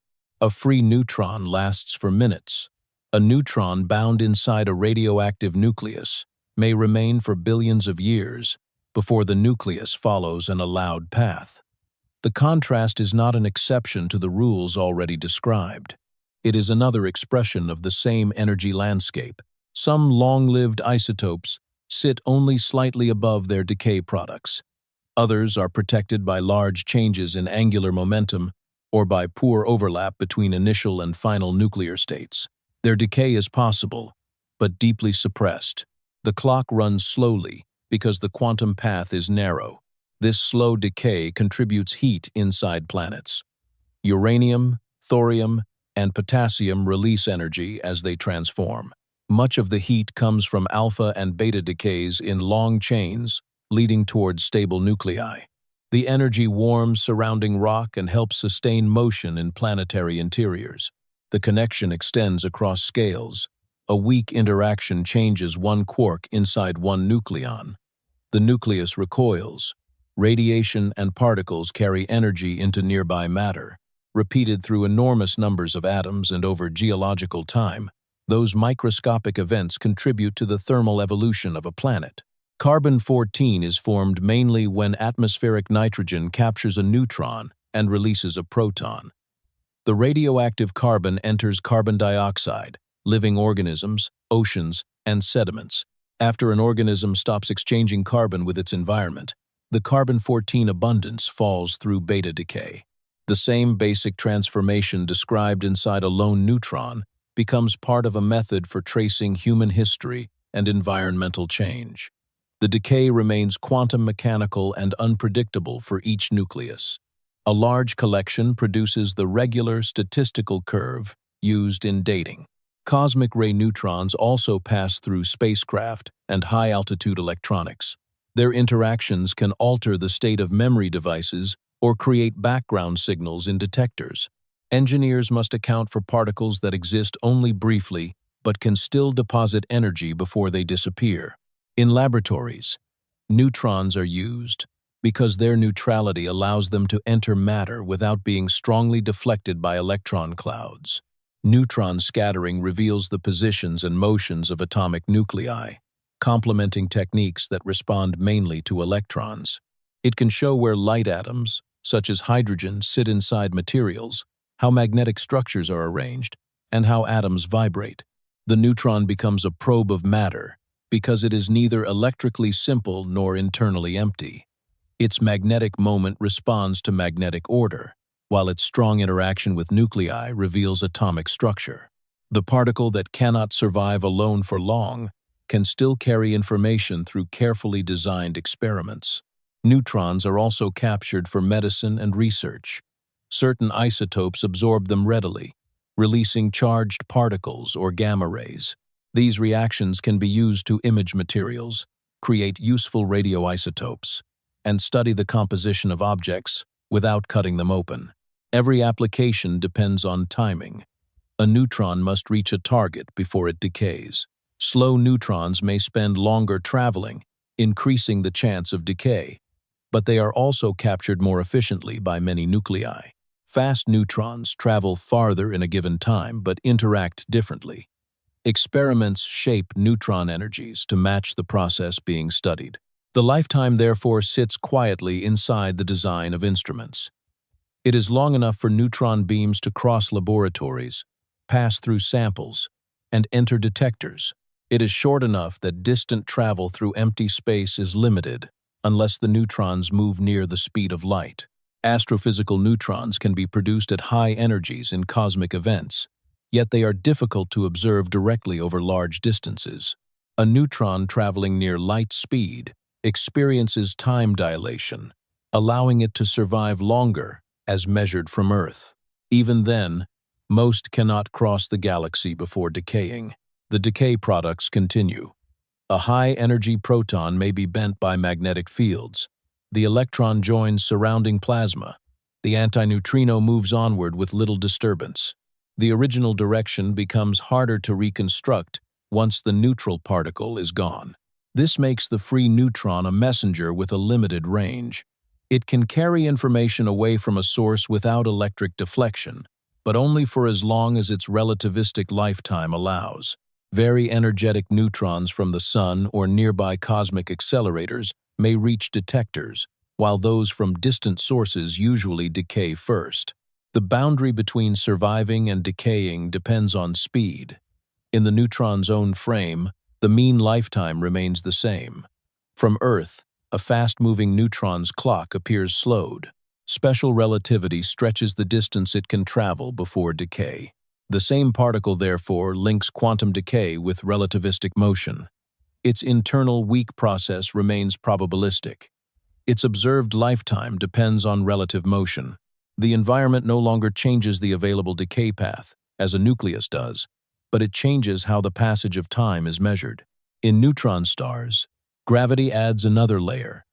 A free neutron lasts for minutes. A neutron bound inside a radioactive nucleus may remain for billions of years before the nucleus follows an allowed path. The contrast is not an exception to the rules already described. It is another expression of the same energy landscape. Some long-lived isotopes sit only slightly above their decay products. Others are protected by large changes in angular momentum or by poor overlap between initial and final nuclear states. Their decay is possible, but deeply suppressed. The clock runs slowly because the quantum path is narrow. This slow decay contributes heat inside planets. Uranium, thorium, and potassium release energy as they transform. Much of the heat comes from alpha and beta decays in long chains, leading towards stable nuclei. The energy warms surrounding rock and helps sustain motion in planetary interiors. The connection extends across scales. A weak interaction changes one quark inside one nucleon. The nucleus recoils. Radiation and particles carry energy into nearby matter. Repeated through enormous numbers of atoms and over geological time, those microscopic events contribute to the thermal evolution of a planet. Carbon-14 is formed mainly when atmospheric nitrogen captures a neutron and releases a proton. The radioactive carbon enters carbon dioxide, living organisms, oceans, and sediments. After an organism stops exchanging carbon with its environment, the carbon-14 abundance falls through beta decay. The same basic transformation described inside a lone neutron becomes part of a method for tracing human history and environmental change. The decay remains quantum mechanical and unpredictable for each nucleus. A large collection produces the regular statistical curve used in dating. Cosmic ray neutrons also pass through spacecraft and high-altitude electronics. Their interactions can alter the state of memory devices or create background signals in detectors. Engineers must account for particles that exist only briefly but can still deposit energy before they disappear. In laboratories, neutrons are used because their neutrality allows them to enter matter without being strongly deflected by electron clouds. Neutron scattering reveals the positions and motions of atomic nuclei, complementing techniques that respond mainly to electrons. It can show where light atoms, such as hydrogen, sit inside materials, how magnetic structures are arranged, and how atoms vibrate. The neutron becomes a probe of matter because it is neither electrically simple nor internally empty. Its magnetic moment responds to magnetic order, while its strong interaction with nuclei reveals atomic structure. The particle that cannot survive alone for long can still carry information through carefully designed experiments. Neutrons are also captured for medicine and research. Certain isotopes absorb them readily, releasing charged particles or gamma rays. These reactions can be used to image materials, create useful radioisotopes, and study the composition of objects without cutting them open. Every application depends on timing. A neutron must reach a target before it decays. Slow neutrons may spend longer traveling, increasing the chance of decay, but they are also captured more efficiently by many nuclei. Fast neutrons travel farther in a given time but interact differently. Experiments shape neutron energies to match the process being studied. The lifetime therefore sits quietly inside the design of instruments. It is long enough for neutron beams to cross laboratories, pass through samples, and enter detectors. It is short enough that distant travel through empty space is limited unless the neutrons move near the speed of light. Astrophysical neutrons can be produced at high energies in cosmic events, yet they are difficult to observe directly over large distances. A neutron traveling near light speed experiences time dilation, allowing it to survive longer as measured from Earth. Even then, most cannot cross the galaxy before decaying. The decay products continue. A high-energy proton may be bent by magnetic fields. The electron joins surrounding plasma. The antineutrino moves onward with little disturbance. The original direction becomes harder to reconstruct once the neutral particle is gone. This makes the free neutron a messenger with a limited range. It can carry information away from a source without electric deflection, but only for as long as its relativistic lifetime allows. Very energetic neutrons from the Sun or nearby cosmic accelerators may reach detectors, while those from distant sources usually decay first. The boundary between surviving and decaying depends on speed. In the neutron's own frame, the mean lifetime remains the same. From Earth, a fast-moving neutron's clock appears slowed. Special relativity stretches the distance it can travel before decay. The same particle, therefore, links quantum decay with relativistic motion. Its internal weak process remains probabilistic. Its observed lifetime depends on relative motion. The environment no longer changes the available decay path, as a nucleus does, but it changes how the passage of time is measured. In neutron stars, gravity adds another layer.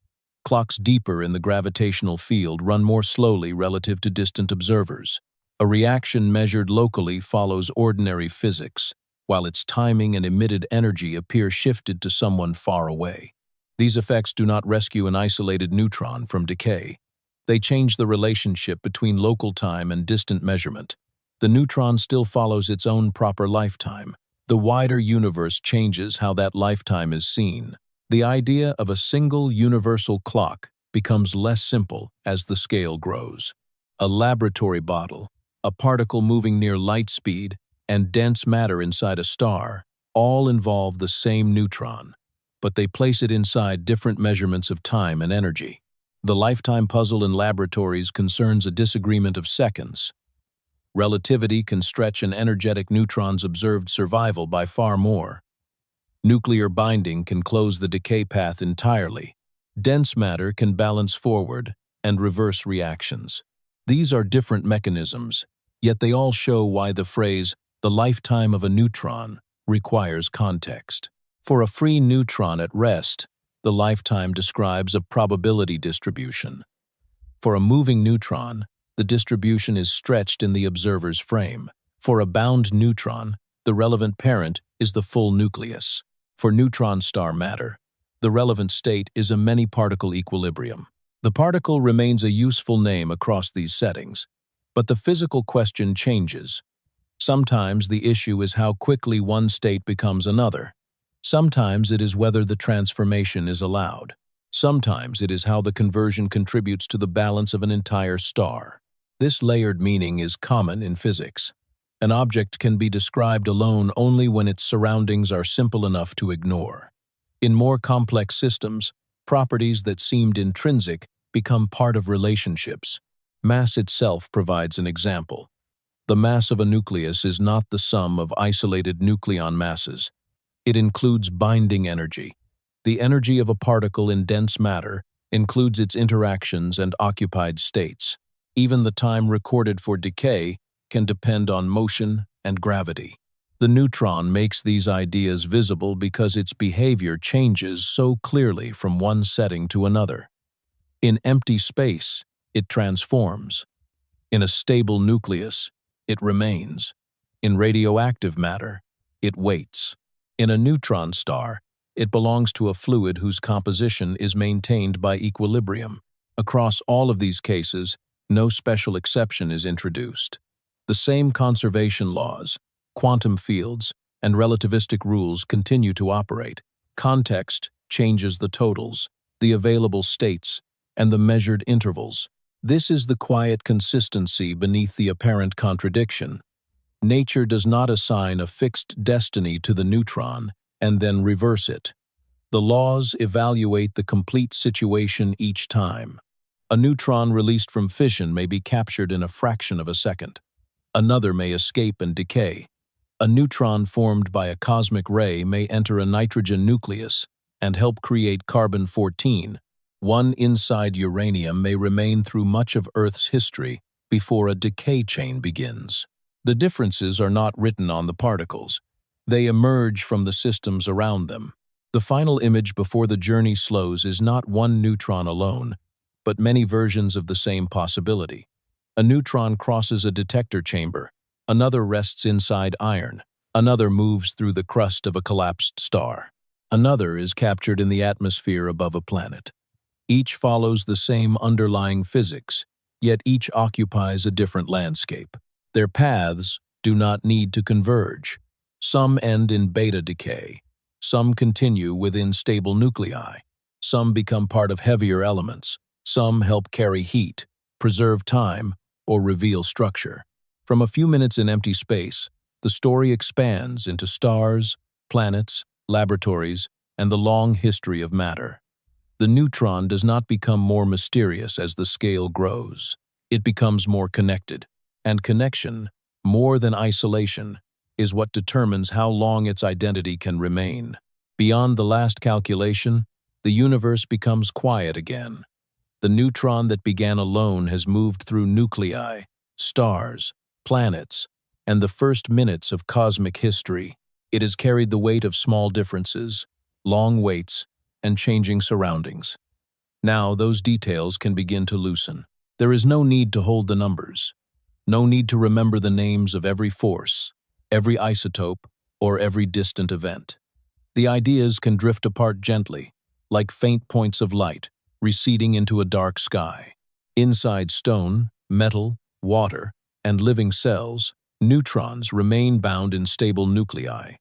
Clocks deeper in the gravitational field run more slowly relative to distant observers. A reaction measured locally follows ordinary physics, while its timing and emitted energy appear shifted to someone far away. These effects do not rescue an isolated neutron from decay. They change the relationship between local time and distant measurement. The neutron still follows its own proper lifetime. The wider universe changes how that lifetime is seen. The idea of a single universal clock becomes less simple as the scale grows. A laboratory bottle, a particle moving near light speed, and dense matter inside a star all involve the same neutron, but they place it inside different measurements of time and energy. The lifetime puzzle in laboratories concerns a disagreement of seconds. Relativity can stretch an energetic neutron's observed survival by far more. Nuclear binding can close the decay path entirely. Dense matter can balance forward and reverse reactions. These are different mechanisms, yet they all show why the phrase, "the lifetime of a neutron," requires context. For a free neutron at rest, the lifetime describes a probability distribution. For a moving neutron, the distribution is stretched in the observer's frame. For a bound neutron, the relevant parent is the full nucleus. For neutron star matter, the relevant state is a many-particle equilibrium. The particle remains a useful name across these settings, but the physical question changes. Sometimes the issue is how quickly one state becomes another. Sometimes it is whether the transformation is allowed. Sometimes it is how the conversion contributes to the balance of an entire star. This layered meaning is common in physics. An object can be described alone only when its surroundings are simple enough to ignore. In more complex systems, properties that seemed intrinsic become part of relationships. Mass itself provides an example. The mass of a nucleus is not the sum of isolated nucleon masses. It includes binding energy. The energy of a particle in dense matter includes its interactions and occupied states. Even the time recorded for decay can depend on motion and gravity. The neutron makes these ideas visible because its behavior changes so clearly from one setting to another. In empty space, it transforms. In a stable nucleus, it remains. In radioactive matter, it waits. In a neutron star, it belongs to a fluid whose composition is maintained by equilibrium. Across all of these cases, no special exception is introduced. The same conservation laws, quantum fields, and relativistic rules continue to operate. Context changes the totals, the available states, and the measured intervals. This is the quiet consistency beneath the apparent contradiction. Nature does not assign a fixed destiny to the neutron and then reverse it. The laws evaluate the complete situation each time. A neutron released from fission may be captured in a fraction of a second. Another may escape and decay. A neutron formed by a cosmic ray may enter a nitrogen nucleus and help create carbon-14. One inside uranium may remain through much of Earth's history before a decay chain begins. The differences are not written on the particles. They emerge from the systems around them. The final image before the journey slows is not one neutron alone, but many versions of the same possibility. A neutron crosses a detector chamber, another rests inside iron, another moves through the crust of a collapsed star, another is captured in the atmosphere above a planet. Each follows the same underlying physics, yet each occupies a different landscape. Their paths do not need to converge. Some end in beta decay, some continue within stable nuclei, some become part of heavier elements, some help carry heat, preserve time, or reveal structure. From a few minutes in empty space, the story expands into stars, planets, laboratories, and the long history of matter. The neutron does not become more mysterious as the scale grows. It becomes more connected, and connection, more than isolation, is what determines how long its identity can remain. Beyond the last calculation, the universe becomes quiet again. The neutron that began alone has moved through nuclei, stars, planets, and the first minutes of cosmic history. It has carried the weight of small differences, long waits, and changing surroundings. Now those details can begin to loosen. There is no need to hold the numbers, no need to remember the names of every force, every isotope, or every distant event. The ideas can drift apart gently, like faint points of light, receding into a dark sky. Inside stone, metal, water, and living cells, neutrons remain bound in stable nuclei.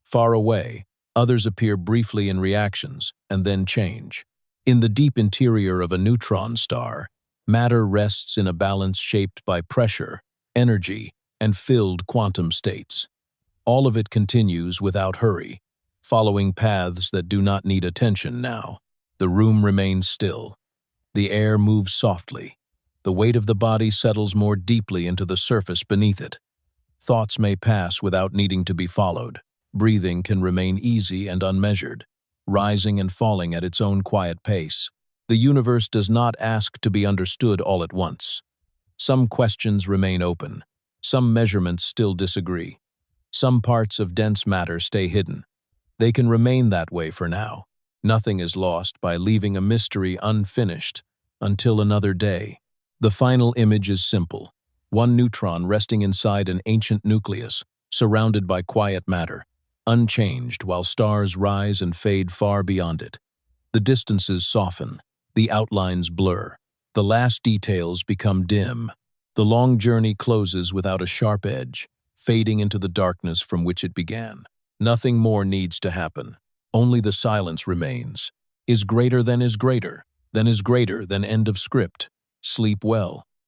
Far away, others appear briefly in reactions and then change. In the deep interior of a neutron star, matter rests in a balance shaped by pressure, energy, and filled quantum states. All of it continues without hurry, following paths that do not need attention now. The room remains still. The air moves softly. The weight of the body settles more deeply into the surface beneath it. Thoughts may pass without needing to be followed. Breathing can remain easy and unmeasured, rising and falling at its own quiet pace. The universe does not ask to be understood all at once. Some questions remain open. Some measurements still disagree. Some parts of dense matter stay hidden. They can remain that way for now. Nothing is lost by leaving a mystery unfinished until another day. The final image is simple. One neutron resting inside an ancient nucleus, surrounded by quiet matter, unchanged while stars rise and fade far beyond it. The distances soften, the outlines blur, the last details become dim. The long journey closes without a sharp edge, fading into the darkness from which it began. Nothing more needs to happen. Only the silence remains. Is greater than is greater, than is greater than end of script. Sleep well.